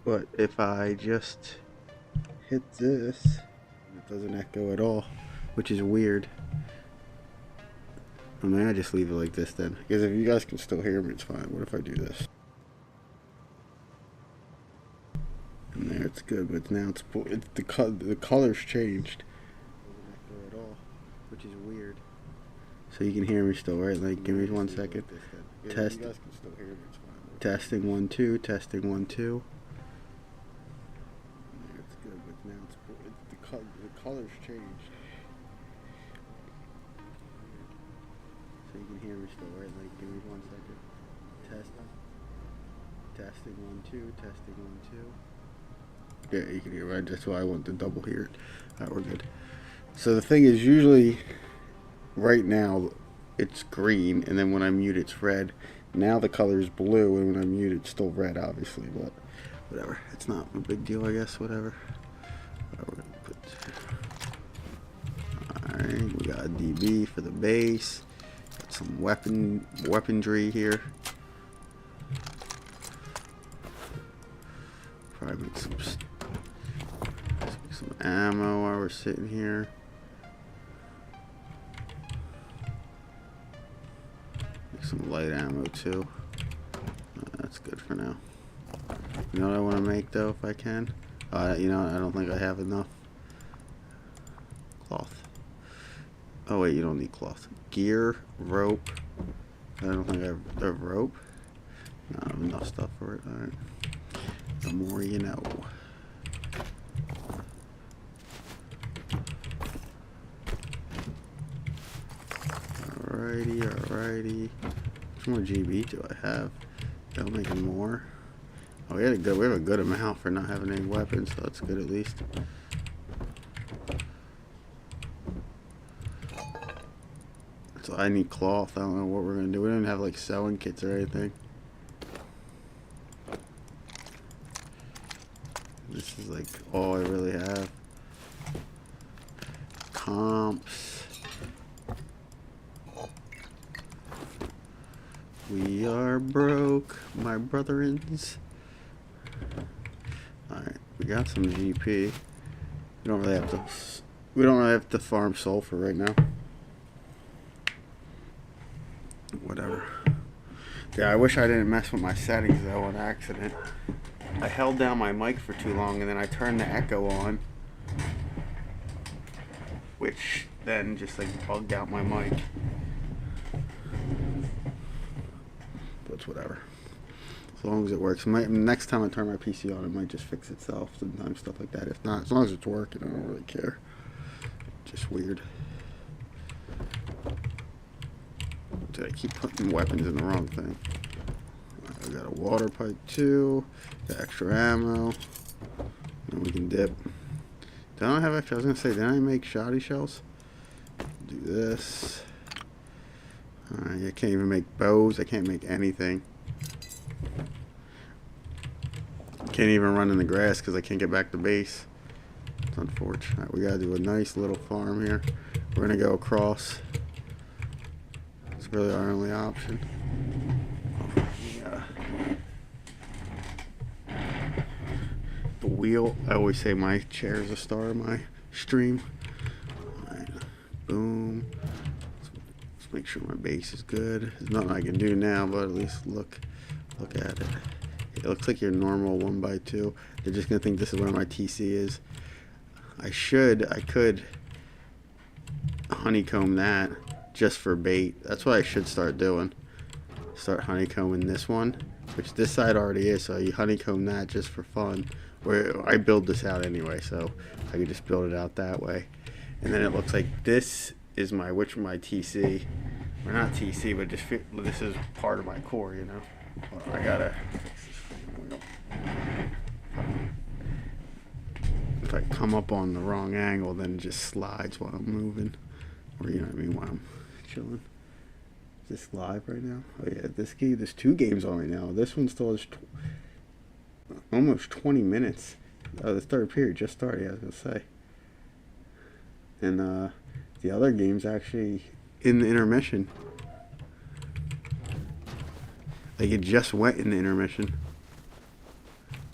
But if I just hit this, it doesn't echo at all, which is weird. I mean, I just leave it like this then, because if you guys can still hear me, it's fine. What if I do this? And there, it's good, but now it's the color's changed. It doesn't echo at all, which is weird. So you can hear me still, right? Like, give me 1 second. Test. You guys can still hear me, it's fine. Testing 1 2. Testing 1 2. It's good, but now the color's changed. So you can hear me still, right? Like, give me 1 second. Testing 1 2. Testing 1 2. Yeah, you can hear, right? That's why I want to double hear it. Alright, we're good. So the thing is, usually, right now, it's green, and then when I mute, it's red. Now the color is blue, and when I mute, it's still red, obviously, but whatever. It's not a big deal, I guess, whatever. We're gonna put... Alright, we got a DB for the base. Got some weaponry here. Probably make some ammo while we're sitting here. Make some light ammo too. That's good for now. You know what I want to make though, if I can? You know, I don't think I have enough cloth. Oh wait, you don't need cloth. Gear, rope. I don't think I have rope. No, I have enough stuff for it. Alright. The more you know. Alrighty. How much more GB do I have? That'll make it more. Oh, we have a good amount for not having any weapons, so that's good at least. So I need cloth. I don't know what we're gonna do. We don't even have like sewing kits or anything. This is like all I really have. Comps. We are broke, my brotherins. Alright, we got some GP. We don't really have to farm sulfur right now. Whatever. Yeah, I wish I didn't mess with my settings though on accident. I held down my mic for too long and then I turned the echo on, which then just like bugged out my mic. but it's whatever. As long as it works. Next time I turn my PC on, it might just fix itself. Sometimes stuff like that. If not, as long as it's working, I don't really care. Just weird. Did I keep putting weapons in the wrong thing? I got a water pipe too. Got extra ammo. And we can dip. Don't I have extra? I was gonna say, did I make shoddy shells? Do this. Alright, I can't even make bows. I can't make anything. Can't even run in the grass because I can't get back to base. It's unfortunate. We gotta do a nice little farm here. We're gonna go across. It's really our only option. The wheel. I always say my chair is a star of my stream. Alright. Boom. Let's make sure my base is good. There's nothing I can do now, but at least look at it. It looks like your normal 1x2. They're just gonna think this is where my TC is. I could honeycomb that just for bait. That's what I should start doing. Start honeycombing this one, which this side already is, so you honeycomb that just for fun. Where I build this out anyway, so I can just build it out that way. And then it looks like this is my TC, or not TC, but just this is part of my core, you know. Well, I gotta fix this frame wheel. If I come up on the wrong angle, then it just slides while I'm moving, or you know what I mean, while I'm chilling. Is this live right now? Oh yeah, there's 2 games on right now. This one still has almost 20 minutes. Oh, the third period just started, I was gonna say. And the other game's actually in the intermission. Like, it just went in the intermission.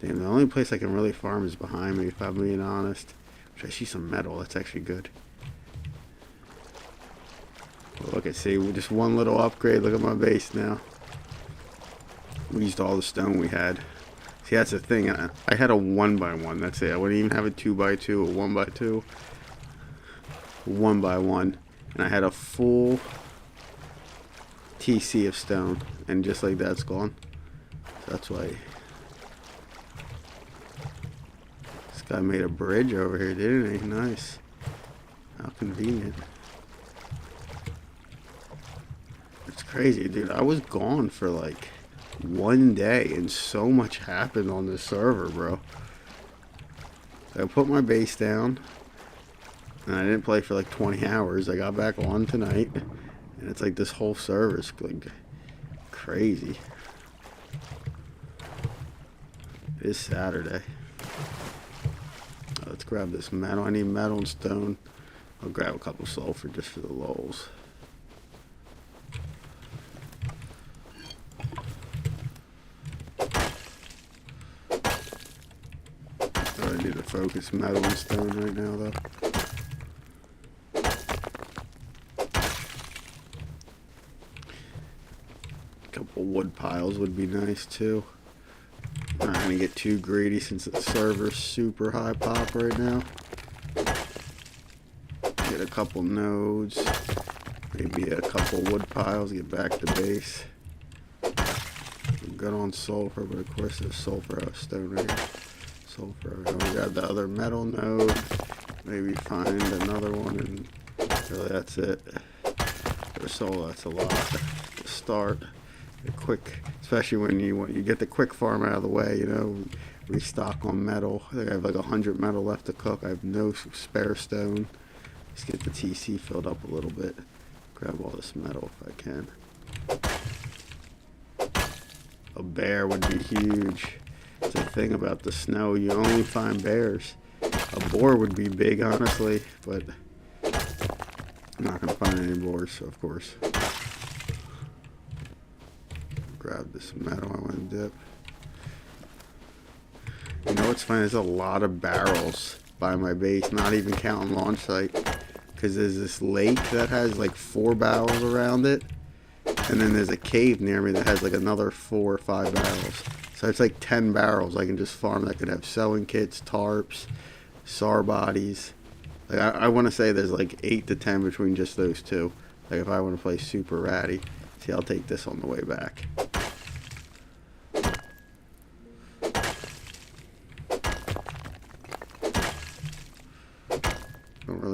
Damn, the only place I can really farm is behind me, if I'm being honest. Which I see some metal, that's actually good. Well, look at, see, just one little upgrade. Look at my base now. We used all the stone we had. See, that's the thing. I had a 1x1. That's it. I wouldn't even have a 2x2, a 1x2, 1x1, and I had a full TC of stone, and just like that's gone. So that's why this guy made a bridge over here, didn't he? Nice. How convenient. It's crazy, dude. I was gone for like 1 day and so much happened on this server, bro. I put my base down and I didn't play for like 20 hours. I got back on tonight and it's like this whole server's like crazy. It is Saturday. Let's grab this metal. I need metal and stone. I'll grab a couple sulfur just for the lulz. I need to focus metal and stone right now, though. A couple wood piles would be nice, too. I'm not gonna get too greedy since the server's super high pop right now. Get a couple nodes, maybe a couple wood piles, get back to base. I'm good on sulfur, but of course there's sulfur out of stone right here. Sulfur. We got the other metal node. Maybe find another one, and really that's it. For soul, that's a lot to start. A quick, especially when you get the quick farm out of the way, you know. Restock on metal. I think I have like 100 metal left to cook. I have no spare stone. Just get the TC filled up a little bit. Grab all this metal if I can. A bear would be huge. It's the thing about the snow, you only find bears. A boar would be big, honestly, but I'm not gonna find any boars, so of course. Grab this metal I want to dip. You know what's funny? There's a lot of barrels by my base, not even counting launch site, because there's this lake that has like 4 barrels around it, and then there's a cave near me that has like another 4 or 5 barrels. So it's like 10 barrels I can just farm that could have sewing kits, tarps, SAR bodies. Like I want to say there's like 8 to 10 between just those two. Like if I want to play super ratty. See, I'll take this on the way back.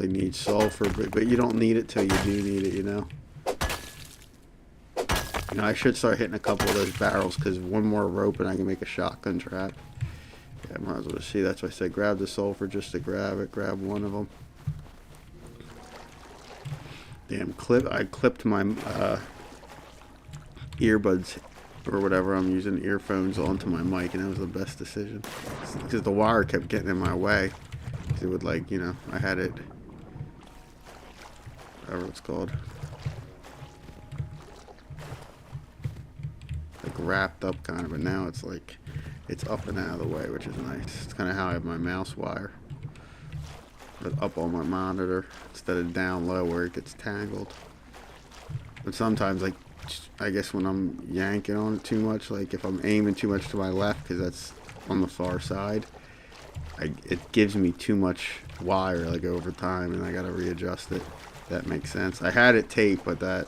really need sulfur, but you don't need it till you do need it, you know. You know, I should start hitting a couple of those barrels, because one more rope and I can make a shotgun trap. Yeah, might as well see. That's why I said grab the sulfur just to grab it. Grab one of them. Damn, I clipped my earbuds or whatever I'm using, earphones, onto my mic, and that was the best decision. Because the wire kept getting in my way. It would, like, you know, I had it, whatever it's called, like wrapped up kind of, but now it's like, it's up and out of the way, which is nice. It's kind of how I have my mouse wire, but up on my monitor instead of down low where it gets tangled. But sometimes, like, I guess when I'm yanking on it too much, like if I'm aiming too much to my left, because that's on the far side, it gives me too much wire, like, over time, and I gotta readjust it. That makes sense. I had it taped, but that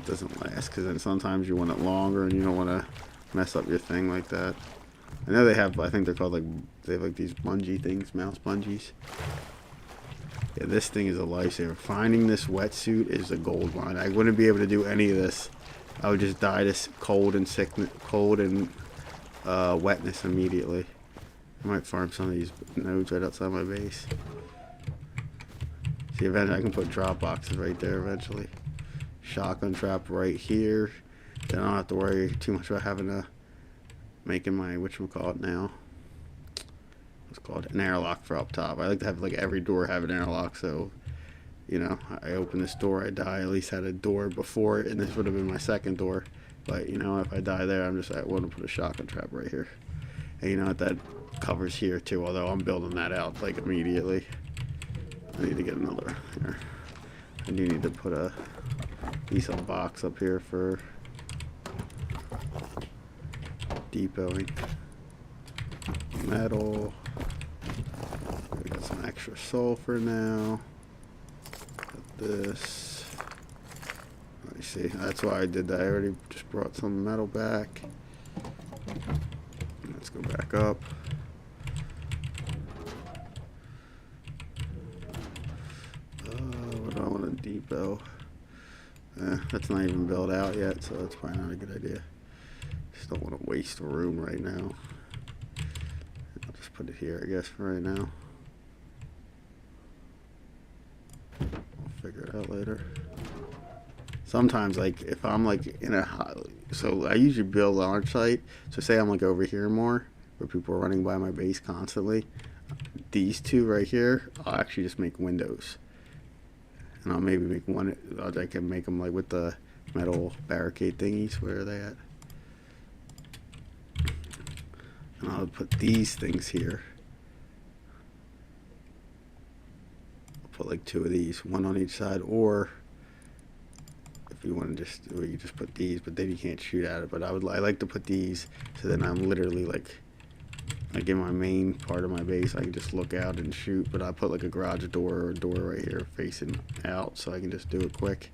doesn't last, because then sometimes you want it longer and you don't want to mess up your thing like that. I know they have, I think they're called, like, they have like these bungee things, mouse bungees. Yeah, this thing is a lifesaver. Finding this wetsuit is a gold mine. I wouldn't be able to do any of this. I would just die to cold and sickness, cold and wetness immediately. I might farm some of these nodes right outside my base. See, eventually I can put drop boxes right there eventually. Shotgun trap right here. Then I don't have to worry too much about having to making my, whatchamacallit now. What's called an airlock for up top. I like to have, like, every door have an airlock, so, you know, I open this door, I die. I at least had a door before it, and this would have been my second door. But, you know, if I die there, I want to put a shotgun trap right here. And you know what, that covers here too, although I'm building that out, like, immediately. I need to get another here. I do need to put a decent box up here for depoting metal. We got some extra sulfur now. Got this. Let me see. That's why I did that. I already just brought some metal back. Let's go back up. What do I want to depot? That's not even built out yet, so that's probably not a good idea. Just don't want to waste room right now. I'll just put it here, I guess, for right now. I'll figure it out later. Sometimes, like, if I'm, like, in a so I usually build on our site. So say I'm, like, over here more, where people are running by my base constantly. These two right here, I'll actually just make windows. And I'll maybe make one, I can make them, like, with the metal barricade thingies. Where are they at? And I'll put these things here. I'll put, like, two of these, one on each side, or if you want to just, or you just put these, but then you can't shoot at it. But I like to put these, so then I'm literally, like in my main part of my base, I can just look out and shoot. But I put, like, a garage door or a door right here facing out, so I can just do it quick,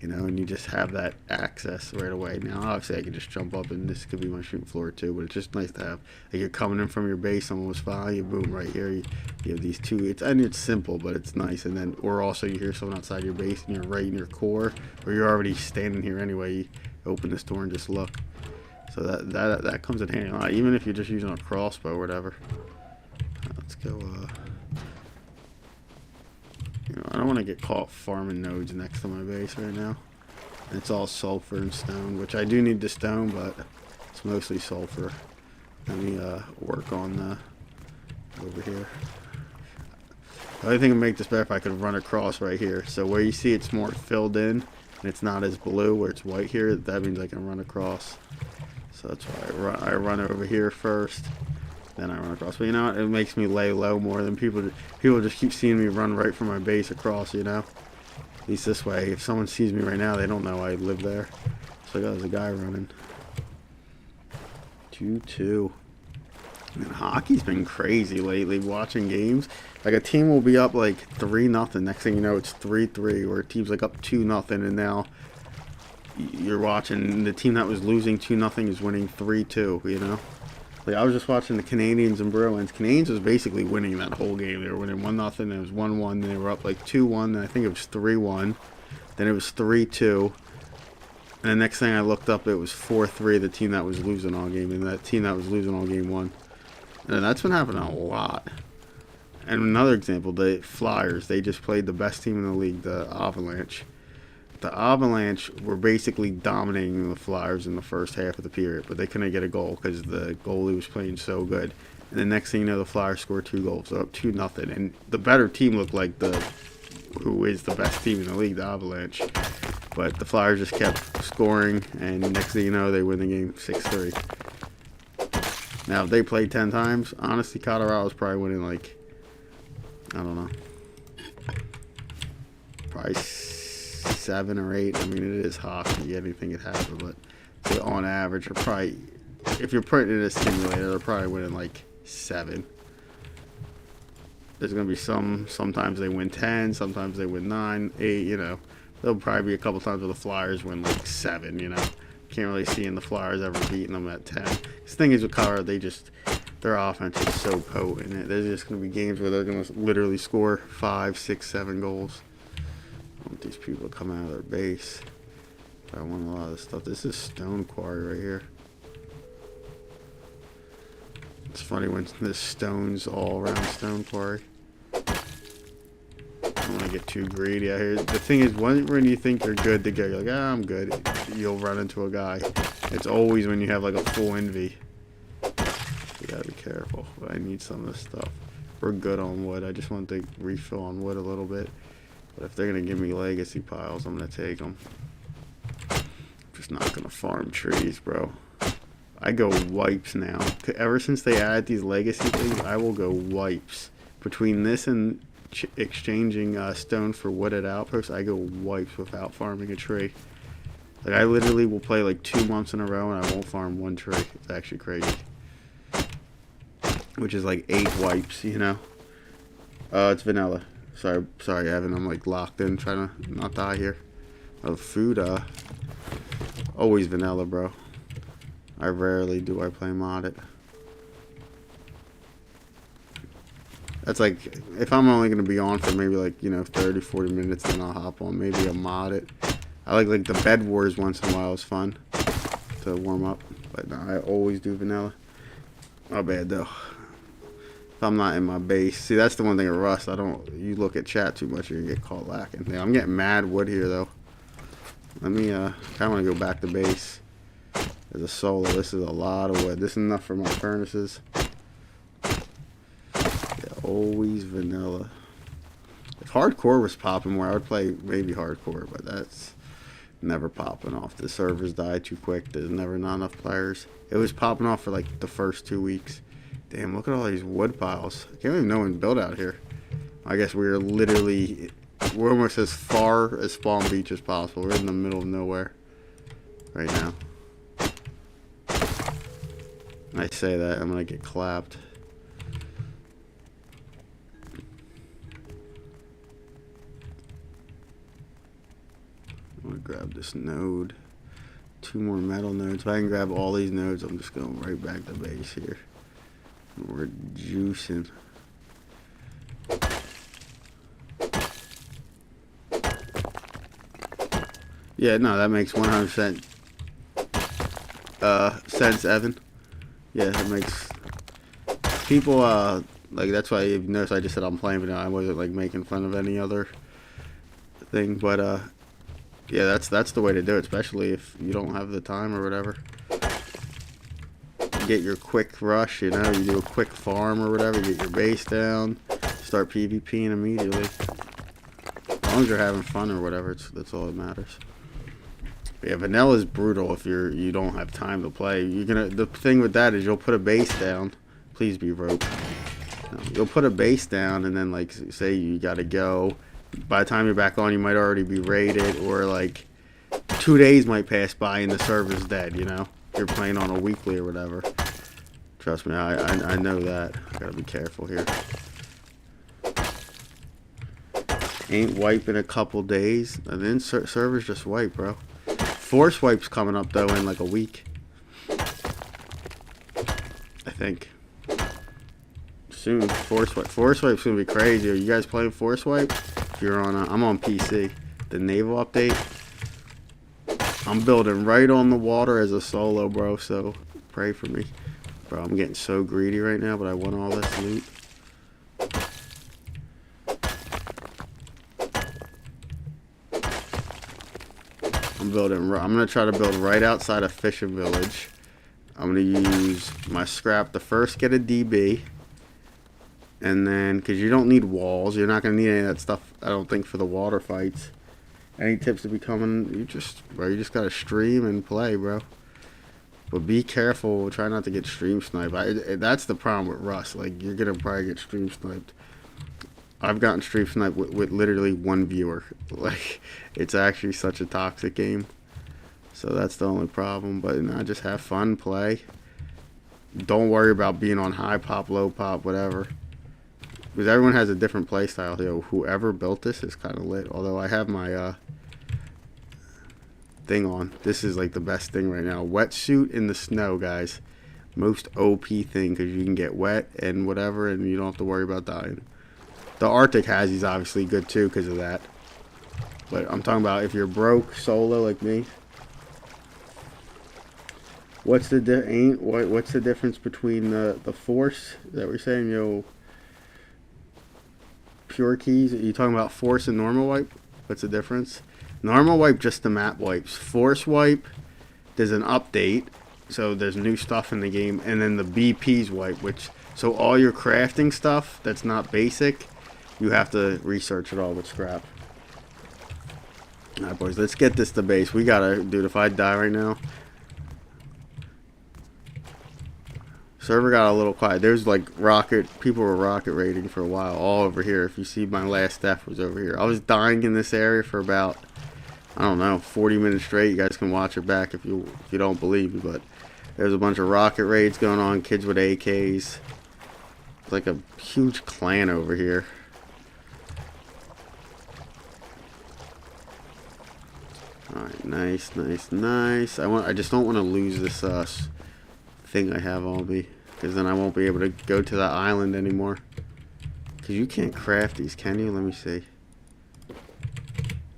you know. And you just have that access right away. Now, obviously, I can just jump up, and this could be my shooting floor too. But it's just nice to have. Like, you're coming in from your base, someone was fine, you boom right here. You have these two. It's simple, but it's nice. And then, or also, you hear someone outside your base, and you're right in your core, or you're already standing here anyway. You open this door and just look. So that comes in handy a lot, even if you're just using a crossbow or whatever. Let's go. You know, I don't want to get caught farming nodes next to my base right now. And it's all sulfur and stone, which I do need the stone, but it's mostly sulfur. Let me work on over here. The only thing would make this better if I could run across right here. So where you see it's more filled in and it's not as blue, where it's white here, that means I can run across. So that's why I run over here first, then I run across. But you know what? It makes me lay low more than people. People just keep seeing me run right from my base across, you know? At least this way. If someone sees me right now, they don't know I live there. So there's a guy running. 2-2. Man, hockey's been crazy lately, watching games. Like, a team will be up, like, 3-0. Next thing you know, it's 3-3. Or a team's, like, up 2-0, and now you're watching the team that was losing 2-0 is winning 3-2, you know? Like I was just watching the Canadians and Bruins. Canadians was basically winning that whole game. They were winning 1-0. It was 1-1. Then they were up like 2-1. Then I think it was 3-1. Then it was 3-2. And the next thing I looked up, it was 4-3. The team that was losing all game, and that team that was losing all game won. And that's been happening a lot. And another example, the Flyers. They just played the best team in the league, the Avalanche. The Avalanche were basically dominating the Flyers in the first half of the period, but they couldn't get a goal because the goalie was playing so good. And the next thing you know, the Flyers scored 2 goals, so up 2-0. And the better team looked like who is the best team in the league, the Avalanche. But the Flyers just kept scoring, and the next thing you know, they win the game 6-3. Now, if they played 10 times, honestly, Colorado's probably winning like, I don't know, probably 7 or 8. I mean, it is hockey. Anything could happen, but so on average, or probably, if you're putting it in a simulator, they're probably winning like 7. There's going to be sometimes they win 10, sometimes they win 9, 8, you know. There'll probably be a couple times where the Flyers win like 7, you know. Can't really see in the Flyers ever beating them at 10. The thing is with Colorado, their offense is so potent. There's just going to be games where they're going to literally score 5, 6, 7 goals. I want these people to come out of their base. I want a lot of this stuff. This is stone quarry right here. It's funny when there's stones all around stone quarry. I don't want to get too greedy out here. The thing is, when you think you're good to go, you're like, I'm good. You'll run into a guy. It's always when you have like a full envy. You gotta be careful. But I need some of this stuff. We're good on wood. I just want to refill on wood a little bit. But if they're gonna give me legacy piles, I'm gonna take them. I'm just not gonna farm trees, bro. I go wipes now. Ever since they added these legacy things, I will go wipes. Between this and exchanging stone for wooded outposts, I go wipes without farming a tree. Like I literally will play like 2 months in a row and I won't farm 1 tree. It's actually crazy. Which is like 8 wipes, you know. It's vanilla. Sorry, Evan. I'm like locked in, trying to not die here. Oh, food. Always vanilla, bro. I rarely do I play modded. That's like, if I'm only going to be on for maybe like, you know, 30, 40 minutes, then I'll hop on. Maybe a mod it. I like the Bed Wars once in a while. It's fun to warm up. But no, I always do vanilla. Not bad though. If I'm not in my base. See, that's the one thing of Rust. You look at chat too much, you're going to get caught lacking. Yeah, I'm getting mad wood here though. Let me, I kind of want to go back to base. As a solo, this is a lot of wood. This is enough for my furnaces. Always vanilla. If hardcore was popping more, I would play maybe hardcore, but that's never popping off. The servers die too quick. There's never not enough players. It was popping off for like the first 2 weeks. Damn, look at all these wood piles. I can't even know when to build out here. I guess we're almost as far as Spawn Beach as possible. We're in the middle of nowhere right now. I say that, I'm gonna get clapped. I'm gonna grab this node. 2 more metal nodes. If I can grab all these nodes, I'm just going right back to base here. We're juicing. Yeah, no, that makes 100% sense, Evan. Yeah, that makes people like, that's why you've noticed I just said I'm playing, but I wasn't like making fun of any other thing. But yeah, that's the way to do it, especially if you don't have the time or whatever. Get your quick rush, you know, you do a quick farm or whatever, get your base down, start PvPing immediately. As long as you're having fun or whatever, that's all that matters. But yeah, vanilla is brutal if you don't have time to play. The thing with that is you'll put a base down. Please be rope. No, you'll put a base down and then like say you gotta go. By the time you're back on, you might already be raided, or like 2 days might pass by and the server's dead, you know? You're playing on a weekly or whatever. Trust me, I know that. I gotta be careful here. Ain't wipe in a couple days, and then servers just wipe, bro. Force wipe's coming up though in like a week. I think. Soon, Force Wipe. Force Wipe's gonna be crazy. Are you guys playing Force Wipe? If you're on, I'm on PC. The naval update. I'm building right on the water as a solo, bro. So pray for me, bro. I'm getting so greedy right now, but I want all this loot. I'm gonna try to build right outside a fishing village. I'm gonna use my scrap to first get a DB. And then, because you don't need walls, you're not going to need any of that stuff, I don't think, for the water fights. Any tips to becoming, you just got to stream and play, bro. But be careful, try not to get stream sniped. That's the problem with Rust, like, you're going to probably get stream sniped. I've gotten stream sniped with literally one viewer. Like, it's actually such a toxic game. So that's the only problem, but just have fun, play. Don't worry about being on high pop, low pop, whatever. Because everyone has a different play style. Yo, whoever built this is kind of lit. Although I have my thing on. This is like the best thing right now. Wetsuit in the snow, guys. Most OP thing because you can get wet and whatever, and you don't have to worry about dying. The Arctic Hazy's obviously good too because of that. But I'm talking about if you're broke solo like me. What's the difference between the force that we're saying, yo? Pure keys. Are you talking about force and normal wipe? What's the difference? Normal wipe, just the map wipes. Force wipe, there's an update, so there's new stuff in the game, and then the BP's wipe, so all your crafting stuff that's not basic, you have to research it all with scrap. Alright, boys, let's get this to base. We gotta, dude, if I die right now. Server got a little quiet. There's like people were rocket raiding for a while all over here. If you see, my last death was over here. I was dying in this area for about, I don't know, 40 minutes straight. You guys can watch it back if you don't believe me, but there's a bunch of rocket raids going on, kids with AKs. It's like a huge clan over here. Alright, nice. I just don't want to lose this thing I have on me, because then I won't be able to go to that island anymore. Because you can't craft these, can you? Let me see.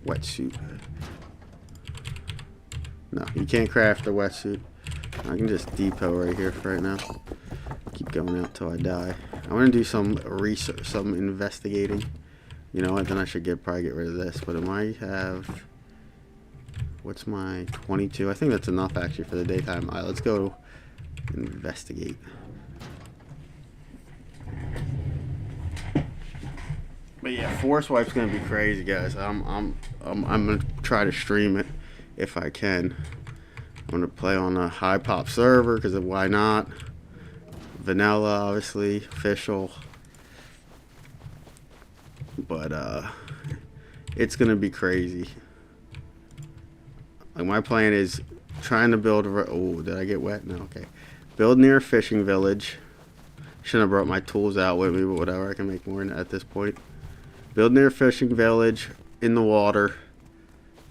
Wetsuit. No, you can't craft a wetsuit. I can just depot right here for right now. Keep going out till I die. I want to do some research, some investigating. You know what? Then I should probably get rid of this. But I might have. What's my 22? I think that's enough actually for the daytime. Alright, let's go investigate. But yeah, Force Wipe's gonna be crazy, guys. I'm gonna try to stream it if I can. I'm gonna play on a high pop server because why not? Vanilla, obviously, official. But it's gonna be crazy. Like, my plan is trying to build. Oh, did I get wet? No, okay. Build near a fishing village. Shouldn't have brought my tools out with me, but whatever. I can make more at this point. Build near a fishing village in the water.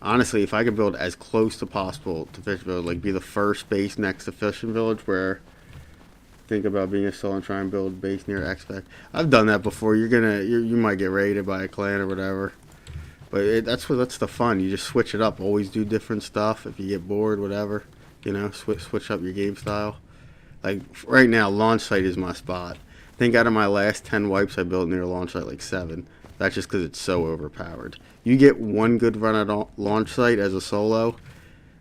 Honestly, if I could build as close to possible to fishing village, like be the first base next to fishing village, where think about being a solo and try and build a base near X-Pac. I've done that before. You might get raided by a clan or whatever. But that's the fun. You just switch it up. Always do different stuff. If you get bored, whatever, you know, switch up your game style. Like right now, launch site is my spot. I think out of my last 10 wipes, I built near launch site like 7. That's just because it's so overpowered. You get one good run at launch site as a solo.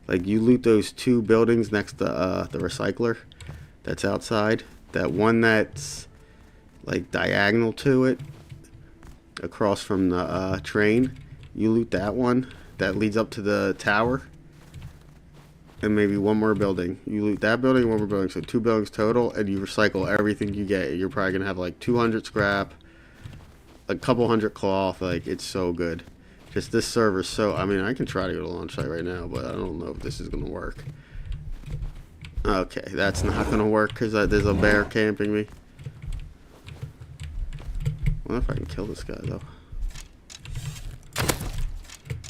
Like, you loot those 2 buildings next to the recycler that's outside. That one that's like diagonal to it, across from the train. You loot that one that leads up to the tower, and maybe one more building. You loot that building, one more building, so 2 buildings total, and you recycle everything you get. You're probably gonna have like 200 scrap, a couple hundred cloth. Like, it's so good. Just this server's so. I mean, I can try to go to launch site right now, but I don't know if this is gonna work. Okay, that's not gonna work because there's a bear camping me. I wonder if I can kill this guy though.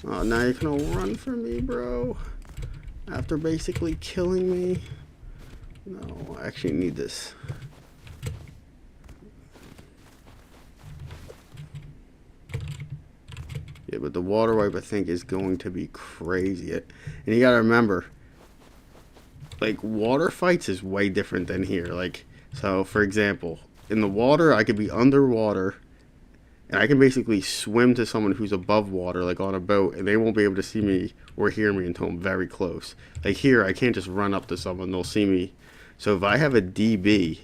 Oh, now you're gonna run from me, bro. After basically killing me. No, I actually need this. updated, but the water wipe I think is going to be crazy. And you gotta remember, like, water fights is way different than here. Like, so for example, in the water I could be underwater and I can basically swim to someone who's above water, like on a boat, and they won't be able to see me or hear me until I'm very close. Like here, I can't just run up to someone, they'll see me. So if I have a DB,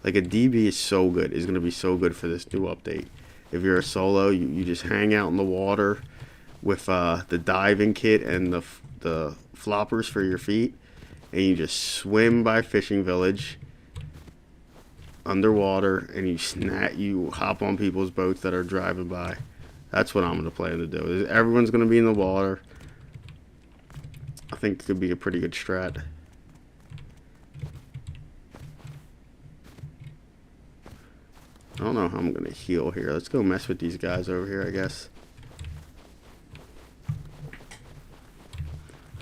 like a DB is so good, is going to be so good for this new update. If you're a solo, you just hang out in the water with the diving kit and the floppers for your feet, and you just swim by Fishing Village underwater, and you hop on people's boats that are driving by. That's what I'm going to plan to do. Everyone's going to be in the water. I think it could be a pretty good strat. I don't know how I'm going to heal here. Let's go mess with these guys over here, I guess.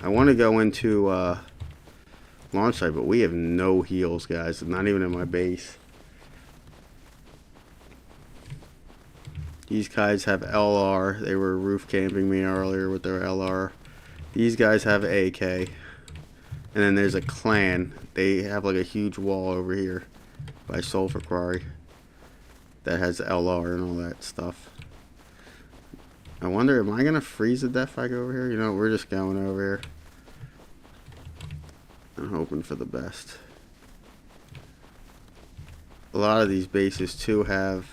I want to go into launch site, but we have no heals, guys. Not even in my base. These guys have LR. They were roof camping me earlier with their LR. These guys have AK. And then there's a clan. They have like a huge wall over here by Sulphur Quarry that has LR and all that stuff. I wonder, am I going to freeze to death if I go over here? You know, we're just going over here. I'm hoping for the best. A lot of these bases too have...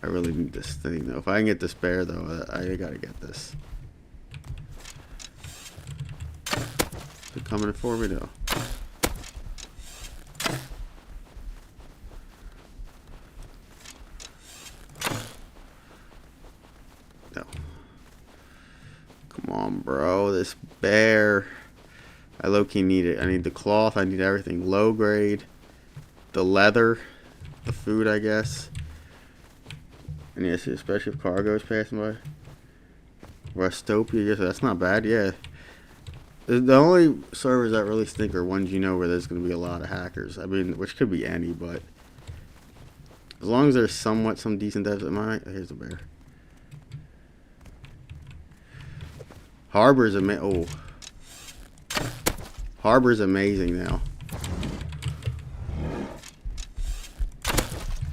I really need this thing though. If I can get this bear though, I gotta get this. They're coming for me though. No. Come on, bro. This bear. I low-key need it. I need the cloth. I need everything. Low grade. The leather. The food, I guess. And yes, especially if cargo is passing by. Rustopia, yes, that's not bad, yeah. The only servers that really stink are ones you know where there's going to be a lot of hackers. I mean, which could be any, but as long as there's somewhat some decent devs. Here's the bear. Harbor's amazing. Oh. Harbor's amazing now.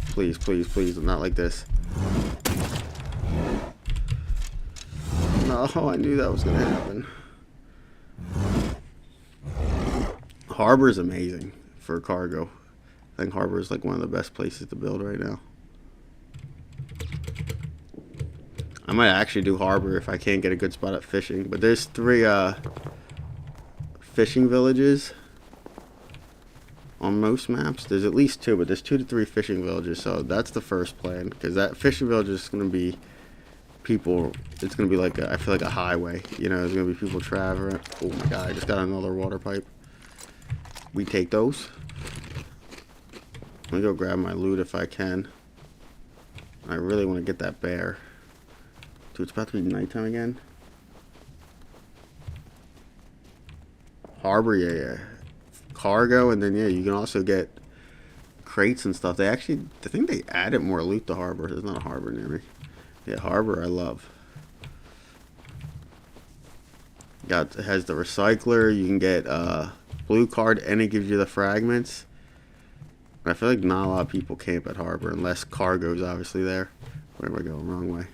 Please, please, please, not like this. No, I knew that was going to happen. Harbor's amazing for cargo. I think Harbor is like one of the best places to build right now. I might actually do Harbor if I can't get a good spot at fishing. But there's 3 fishing villages on most maps. There's at least 2, but there's 2 to 3 fishing villages. So that's the first plan, because that fishing village is going to be people. It's going to be like I feel like a highway. You know, there's going to be people traveling. Oh my god! I just got another water pipe. We take those. Let me go grab my loot if I can. I really want to get that bear. Dude, it's about to be nighttime again. Harbor, yeah. Cargo, and then yeah, you can also get crates and stuff. I think they added more loot to Harbor. There's not a harbor near me. Yeah, Harbor I love. It has the recycler. You can get blue card, and it gives you the fragments. I feel like not a lot of people camp at Harbor unless cargo's obviously there. Where am I going? Wrong way.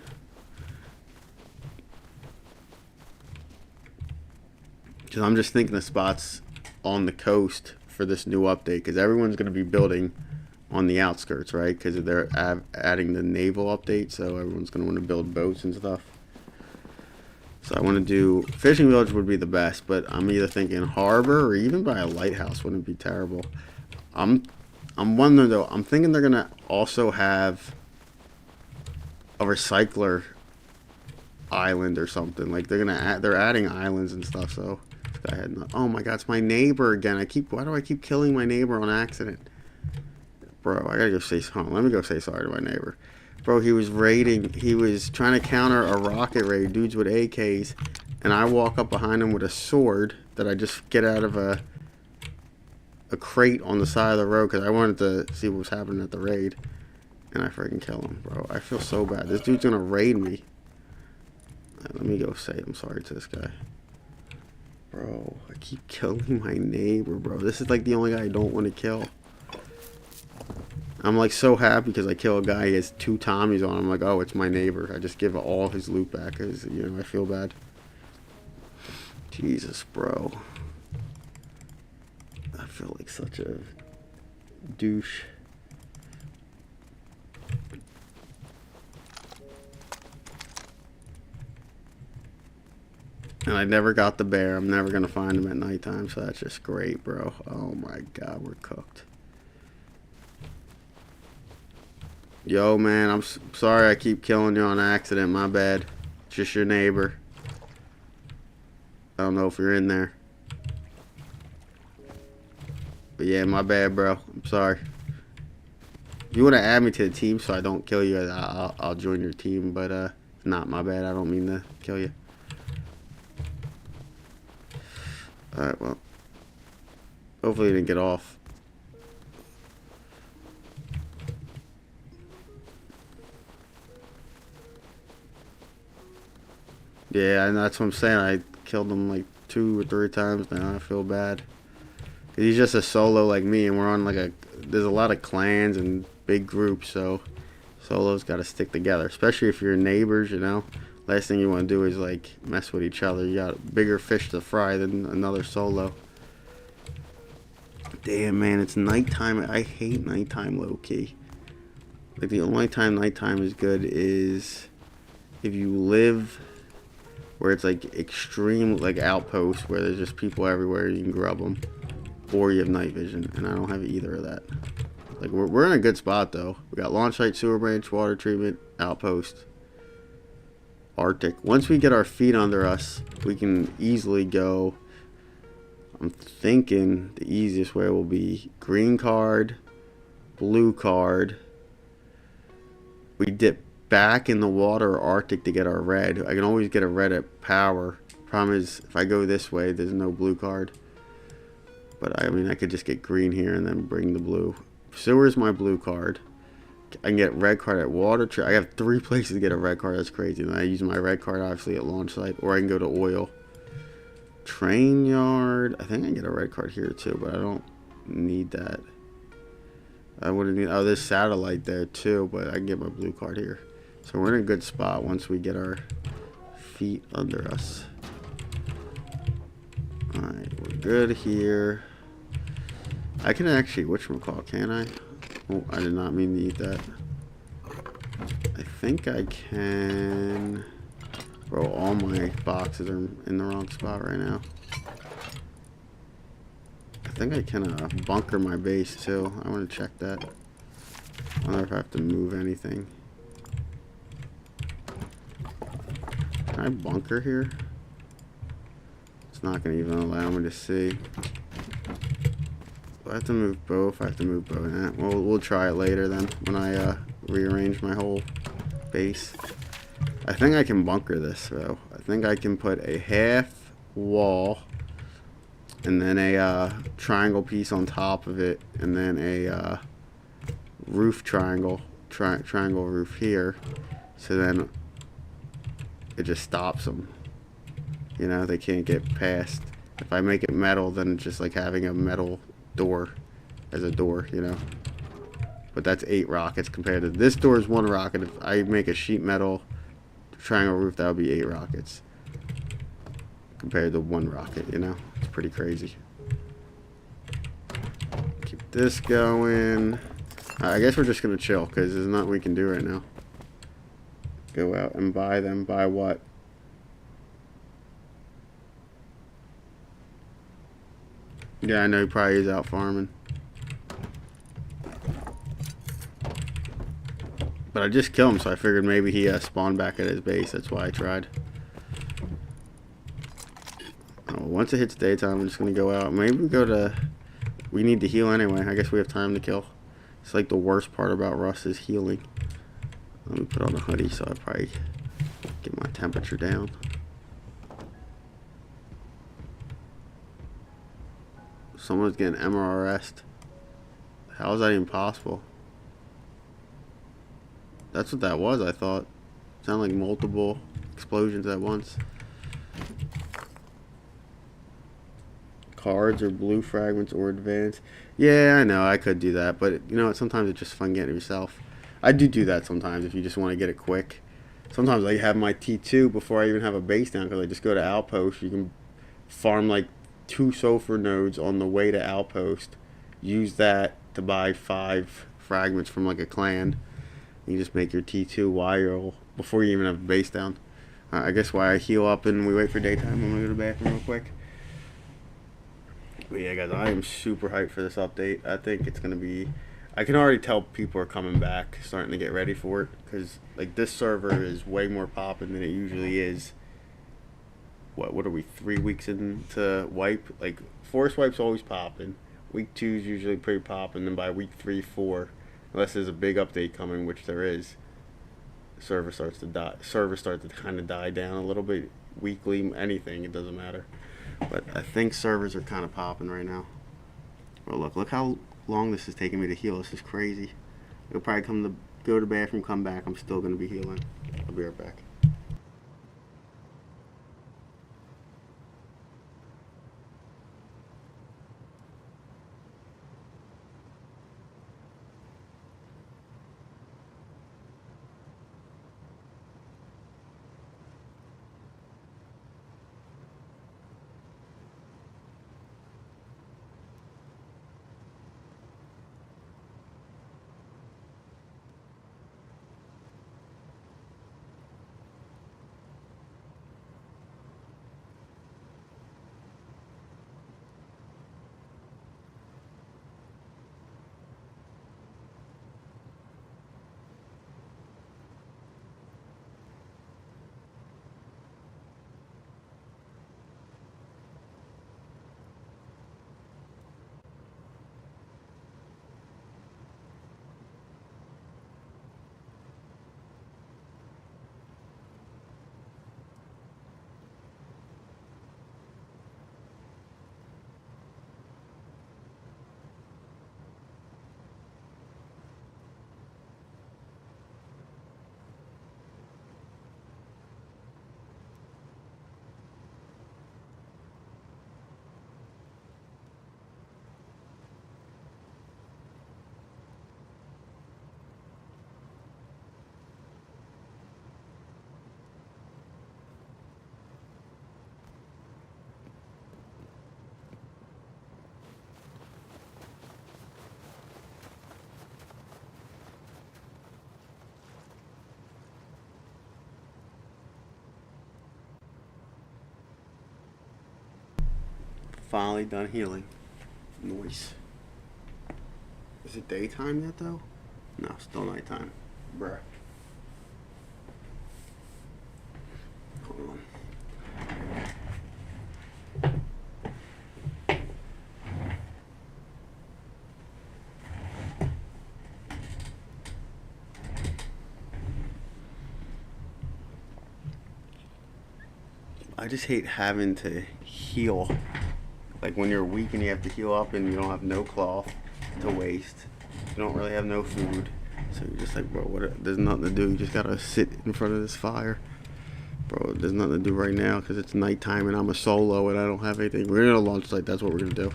Because I'm just thinking of spots on the coast for this new update, because everyone's going to be building on the outskirts, right? Because they're adding the naval update, so everyone's going to want to build boats and stuff. So I want to do fishing village would be the best, but I'm either thinking Harbor or even by a lighthouse wouldn't be terrible. I'm wondering though. I'm thinking they're gonna also have a recycler island or something. Like they're adding islands and stuff. So I had not. Oh my god, it's my neighbor again. Why do I keep killing my neighbor on accident? Bro, I gotta go say. Hold on, let me go say sorry to my neighbor. Bro, he was trying to counter a rocket raid, dudes with AKs, and I walk up behind him with a sword that I just get out of a crate on the side of the road because I wanted to see what was happening at the raid, and I freaking kill him, bro. I feel so bad. This dude's gonna raid me. Let me go say I'm sorry to this guy. Bro, I keep killing my neighbor, bro. This is like the only guy I don't want to kill. I'm like so happy because I kill a guy, he has 2 Tommies on him. I'm like, oh, it's my neighbor. I just give all his loot back because, you know, I feel bad. Jesus, bro. I feel like such a douche. And I never got the bear. I'm never going to find him at nighttime, so that's just great, bro. Oh my god, we're cooked. Yo, man, I'm sorry I keep killing you on accident. My bad. Just your neighbor. I don't know if you're in there. But yeah, my bad, bro. I'm sorry. If you want to add me to the team so I don't kill you, I'll join your team. But not my bad. I don't mean to kill you. Alright, well. Hopefully he didn't get off. Yeah, and that's what I'm saying. I killed him like 2 or 3 times now. I feel bad. He's just a solo like me, and we're on like there's a lot of clans and big groups, so solos got to stick together. Especially if you're neighbors, you know. Last thing you want to do is like mess with each other. You got bigger fish to fry than another solo. Damn, man, it's nighttime. I hate nighttime low-key. Like the only time nighttime is good is if you live where it's like extreme, like outposts where there's just people everywhere, you can grub them, or you have night vision, and I don't have either of that. Like we're in a good spot though. We got launch site, sewer branch, water treatment, outpost, Arctic. Once we get our feet under us, we can easily go. I'm thinking the easiest way will be green card, blue card. We dip back in the water or Arctic to get our red. I can always get a red at power. Problem is, if I go this way, there's no blue card. But I mean, I could just get green here and then bring the blue. Sewer's my blue card. I can get red card at water. I have 3 places to get a red card. That's crazy. And I use my red card obviously at launch site, or I can go to oil. Train yard. I think I can get a red card here too, but I don't need that. I wouldn't need. Oh, there's satellite there too, but I can get my blue card here. So we're in a good spot once we get our feet under us. Alright, we're good here. I can actually, whatchamacallit, can I? Oh, I did not mean to eat that. I think I can. Bro, all my boxes are in the wrong spot right now. I think I can bunker my base too. I want to check that. I wonder if I have to move anything. Can I bunker here? It's not going to even allow me to see. Do I have to move both? I have to move both. We'll try it later then when I rearrange my whole base. I think I can bunker this though. I think I can put a half wall and then a triangle piece on top of it, and then a roof triangle roof here, so then it just stops them. You know, they can't get past. If I make it metal, then it's just like having a metal door as a door, you know. But that's 8 rockets compared to this door is 1 rocket. If I make a sheet metal triangle roof, that would be 8 rockets compared to 1 rocket, you know. It's pretty crazy. Keep this going. I guess we're just gonna chill because there's nothing we can do right now. Go out and buy them. Buy what? Yeah, I know he probably is out farming. But I just killed him, so I figured maybe he spawned back at his base. That's why I tried. Oh, once it hits daytime, I'm just going to go out. Maybe we go to... We need to heal anyway. I guess we have time to kill. It's like the worst part about Rust is healing. Let me put on a hoodie so I probably get my temperature down. Someone's getting MRS'd. How is that even possible? That's what that was, I thought. Sounded like multiple explosions at once. Cards or blue fragments or advance. Yeah, I know, I could do that, but you know what, sometimes it's just fun getting it yourself. I do that sometimes if you just want to get it quick. Sometimes I have my T2 before I even have a base down because I just go to Outpost. You can farm like 2 sulfur nodes on the way to Outpost. Use that to buy 5 fragments from like a clan. You just make your T2 wild before you even have a base down. I guess why I heal up and we wait for daytime. I'm gonna go to the bathroom real quick. But yeah, guys, I am super hyped for this update. I think it's gonna be. I can already tell people are coming back, starting to get ready for it, because like this server is way more popping than it usually is. What are we, 3 weeks into wipe? Like force wipe's always popping. Week 2 is usually pretty popping, then by week 3, 4, unless there's a big update coming, which there is, server starts to die. Servers start to kind of die down a little bit. Weekly, anything, it doesn't matter. But I think servers are kind of popping right now. Oh look how long this is taking me to heal. This is crazy. It'll probably go to the bathroom, come back. I'm still gonna be healing. I'll be right back. Finally done healing. Nice. Is it daytime yet though? No, still nighttime. Bruh. Hold on. I just hate having to heal. Like when you're weak and you have to heal up and you don't have no cloth to waste. You don't really have no food. So you're just like, bro, there's nothing to do. You just gotta sit in front of this fire. Bro, there's nothing to do right now because it's nighttime and I'm a solo and I don't have anything. We're gonna launch site, that's what we're gonna do.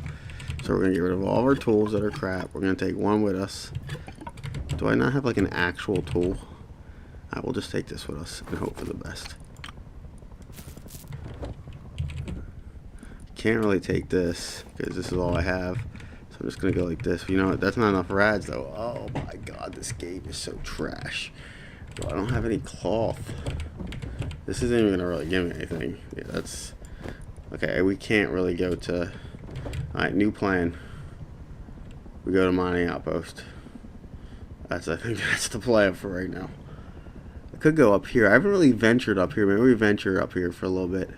So we're gonna get rid of all of our tools that are crap. We're gonna take one with us. Do I not have like an actual tool? I will just take this with us and hope for the best. Can't really take this because this is all I have, so I'm just gonna go like this. You know what, that's not enough rads though. Oh my god, this game is so trash. Bro, I don't have any cloth. This isn't even gonna really give me anything. Yeah, that's okay. We can't really go to. Alright, new plan. We go to mining outpost. I think that's the plan for right now. I could go up here. I haven't really ventured up here. Maybe we venture up here for a little bit.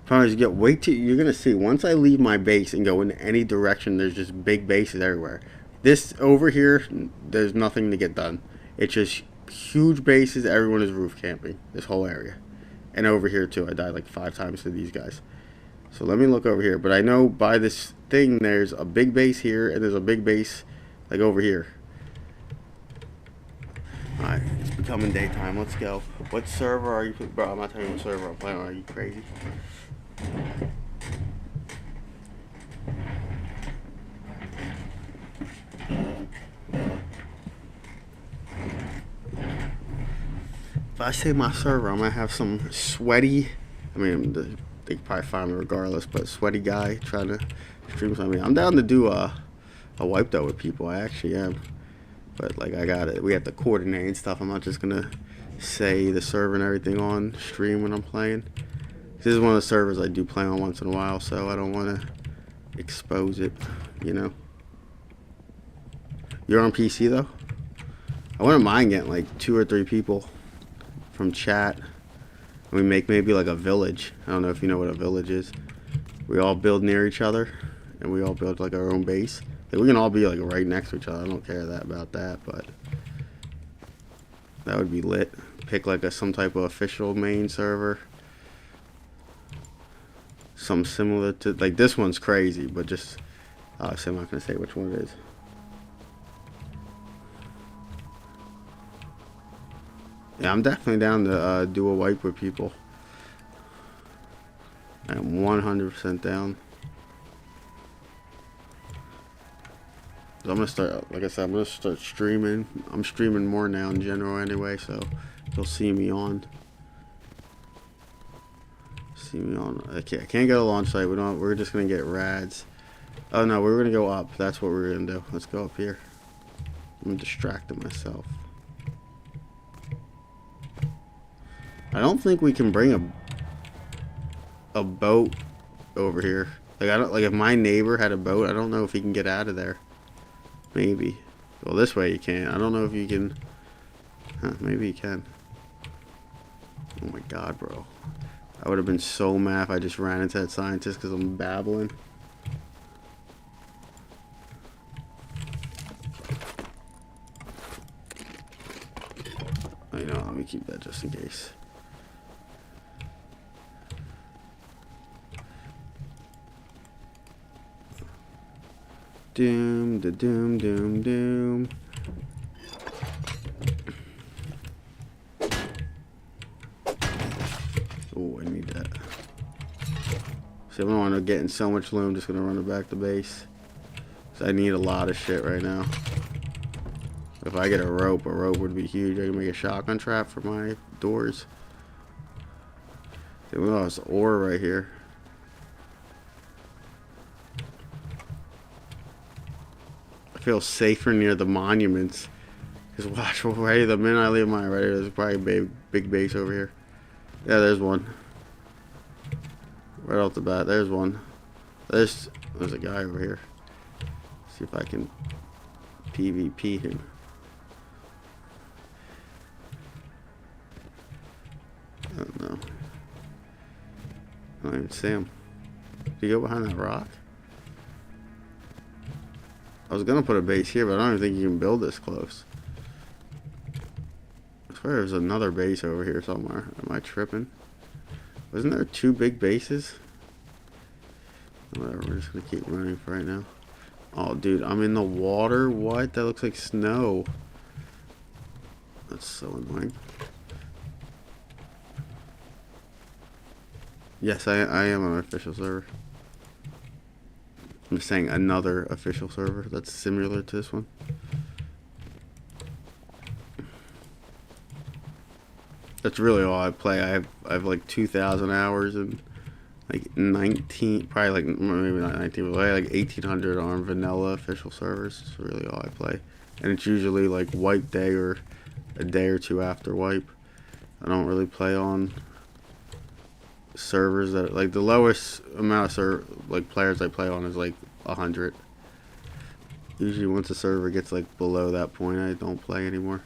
Probably just wait till you're gonna see. Once I leave my base and go in any direction, there's just big bases everywhere. This over here, there's nothing to get done. It's just huge bases. Everyone is roof camping this whole area, and over here too. I died like 5 times to these guys. So let me look over here. But I know by this thing, there's a big base here, and there's a big base like over here. All right, becoming daytime. Let's go. What server are you? Bro, I'm not telling you what server I'm playing on. Are you crazy? If I say my server, I'm gonna have some sweaty. I mean, they can probably find me regardless, but sweaty guy trying to stream something. I'm down to do a wipe though with people. I actually am, but like I got it. We have to coordinate and stuff. I'm not just gonna say the server and everything on stream when I'm playing. This is one of the servers I do play on once in a while, so I don't want to expose it. You know. You're on PC though. I wouldn't mind getting like 2 or 3 people from chat. We make maybe like a village. I don't know if you know what a village is. We all build near each other, and we all build like our own base. Like, we can all be like right next to each other. I don't care about that, but that would be lit. Pick like some type of official main server. Some similar to like this one's crazy, but just so I'm not gonna say which one it is. Yeah, I'm definitely down to do a wipe with people. I'm 100% down. So I'm gonna start, like I said, I'm gonna start streaming. I'm streaming more now in general anyway, so you'll see me on. I can't go to launch site. We're just gonna get rads. Oh no, we're gonna go up. That's what we're gonna do. Let's go up here. I'm distracting myself. I don't think we can bring a boat over here. Like I don't like if my neighbor had a boat, I don't know if he can get out of there. Maybe. Well, this way you can. I don't know if you can. Huh, maybe you can. Oh my god, bro. I would have been so mad if I just ran into that scientist because I'm babbling. I know, let me keep that just in case. Doom, da doom, doom, doom. Oh, I need that. See, I don't want to get in so much loot. I'm just gonna run it back to base. So I need a lot of shit right now. If I get a rope would be huge. I can make a shotgun trap for my doors. We lost ore right here. I feel safer near the monuments. Because watch, right the minute I leave mine right here, there's probably a big base over here. Yeah, there's one. Right off the bat, there's one. There's a guy over here. See if I can PvP him. I don't know. I don't even see him. Did he go behind that rock? I was gonna put a base here, but I don't even think you can build this close. I swear there's another base over here somewhere. Am I tripping? Wasn't there 2 big bases? Whatever, we're just gonna keep running for right now. Oh, dude, I'm in the water? What? That looks like snow. That's so annoying. Yes, I am on an official server. I'm just saying another official server that's similar to this one. That's really all I play. I have like 2,000 hours and like 19, probably like maybe not 19, but like 1,800 on vanilla official servers. It's really all I play, and it's usually like wipe day or a day or 2 after wipe. I don't really play on servers that like the lowest amount of like players I play on is like 100. Usually once a server gets like below that point, I don't play anymore.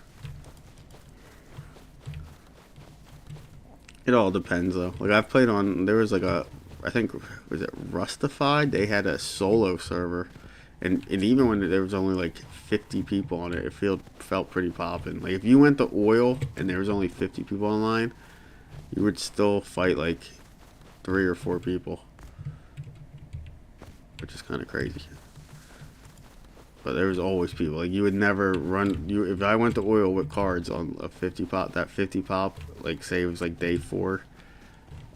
It all depends though. Like I've played on, there was like I think, was it Rustified? They had a solo server, and even when there was only like 50 people on it, it felt pretty poppin'. Like if you went to oil and there was only 50 people online, you would still fight like 3 or 4 people, which is kind of crazy. but there was always people. Like, you would never run. If I went to oil with cards on a 50 pop, that 50 pop, like say it was like day 4,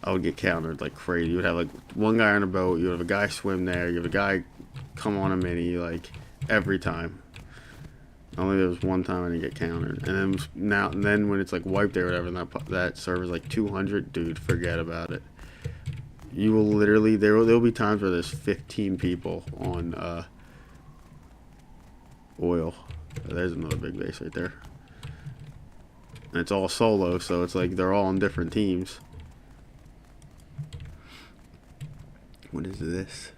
I would get countered like crazy. You would have like one guy on a boat, you would have a guy swim there, you have a guy come on a mini, like every time. Only there was one time I didn't get countered, and then when it's like wiped or whatever, and that server's like 200, dude, forget about it. You will literally there'll be times where there's 15 people on oil. There's another big base right there, and it's all solo, so it's like they're all on different teams. What is this?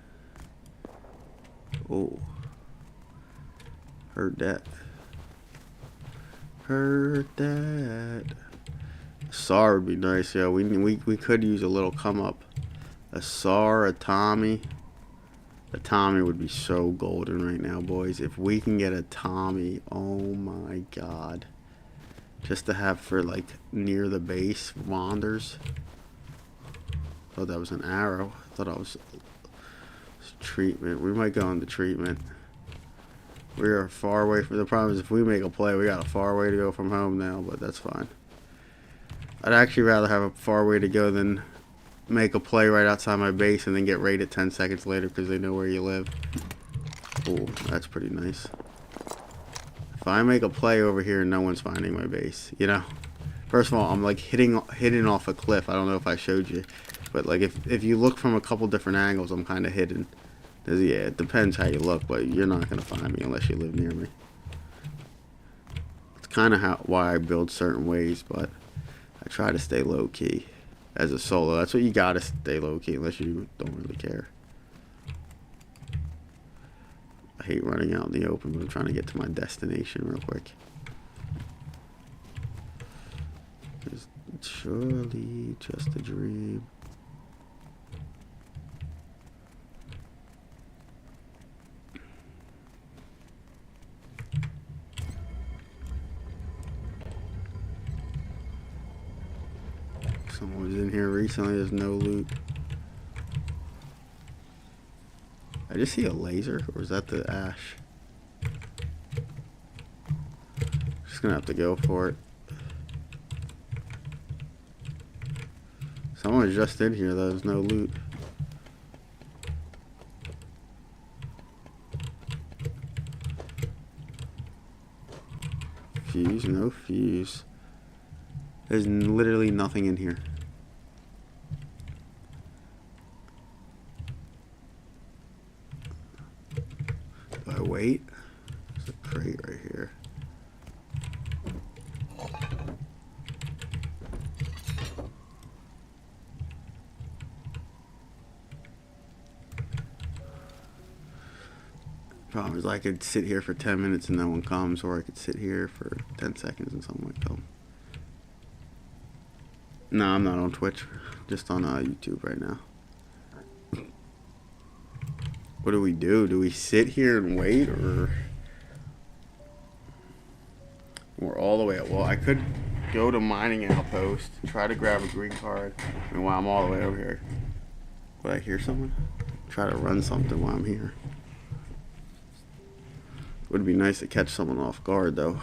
Oh, heard that. Heard that. SAR would be nice. Yeah, we could use a little come up. A SAR, a Tommy. A Tommy would be so golden right now, boys. If we can get a Tommy, oh my god. Just to have for like near the base, wanders. Thought that was an arrow. Thought I was treatment. We might go into treatment. We are far away from the problem is if we make a play, we got a far way to go from home now, but that's fine. I'd actually rather have a far way to go than make a play right outside my base and then get raided 10 seconds later because they know where you live. Oh, that's pretty nice. If I make a play over here and no one's finding my base, you know. First of all, I'm like hitting off a cliff. I don't know if I showed you, but like if you look from a couple different angles, I'm kind of hidden. Yeah, it depends how you look, but you're not gonna find me unless you live near me. It's kind of why I build certain ways, but I try to stay low key as a solo. That's what you gotta stay low key unless you don't really care. I hate running out in the open, but I'm trying to get to my destination real quick. It's surely just a dream. Someone was in here recently. There's no loot. I just see a laser, or is that the ash? Just gonna have to go for it. Someone was just in here. There's no loot. Fuse, no fuse. There's literally nothing in here. Do I wait? There's a crate right here. Problem is I could sit here for 10 minutes and no one comes, or I could sit here for 10 seconds and someone would come. No, I'm not on Twitch. Just on YouTube right now. What do we do? Do we sit here and wait, or we're all the way up? Well, I could go to mining outpost, try to grab a green card, and while I'm all the way over here, would I hear someone? Try to run something while I'm here. Would be nice to catch someone off guard, though.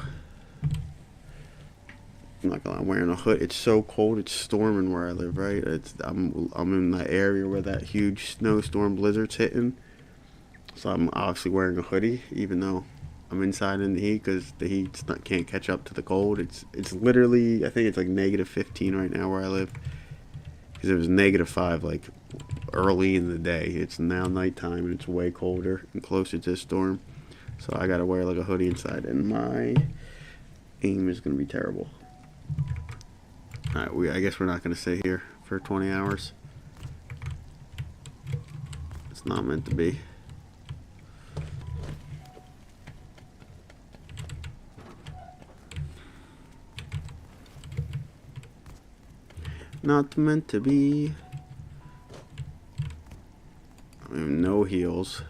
I'm not gonna lie, I'm wearing a hood. It's so cold. It's storming where I live, right? I'm in that area where that huge snowstorm blizzard's hitting. So I'm obviously wearing a hoodie, even though I'm inside in the heat, because the heat can't catch up to the cold. It's literally, I think it's like -15 right now where I live, because it was -5 like early in the day. It's now nighttime and it's way colder and closer to the storm. So I gotta wear like a hoodie inside, and my aim is gonna be terrible. Alright, I guess we're not gonna stay here for 20 hours. It's not meant to be. Not meant to be. I mean, no heals.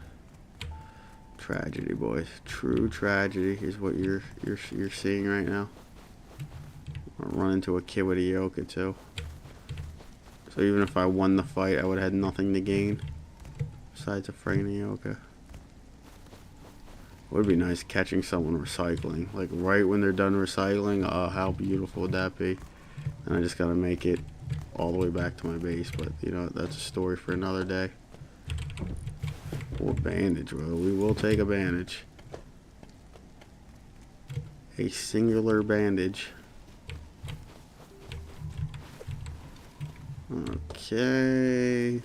Tragedy, boys. True tragedy is what you're seeing right now. I'll run into a kid with a Yoka too. So even if I won the fight, I would have had nothing to gain besides a friggin' Yoka. Would be nice catching someone recycling. Like right when they're done recycling. Oh, how beautiful would that be? And I just gotta make it all the way back to my base. But you know, that's a story for another day. Or bandage, bro. We will take a bandage. A singular bandage. Okay.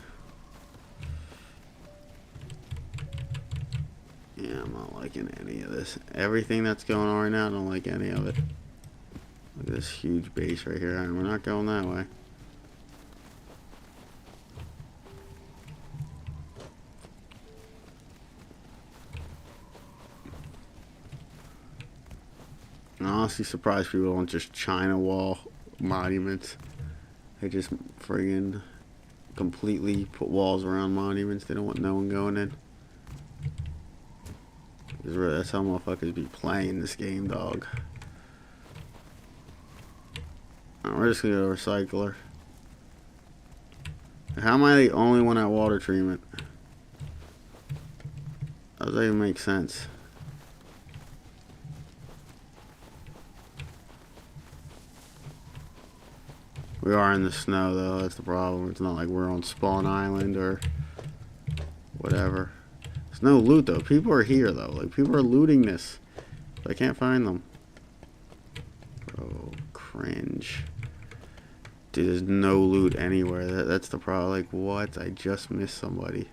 Yeah, I'm not liking any of this. Everything that's going on right now, I don't like any of it. Look at this huge base right here. And we're not going that way. I'm honestly surprised people don't just China wall monuments. They just friggin' completely put walls around monuments. They don't want no one going in. That's how motherfuckers be playing this game, dog. We're just gonna go to recycler. How am I the only one at water treatment? How does that even make sense? We are in the snow though, that's the problem. It's not like we're on Spawn Island or whatever. There's no loot though. People are here though. Like people are looting this. But I can't find them. Bro, cringe. Dude, there's no loot anywhere. That's the problem. Like what? I just missed somebody.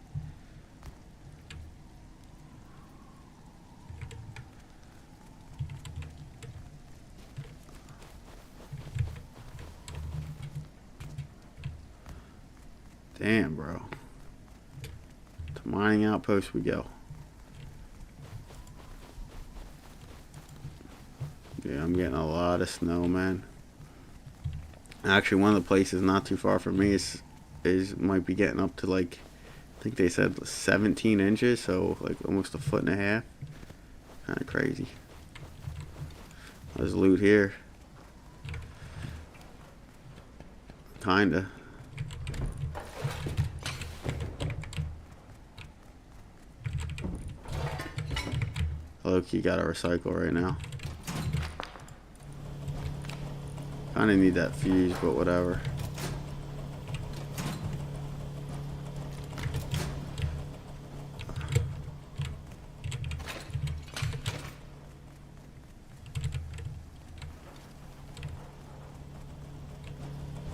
Damn, bro. To mining outpost we go. Yeah, I'm getting a lot of snow, man. Actually, one of the places not too far from me is might be getting up to like, I think they said 17 inches, so like almost a foot and a half. Kind of crazy. There's loot here. Kinda. Loki got to recycle right now. Kinda need that fuse, but whatever.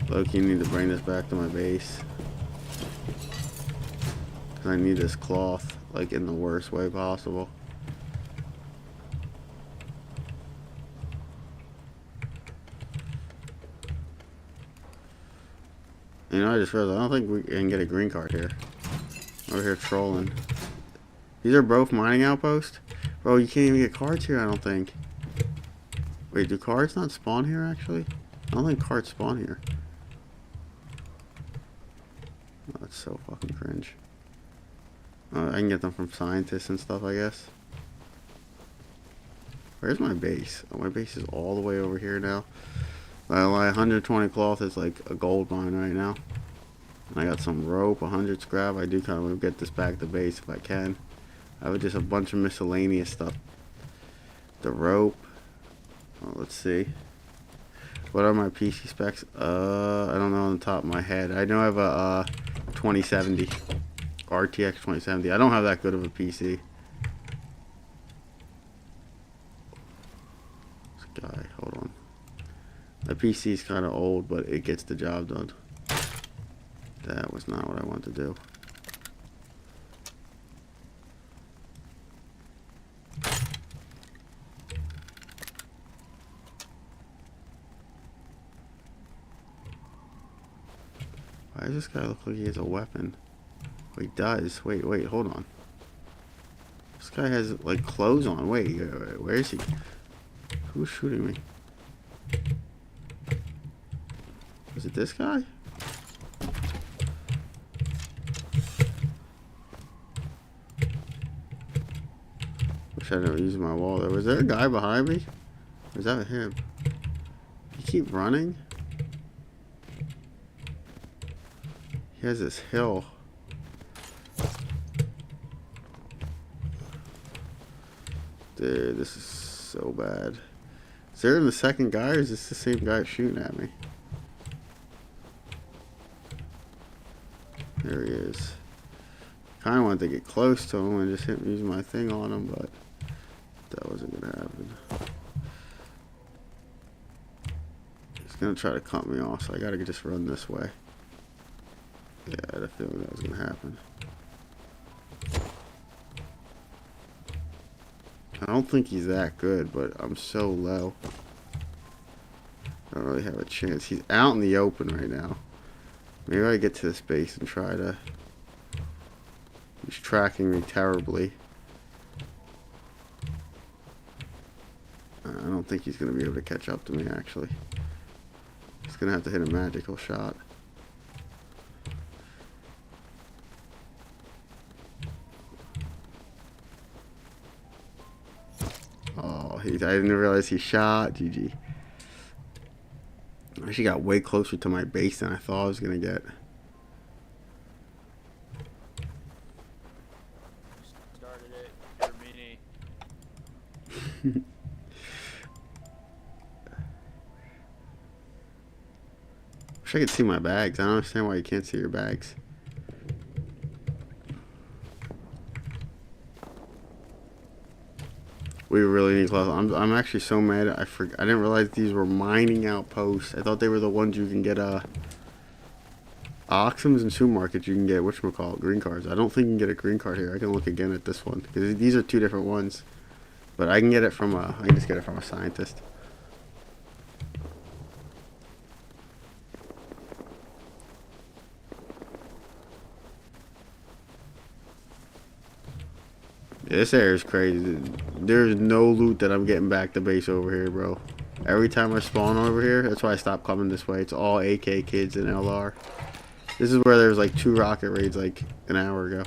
Loki, need to bring this back to my base. Cause I need this cloth, like in the worst way possible. You know, I just realized I don't think we can get a green card here. Over here trolling. These are both mining outposts? Bro, you can't even get cards here, I don't think. Wait, do cards not spawn here, actually? I don't think cards spawn here. Oh, that's so fucking cringe. Oh, I can get them from scientists and stuff, I guess. Where's my base? Oh, my base is all the way over here now. My 120 cloth is like a gold mine right now. And I got some rope, 100 scrap. I do kind of want to get this back to base if I can. I have just a bunch of miscellaneous stuff. The rope. Oh, let's see. What are my PC specs? I don't know on the top of my head. I know I have a 2070. RTX 2070. I don't have that good of a PC. This guy, hold on. The PC is kind of old, but it gets the job done. That was not what I wanted to do. Why does this guy look like he has a weapon? Oh, he does. Wait, hold on. This guy has, like, clothes on. Wait, where is he? Who's shooting me? Is it this guy? Wish I never used my wall there. Was there a guy behind me? Or is that him? You keep running? He has this hill. Dude, this is so bad. Is there the second guy, or is this the same guy shooting at me? There he is. Kind of wanted to get close to him and just use my thing on him, but that wasn't gonna happen. He's gonna try to cut me off, so I gotta just run this way. Yeah, I had a feeling that was gonna happen. I don't think he's that good, but I'm so low. I don't really have a chance. He's out in the open right now. Maybe I get to this base and try to... He's tracking me terribly. I don't think he's going to be able to catch up to me, actually. He's going to have to hit a magical shot. Oh, I didn't realize he shot. GG. I actually got way closer to my base than I thought I was going to get. Started it for me. Wish I could see my bags. I don't understand why you can't see your bags. We really need close. I'm actually so mad. I didn't realize these were mining outposts. I thought they were the ones you can get Oxums and supermarkets. You can get whatchamacallit, green cards. I don't think you can get a green card here. I can look again at this one because these are two different ones. But I can get it from I can just get it from a scientist. Yeah, this area is crazy. There's no loot that I'm getting back to base over here, bro. Every time I spawn over here, that's why I stopped coming this way. It's all AK kids and LR. This is where there was like 2 rocket raids like an hour ago.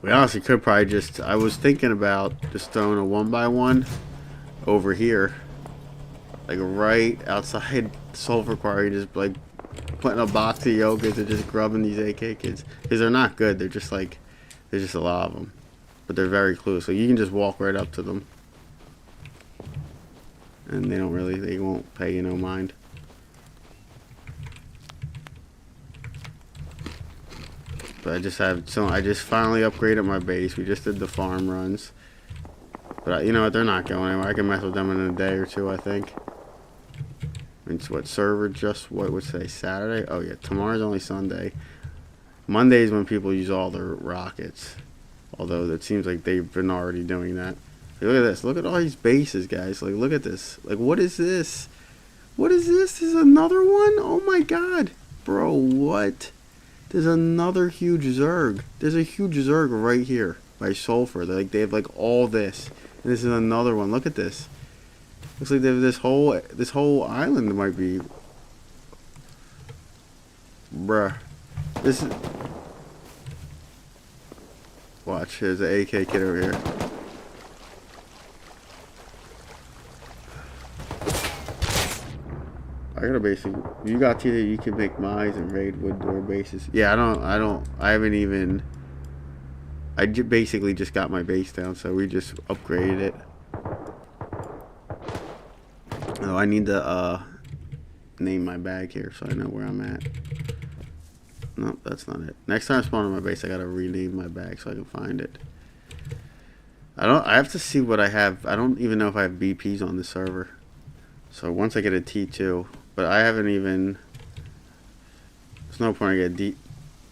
We honestly could probably just... I was thinking about just throwing a 1x1 over here. Like right outside Sulfur Quarry, just like putting a box of yogurts and just grubbing these AK kids. Because they're not good. They're just like... There's just a lot of them. But they're very close. So you can just walk right up to them. And they don't really... They won't pay you no mind. But I just have... So I just finally upgraded my base. We just did the farm runs. But you know what? They're not going anywhere. I can mess with them in a day or two, I think. It's what server just what would say Saturday? Oh yeah, tomorrow's only Sunday. Monday is when people use all their rockets. Although it seems like they've been already doing that. Look at this. Look at all these bases, guys. Like look at this. Like what is this? What is this? This is another one? Oh my god. Bro, what? There's another huge Zerg. There's a huge Zerg right here by Sulfur. They have like all this. And this is another one. Look at this. Looks like they have this whole island might be. Bruh. This is. Watch, there's an AK kid over here. I got a basic. You got to you can make mines and raid wood door bases. Yeah, I haven't even. I basically just got my base down, so we just upgraded it. Oh, I need to name my bag here so I know where I'm at. Nope, that's not it. Next time I spawn on my base, I gotta rename my bag so I can find it. I have to see what I have. I don't even know if I have BPs on the server. So once I get a T2, but I haven't even. There's no point I get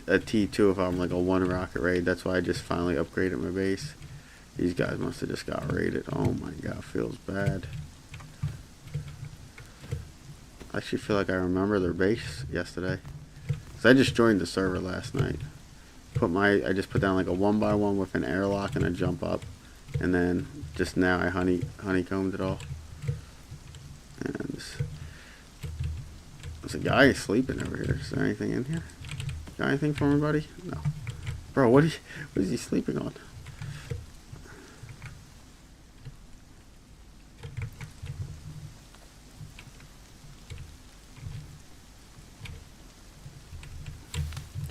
a T2 if I'm like a 1 rocket raid. That's why I just finally upgraded my base. These guys must have just got raided. Oh my god, feels bad. I actually feel like I remember their base yesterday. Cause I just joined the server last night. I just put down like a 1x1 with an airlock and a jump up, and then just now I honeycombed it all. And there's a guy sleeping over here. Is there anything in here? Got anything for me, buddy? No. Bro, what is he sleeping on?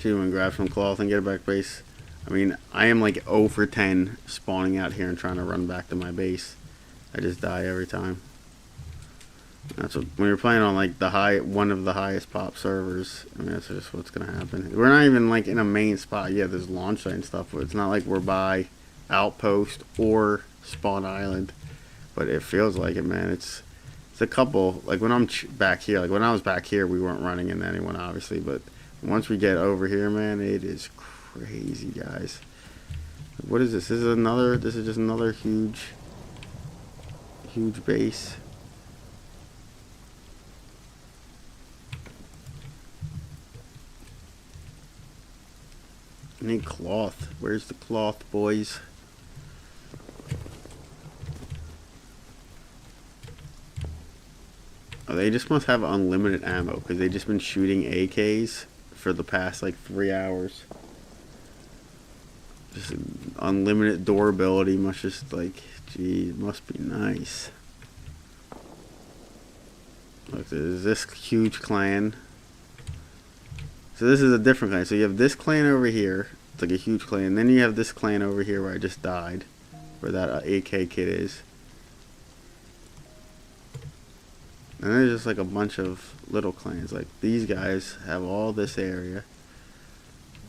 See, I'm gonna grab some cloth and get a back base. I mean, I am like 0 for 10 spawning out here and trying to run back to my base. I just die every time. That's what, when you're playing on like one of the highest pop servers. I mean, that's just what's gonna happen. We're not even like in a main spot. Yeah, there's launch site and stuff, but it's not like we're by outpost or spawn island. But it feels like it, man. It's a couple. Like when I'm back here, like when I was back here, we weren't running into anyone, obviously. But once we get over here, man, it is crazy, guys. What is this? This is just another huge base. I need cloth. Where's the cloth, boys? Oh, they just must have unlimited ammo because they just been shooting AKs for the past like 3 hours. Just unlimited durability must just like, gee, it must be nice. Look, there's this huge clan. So this is a different clan. So you have this clan over here. It's like a huge clan. And then you have this clan over here where I just died. Where that AK kid is. And there's just like a bunch of little clans. Like these guys have all this area.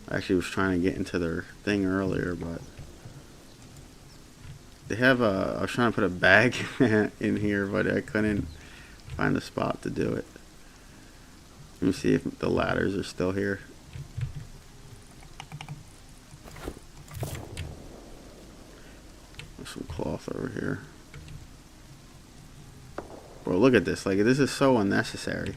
I actually was trying to get into their thing earlier, but they have a, I was trying to put a bag in here, but I couldn't find a spot to do it. Let me see if the ladders are still here. There's some cloth over here. Bro, look at this. Like, this is so unnecessary.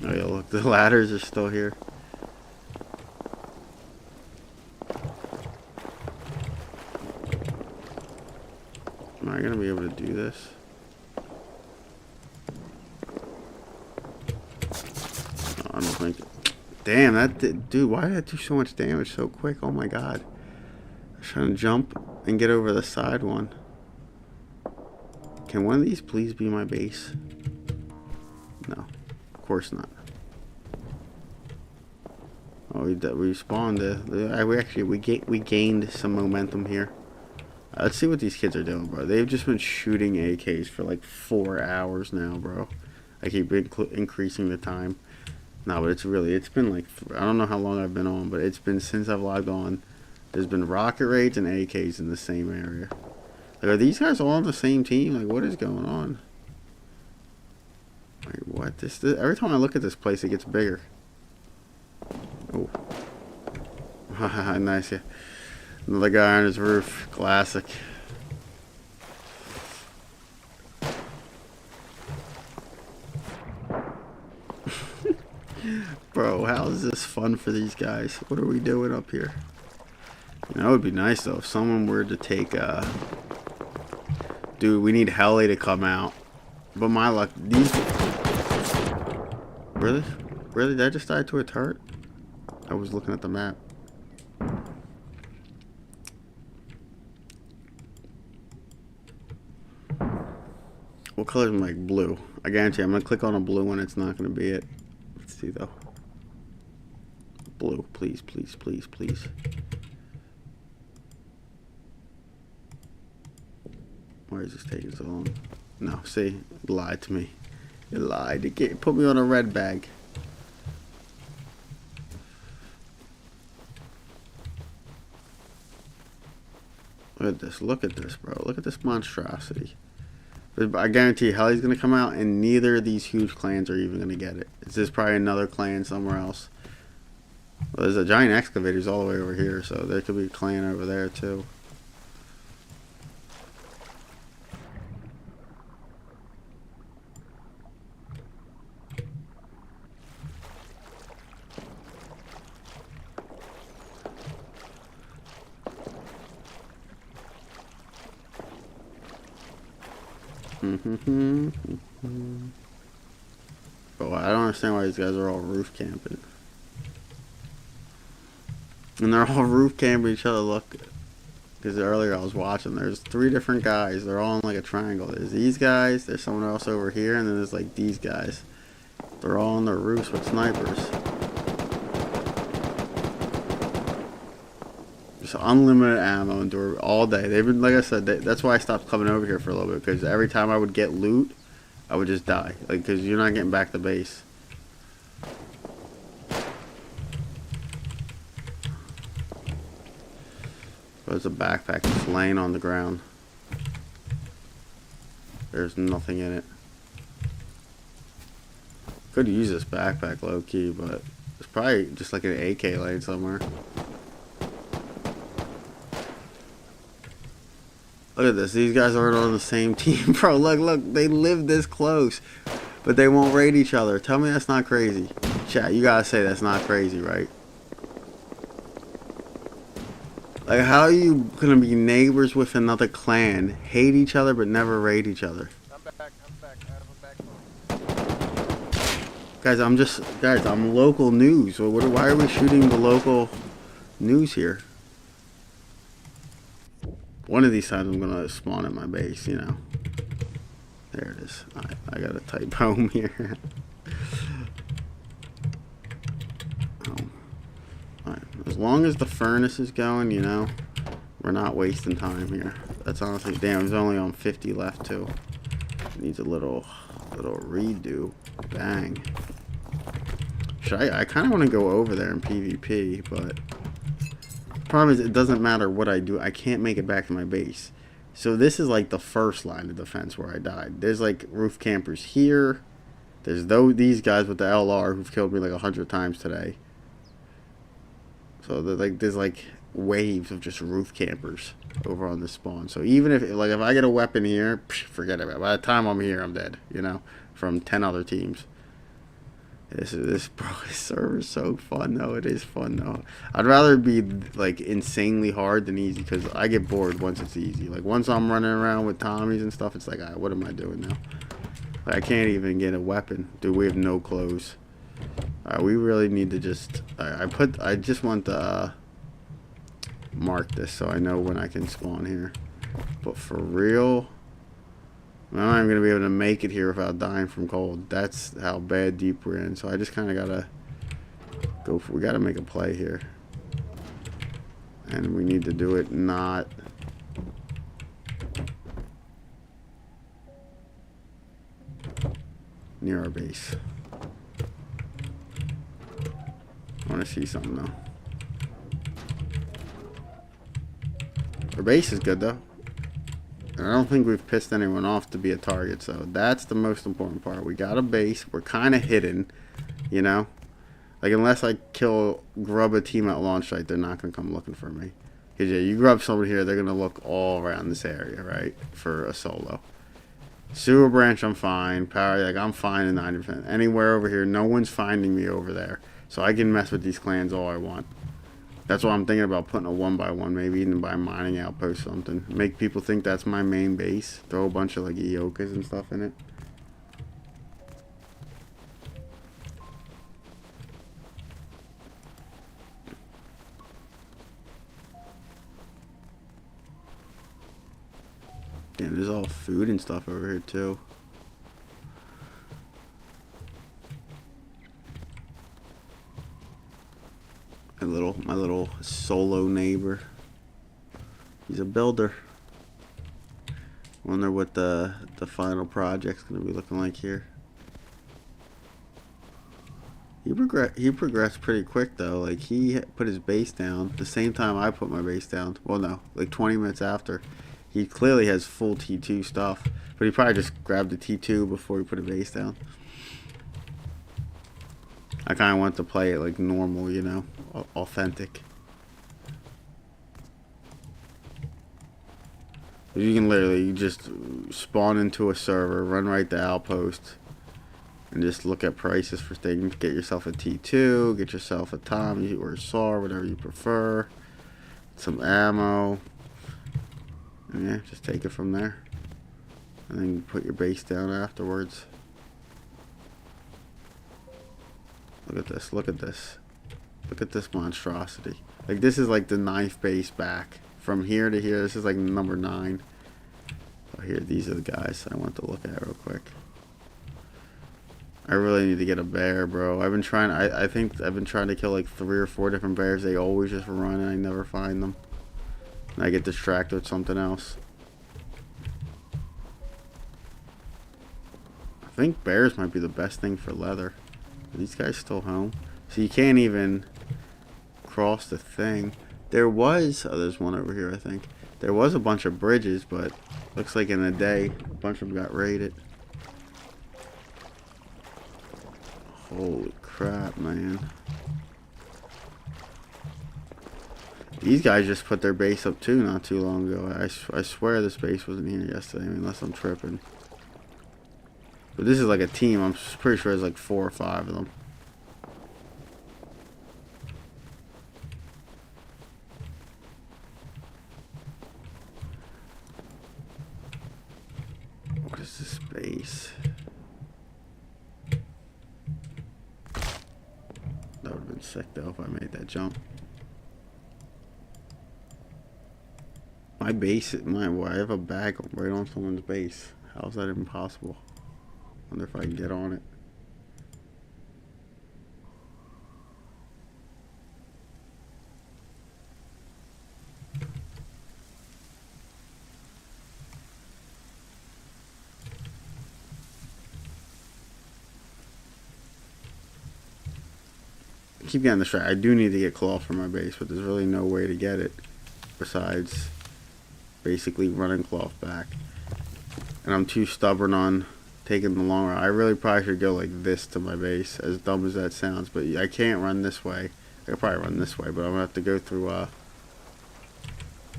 Oh yeah, look, the ladders are still here. Am I gonna be able to do this? I don't think. Damn, that did, dude. Why did that do so much damage so quick? Oh my god. I was trying to jump and get over the side one. Can one of these please be my base? No, of course not. Oh, we spawned. We gained some momentum here. Let's see what these kids are doing, bro. They've just been shooting AKs for like 4 hours now, bro. I keep increasing the time. No, but it's been like, I don't know how long I've been on, but it's been since I've logged on. There's been rocket raids and AKs in the same area. Like, are these guys all on the same team? Like, what is going on? Like, what? This every time I look at this place, it gets bigger. Oh. Nice, yeah. Another guy on his roof. Classic. Bro, how is this fun for these guys? What are we doing up here? You know, it would be nice, though, if someone were to take, Dude, we need Heli to come out. But my luck, these... Really? Really? Did I just die to a turret? I was looking at the map. What color is like blue? I guarantee I'm gonna click on a blue one. It's not gonna be it. Let's see though. Blue, please, please, please, please. Why is this taking so long? No, see, it lied to me. It lied. It put me on a red bag. Look at this. Look at this, bro. Look at this monstrosity. I guarantee Heli's going to come out, and neither of these huge clans are even going to get it. It's just probably another clan somewhere else. Well, there's a giant excavators all the way over here, so there could be a clan over there, too. Bro, I don't understand why these guys are all roof camping. And they're all roof camping each other, look. Because earlier I was watching, there's 3 different guys. They're all in like a triangle. There's these guys, there's someone else over here, and then there's like these guys. They're all on their roofs with snipers. Just unlimited ammo and door all day. They've been, like I said, that's why I stopped coming over here for a little bit, because every time I would get loot, I would just die. Like, because you're not getting back to base. There's a backpack just laying on the ground. There's nothing in it. Could use this backpack low key, but it's probably just like an AK laying somewhere. Look at this. These guys aren't on the same team, bro. Look. They live this close, but they won't raid each other. Tell me that's not crazy. Chat, you gotta say that's not crazy, right? Like, how are you gonna be neighbors with another clan, hate each other, but never raid each other? I'm back. I have a back phone. Guys, I'm local news. So why are we shooting the local news here? One of these times I'm gonna spawn at my base, you know. There it is. I got a type home here. Alright, as long as the furnace is going, you know, we're not wasting time here. That's honestly, damn, it's only on 50 left too. Needs a little redo. Bang. I kind of want to go over there in PvP, but the problem is it doesn't matter what I do. I can't make it back to my base. So this is like the first line of defense where I died. There's like roof campers here. There's these guys with the LR who've killed me like 100 times today. So there's like waves of just roof campers over on the spawn. So even if I get a weapon here, forget about it. By the time I'm here, I'm dead. You know, from 10 other teams. This server's so fun though. It is fun though. I'd rather be like insanely hard than easy, because I get bored once it's easy. Like once I'm running around with Tommies and stuff, it's like, what am I doing now? Like, I can't even get a weapon. Dude, we have no clothes. We really need to just. I just want to mark this so I know when I can spawn here. But for real, I'm not even gonna be able to make it here without dying from cold. That's how bad deep we're in. So I just kind of gotta go. We gotta make a play here, and we need to do it not. Near our base. I want to see something though. Our base is good though. And I don't think we've pissed anyone off to be a target, so that's the most important part. We got a base. We're kind of hidden, you know? Like, unless I grub a team at launch site, they're not going to come looking for me. Because, yeah, you grub someone here, they're going to look all around this area, right? For a solo. Sewer branch, I'm fine. Power, like, I'm fine in 90%. Anywhere over here, no one's finding me over there. So I can mess with these clans all I want. That's why I'm thinking about putting a 1x1, maybe even by mining outpost something. Make people think that's my main base. Throw a bunch of like Iokas and stuff in it. Yeah, there's all food and stuff over here too. My little solo neighbor. He's a builder. Wonder what the final project's gonna be looking like here. He progressed pretty quick though. Like, he put his base down the same time I put my base down. Well, no, like 20 minutes after. He clearly has full T2 stuff, but he probably just grabbed the T2 before he put a base down. I kind of want to play it like normal, you know, authentic. You can literally just spawn into a server, run right to Outpost, and just look at prices for things. Get yourself a T2, get yourself a Tommy or a SAR, whatever you prefer. Some ammo. And yeah, just take it from there. And then put your base down afterwards. Look at this, look at this. Look at this monstrosity. Like, this is like the 9th base back. From here to here, this is like number 9. Oh, here, these are the guys I want to look at real quick. I really need to get a bear, bro. I've been trying. I think I've been trying to kill like 3 or 4 different bears. They always just run, and I never find them. And I get distracted with something else. I think bears might be the best thing for leather. Are these guys still home? So you can't even cross the thing. There was, oh, there's one over here, I think. There was a bunch of bridges, but looks like in a day, a bunch of them got raided. Holy crap, man. These guys just put their base up too not too long ago. I swear this base wasn't here yesterday, I mean, unless I'm tripping. But this is like a team. I'm pretty sure there's like 4 or 5 of them. What is this base? That would have been sick though if I made that jump. My base, I have a bag right on someone's base. How is that even possible? Wonder if I can get on it. I keep getting distracted. I do need to get cloth for my base, but there's really no way to get it besides basically running cloth back. And I'm too stubborn on taking the long route. I really probably should go like this to my base, as dumb as that sounds, but I can't run this way. I could probably run this way, but I'm gonna have to go through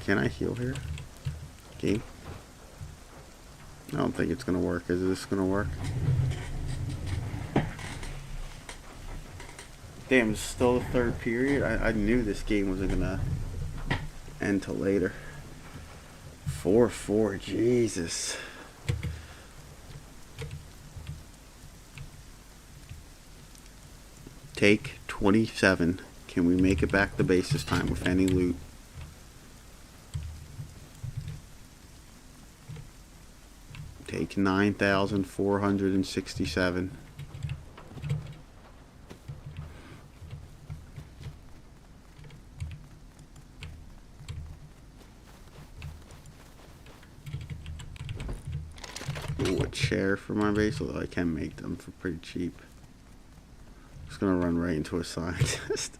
can I heal here? Game? I don't think it's gonna work. Is this gonna work? Damn, it's still the 3rd period? I knew this game wasn't gonna end till later. 4-4, Jesus. Take 27. Can we make it back to base this time with any loot? Take 9,467. Ooh, a chair for my base, although I can make them for pretty cheap. Just gonna run right into a scientist.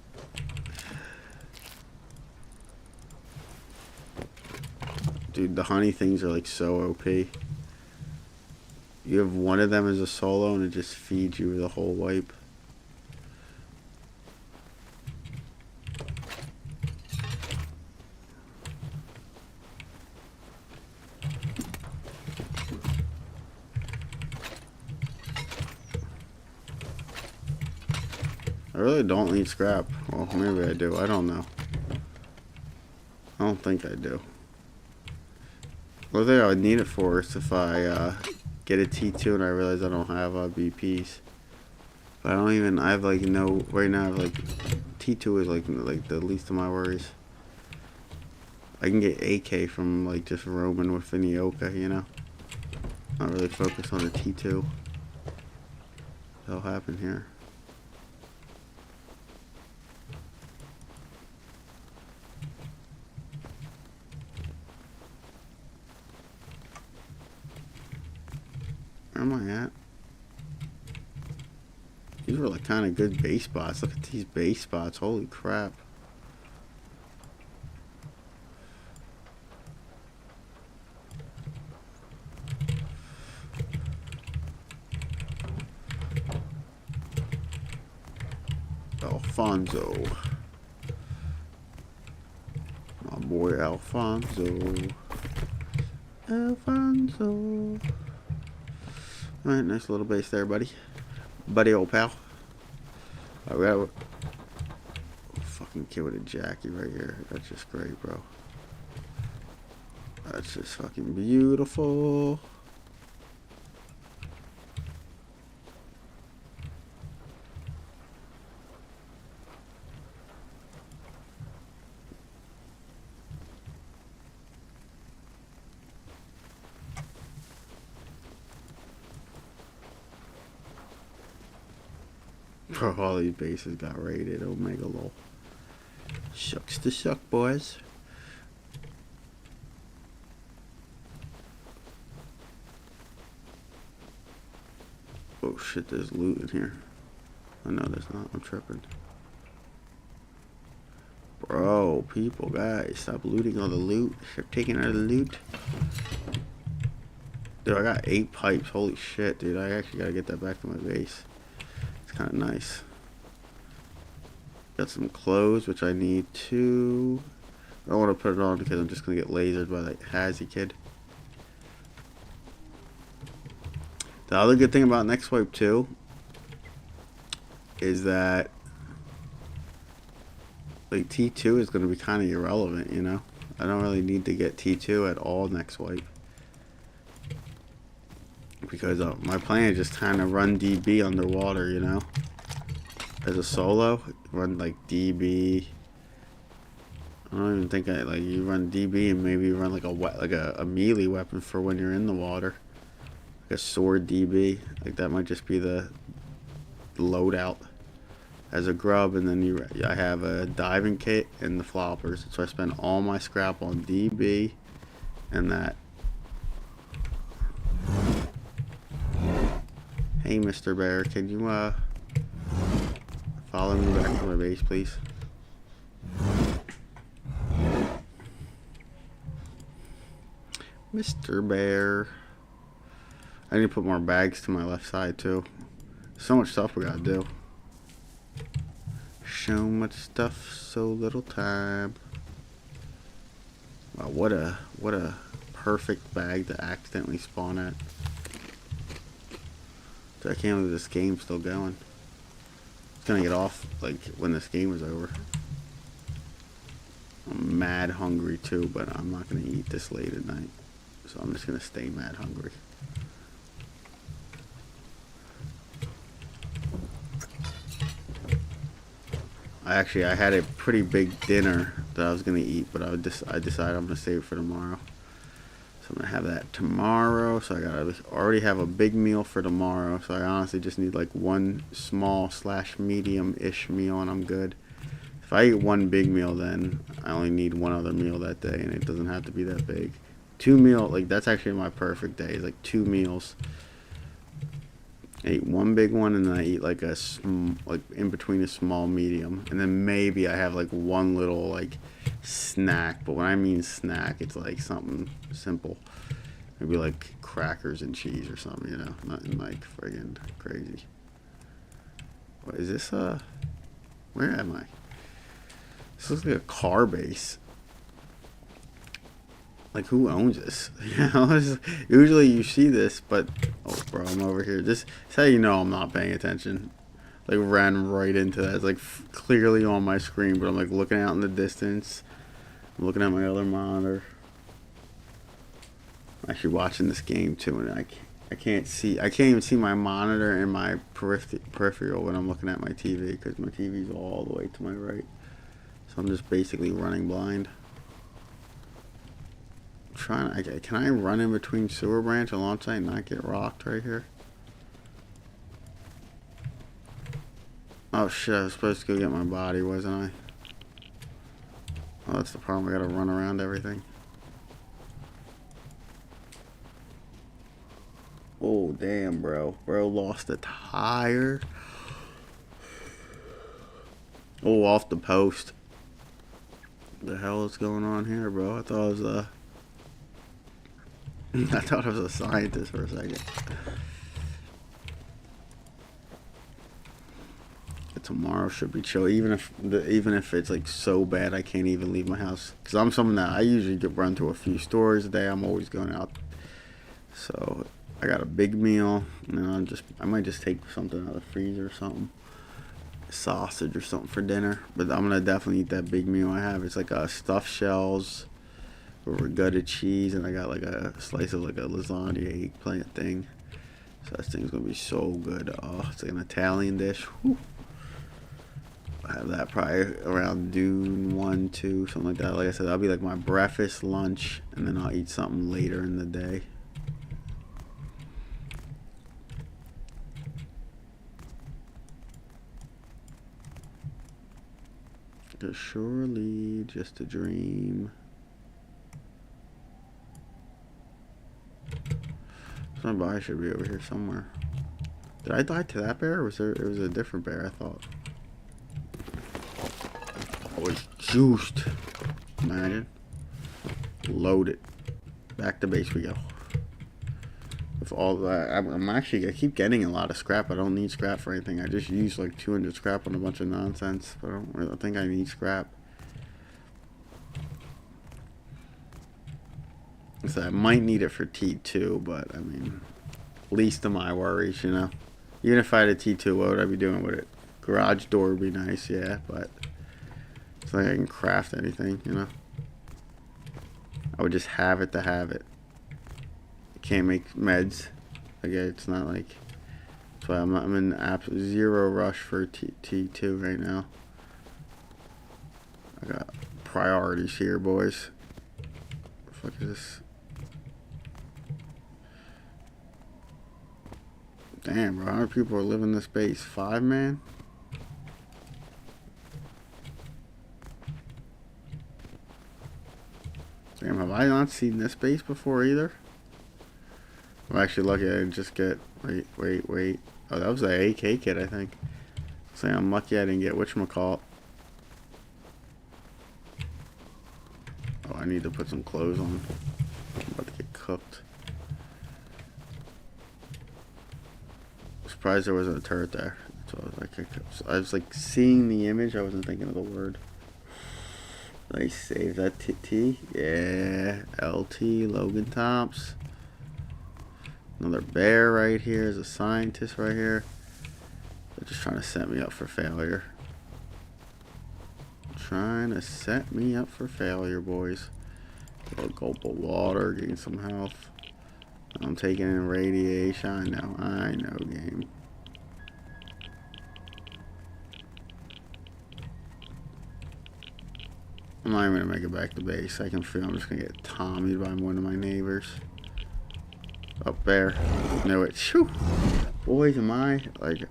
Dude, the honey things are like so OP. You have one of them as a solo and it just feeds you the whole wipe. I really don't need scrap. Well, maybe I do. I don't know. I don't think I do. The thing I would need it for is if I get a T2 and I realize I don't have BPs. But I don't even, I have like no, right now I have like, T2 is like the least of my worries. I can get AK from like just roaming with Inioka, you know? Not really focused on the T2. That'll happen here. Where am I at? These were like kind of good base spots. Look at these base spots. Holy crap. Alfonso. My boy Alfonso. Alfonso. Alright, nice little base there, buddy. Buddy, old pal. Alright, oh, fucking kid with a Jackie right here. That's just great, bro. That's just fucking beautiful. Bro, all these bases got raided. Omega lol. Shucks to suck, boys. Oh shit, there's loot in here. Oh no, there's not. I'm tripping. Bro, people, guys, stop looting all the loot. Stop taking all the loot. Dude, I got 8 pipes. Holy shit, dude. I actually gotta get that back to my base. It's kind of nice. Got some clothes, which I need to... I don't want to put it on because I'm just gonna get lasered by that Hazzy kid. The other good thing about Next Wipe 2 is that like T2 is going to be kind of irrelevant, you know? I don't really need to get T2 at all next wipe. Because my plan is just kind of run DB underwater, you know? As a solo, run like DB. I don't even think you run DB and maybe you run like a melee weapon for when you're in the water. Like a sword DB. Like that might just be the loadout as a grub, and then I have a diving kit and the floppers, so I spend all my scrap on DB and that. Hey Mr. Bear, can you follow me back to my base, please? Mr. Bear. I need to put more bags to my left side too. So much stuff we gotta do. So much stuff, so little time. Wow, what a perfect bag to accidentally spawn at. So I can't believe this game's still going. It's gonna get off like when this game is over. I'm mad hungry too, but I'm not gonna eat this late at night. So I'm just gonna stay mad hungry. I had a pretty big dinner that I was gonna eat, but I decided I'm gonna save it for tomorrow. So I'm gonna have that tomorrow. So I already have a big meal for tomorrow. So I honestly just need like one small / medium-ish meal, and I'm good. If I eat one big meal, then I only need one other meal that day, and it doesn't have to be that big. 2 meals, like that's actually my perfect day. It's like 2 meals. I eat one big one, and then I eat like like in between a small medium, and then maybe I have like one little like snack. But when I mean snack, it's like something simple, maybe like crackers and cheese or something, you know, nothing like friggin' crazy. What is this? Where am I? This looks like a car base. Like, who owns this? You know, usually you see this, but oh, bro, I'm over here. This is how you know I'm not paying attention. Like, ran right into that. It's like clearly on my screen, but I'm like looking out in the distance. I'm looking at my other monitor. I'm actually watching this game too, and I can't even see my monitor and my peripheral when I'm looking at my TV because my TV's all the way to my right. So I'm just basically running blind. Can I run in between sewer branch and launch site and not get rocked right here? Oh shit, I was supposed to go get my body, wasn't I? Oh, that's the problem, I gotta run around everything. Oh damn, bro. Bro lost a tire. Oh, off the post. What the hell is going on here, bro? I thought it was I thought I was a scientist for a second. Tomorrow should be chill, even if it's like so bad I can't even leave my house. Cause I'm someone that I usually run to a few stores a day. I'm always going out. So I got a big meal. And I might just take something out of the freezer or something, sausage or something for dinner. But I'm gonna definitely eat that big meal I have. It's like stuffed shells with gutted cheese, and I got like a slice of like a lasagna eggplant thing. So that thing's gonna be so good. Oh, it's like an Italian dish. Whew. I have that probably around noon, 1, 2, something like that. Like I said, that'll be like my breakfast, lunch, and then I'll eat something later in the day. It's surely just a dream. Somebody should be over here somewhere. Did I die to that bear, or was it was a different bear, I thought? Oh, it's juiced. Imagine. Loaded. Back to base we go. With all that, I keep getting a lot of scrap. I don't need scrap for anything. I just use like 200 scrap on a bunch of nonsense, but I don't really think I need scrap. So I might need it for T2, but I mean, least of my worries, you know. Even if I had a T2, what would I be doing with it? Garage door would be nice, yeah, but it's like I can craft anything, you know. I would just have it to have it. I can't make meds. Again, it's not like. That's why I'm in absolute zero rush for T2 right now. I got priorities here, boys. What the fuck is this? Damn, bro, how many people are living in this base? 5, man? Damn, have I not seen this base before either? I'm actually lucky I didn't just get... Wait. Oh, that was the AK kit, I think. So I'm lucky I didn't get whatchamacallit. Oh, I need to put some clothes on. I'm about to get cooked. Surprised there wasn't a turret there. So I was like seeing the image. I wasn't thinking of the word. Nice save. That T. Yeah. LT. Logan Tops. Another bear right here. There's a scientist right here. They're just trying to set me up for failure. Trying to set me up for failure, boys. A little gulp of water. Getting some health. I'm taking in radiation. I know, game. I'm not even gonna make it back to base. I can feel I'm just gonna get tommied by one of my neighbors. Up there. Knew it. Shoo! Boys, am I like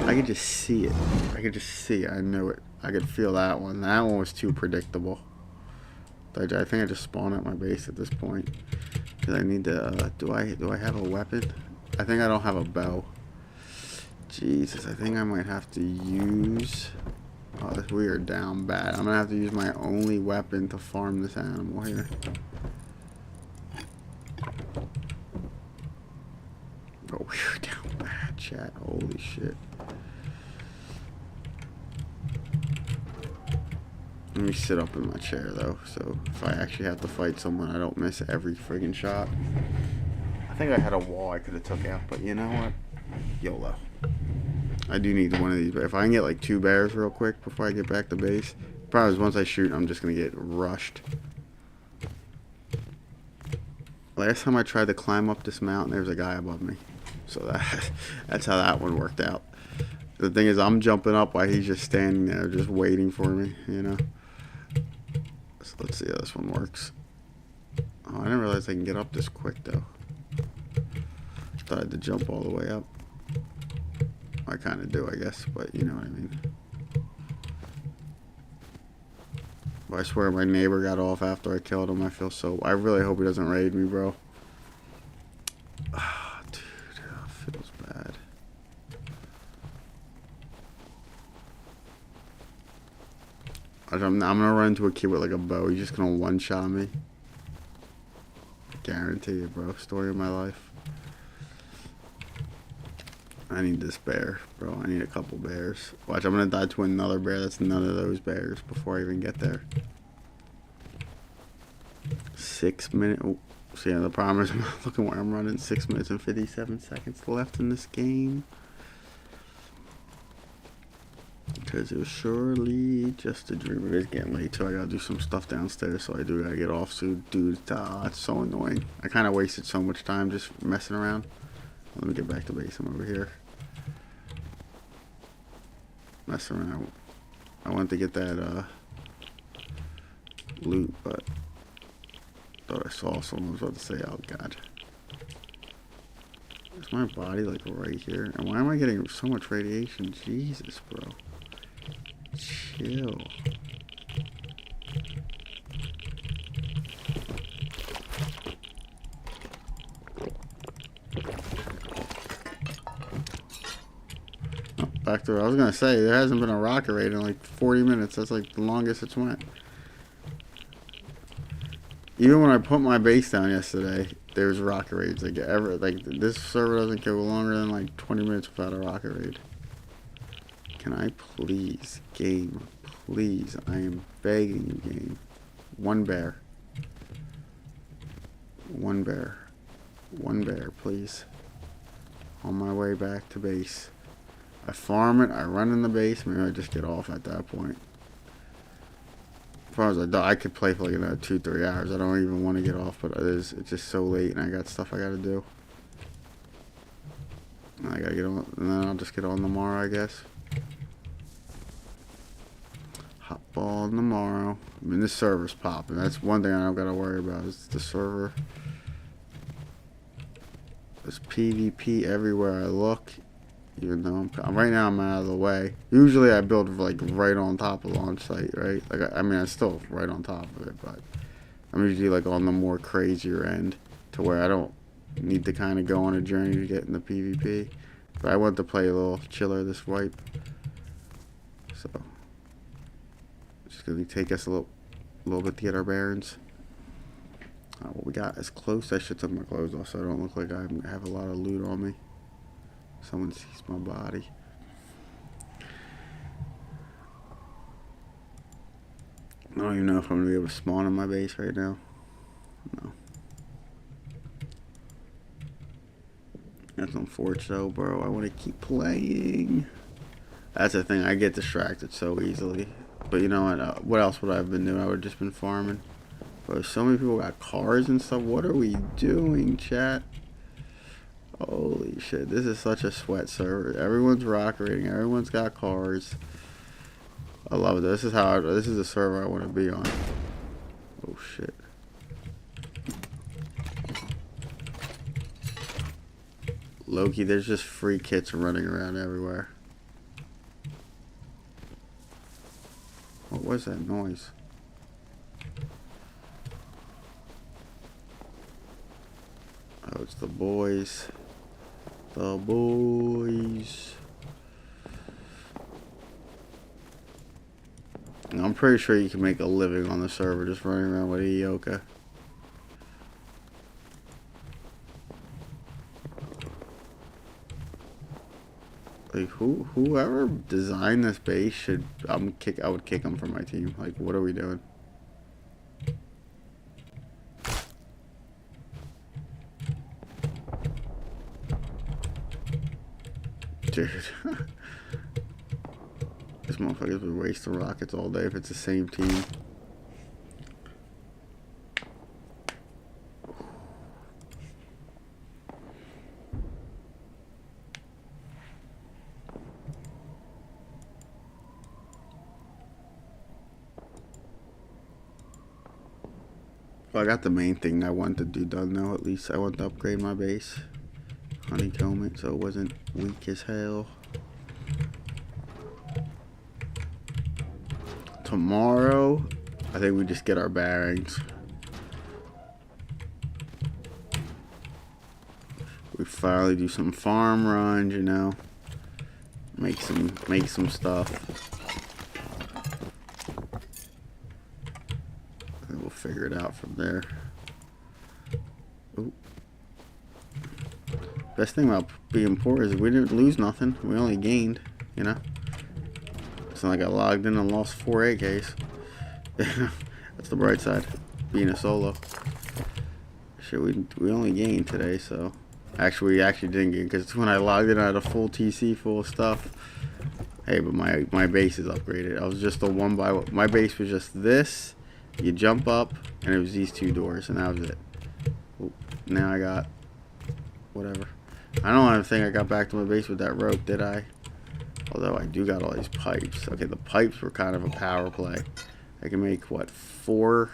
I could just see it. I knew it. I could feel that one. That one was too predictable. I think I just spawned at my base at this point. Cause I need to, do I have a weapon? I think I don't have a bow. Jesus, I think I might have to use, oh, we are down bad. I'm gonna have to use my only weapon to farm this animal here. Oh, we're down bad, chat. Holy shit. Let me sit up in my chair though, so if I actually have to fight someone, I don't miss every friggin' shot. I think I had a wall I could have took out, but you know what? YOLO. I do need one of these, but if I can get like 2 bears real quick before I get back to base. Problem is once I shoot, I'm just gonna get rushed. Last time I tried to climb up this mountain, there was a guy above me. So that's how that one worked out. The thing is, I'm jumping up while he's just standing there, just waiting for me, you know? So let's see how this one works. Oh, I didn't realize I can get up this quick, though. Thought I had to jump all the way up. I kind of do, I guess, but you know what I mean. But I swear my neighbor got off after I killed him. I really hope he doesn't raid me, bro. Ah, dude, that feels bad. I'm gonna run into a kid with like a bow. He's just gonna one-shot me. Guarantee it, bro. Story of my life. I need this bear, bro. I need a couple bears. Watch, I'm gonna die to another bear that's none of those bears before I even get there. 6 minutes. Oh, see, the problem is I'm not looking where I'm running. 6 minutes and 57 seconds left in this game. Because it was surely just a dream. It is getting late, so I gotta do some stuff downstairs. So I do gotta get off soon. Dude, it's so annoying. I kind of wasted so much time just messing around. Let me get back to base. I'm over here. Messing around. I wanted to get that loot, but thought I saw someone. I was about to say, oh god. Is my body like right here? And why am I getting so much radiation? Jesus, bro. Chill. back to it. I was gonna say there hasn't been a rocket raid in like 40 minutes. That's like the longest it's went. Even when I put my base down yesterday, there's rocket raids. Like this server doesn't go longer than like 20 minutes without a rocket raid. Can I please, game? Please, I am begging you, game. One bear. One bear. One bear, please. On my way back to base. I farm it, I run in the base, maybe I just get off at that point. As far as I could play for like another 2-3 hours. I don't even want to get off, but it's just so late and I got stuff I gotta do. I gotta get on, and then I'll just get on tomorrow, I guess. Hop on tomorrow. I mean, this server's popping. That's one thing I don't gotta worry about is the server. There's PvP everywhere I look. Even though right now I'm out of the way. Usually I build like right on top of launch site, right? Like I mean I'm still right on top of it, but I'm usually like on the more crazier end to where I don't need to kind of go on a journey to get in the PvP. But I want to play a little chiller this wipe, so it's just gonna take us a little bit to get our bearings. What we got is close. I should take my clothes off so I don't look like I have a lot of loot on me. Someone sees my body. I don't even know if I'm gonna be able to spawn in my base right now. No. That's unfortunate though, bro. I want to keep playing. That's the thing. I get distracted so easily. But you know what else would I have been doing? I would have just been farming. Bro, so many people got cars and stuff. What are we doing, chat? Holy shit, this is such a sweat server. Everyone's rock raiding, everyone's got cars. I love it. This is the server I want to be on. Oh shit. Loki, there's just free kits running around everywhere. What was that noise? Oh, it's the boys. The boys. I'm pretty sure you can make a living on the server just running around with a Yoka. Like whoever designed this base should I would kick them from my team. Like what are we doing? Dude. This motherfucker's been wasting rockets all day if it's the same team. Well, I got the main thing I wanted to do done though. At least I want to upgrade my base. Honeycomb it so it wasn't weak as hell. Tomorrow, I think we just get our bearings. We finally do some farm runs, you know. Make some stuff. And we'll figure it out from there. Ooh. Best thing about being poor is we didn't lose nothing. We only gained, you know. It's not like I logged in and lost 4 AKs. That's the bright side. Being a solo. Shit, we only gained today, so. Actually, we actually didn't gain, because when I logged in, I had a full TC full of stuff. Hey, but my base is upgraded. I was just a one by one. My base was just this. You jump up, and it was these 2 doors, and that was it. Oop, now I got whatever. I don't even think I got back to my base with that rope, did I? Although I do got all these pipes. Okay, the pipes were kind of a power play. I can make, what, 4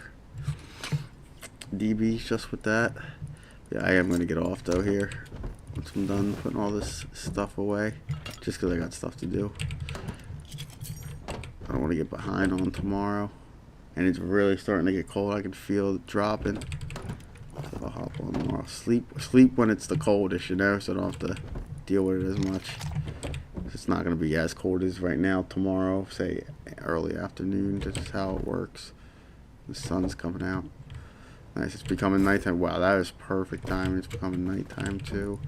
DBs just with that? Yeah, I am going to get off, though, here. Once I'm done putting all this stuff away. Just because I got stuff to do. I don't want to get behind on tomorrow. And it's really starting to get cold. I can feel it dropping. So I'll hop on tomorrow. Sleep when it's the coldest, you know, so I don't have to deal with it as much. it's not going to be as cold as right now. Tomorrow, say early afternoon, this is how it works. The sun's coming out. Nice, it's becoming nighttime. Wow, that is perfect timing. It's becoming nighttime too.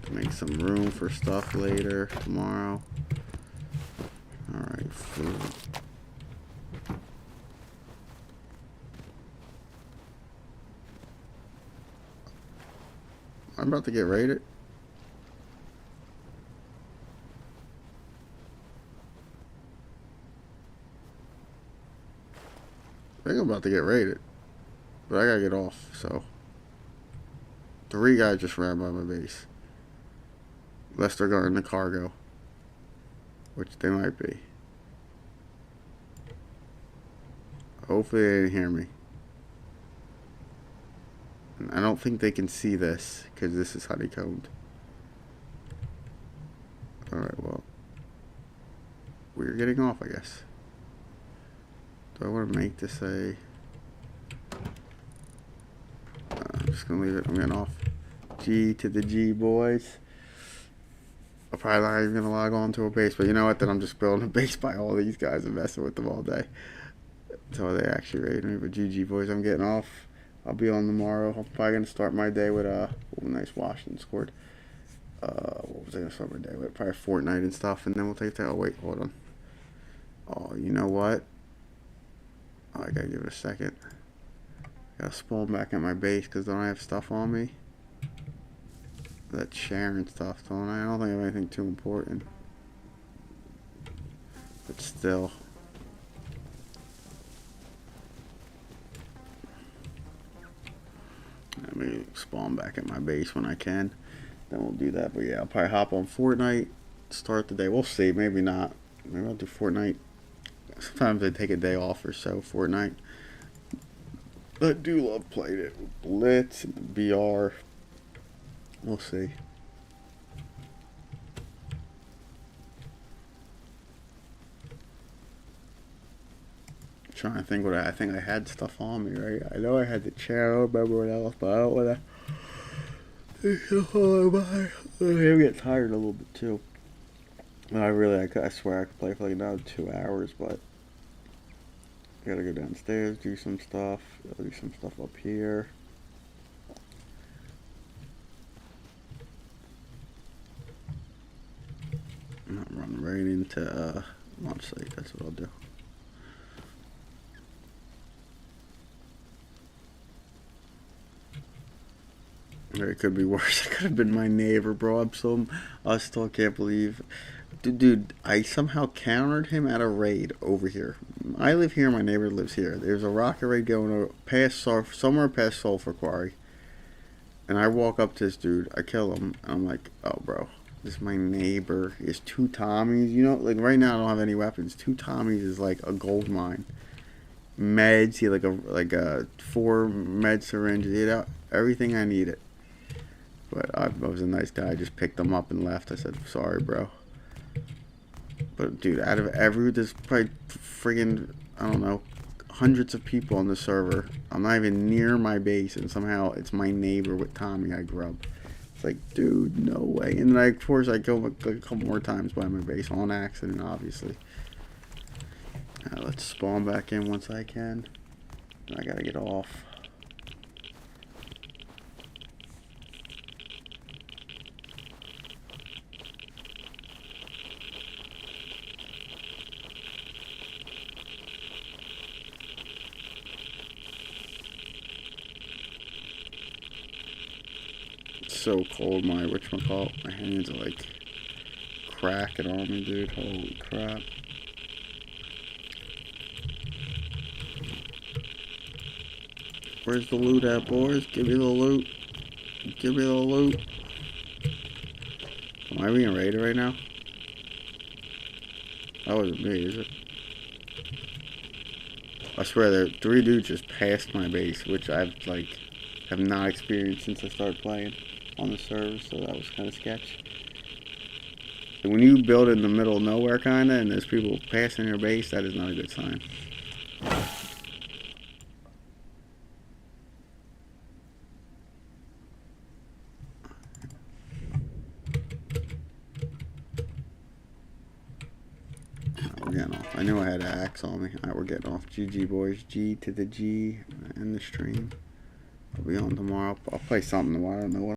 To make some room for stuff later tomorrow. Alright, food. I'm about to get raided. I think I'm about to get raided. But I gotta get off, so. 3 guys just ran by my base. Unless they're guarding the cargo. Which they might be. Hopefully they didn't hear me. And I don't think they can see this, because this is honeycombed. Alright, well. We're getting off, I guess. Do I want to make this a... I'm just going to leave it. I'm getting off. G to the G, boys. I'm probably not even going to log on to a base. But you know what? Then I'm just building a base by all these guys and messing with them all day. Until they actually raid me. But GG, boys. I'm getting off. I'll be on tomorrow. I'm probably going to start my day with a nice Washington scored. What was I going to start my day with? Probably Fortnite and stuff. And then we'll take that. Oh, wait. Hold on. Oh, you know what? Oh, I gotta give it a second. Gotta spawn back at my base because don't I have stuff on me? That sharing stuff, don't I? I don't think I have anything too important. But still. Let me spawn back at my base when I can. Then we'll do that. But yeah, I'll probably hop on Fortnite, start the day. We'll see. Maybe not. Maybe I'll do Fortnite. Sometimes I take a day off or so, Fortnite. I do love playing it with Blitz and the BR. We'll see. I'm trying to think what I think I had stuff on me, right? I know I had the chair, I don't remember what else, but I don't want to. I'm getting tired a little bit too. I swear I could play for like another 2 hours, but I gotta go downstairs, do some stuff. I'll do some stuff up here. I'm not running right into launch site. That's what I'll do. Or it could be worse. It could have been my neighbor, bro. I still can't believe. Dude, I somehow countered him at a raid over here. I live here, my neighbor lives here. There's a rocket raid going over somewhere past Sulphur Quarry. And I walk up to this dude, I kill him, and I'm like, oh bro, this is my neighbor. He has 2 Tommies, you know, like right now I don't have any weapons. 2 Tommies is like a gold mine. Meds, he had like a 4 med syringes, he had everything I needed. But I was a nice guy, I just picked them up and left. I said, sorry bro. But dude, out of there's probably friggin', I don't know, hundreds of people on the server. I'm not even near my base, and somehow it's my neighbor with Tommy I grub. It's like, dude, no way. And then of course I go a couple more times by my base on accident, obviously. Let's spawn back in once I can. I gotta get off. So cold, my whatchamacallit, my hands are like cracking on me, dude. Holy crap. Where's the loot at, boys? Give me the loot. Give me the loot. Am I being raided right now? That wasn't me, is it? I swear, there 3 dudes just passed my base, which I've like have not experienced since I started playing on the server, so that was kind of sketch. And when you build in the middle of nowhere kinda and there's people passing your base, that is not a good sign. getting off. I knew I had an axe on me. Alright, we're getting off. GG, boys. G to the G. End the stream. I'll be on tomorrow. I'll play something tomorrow. I don't know what.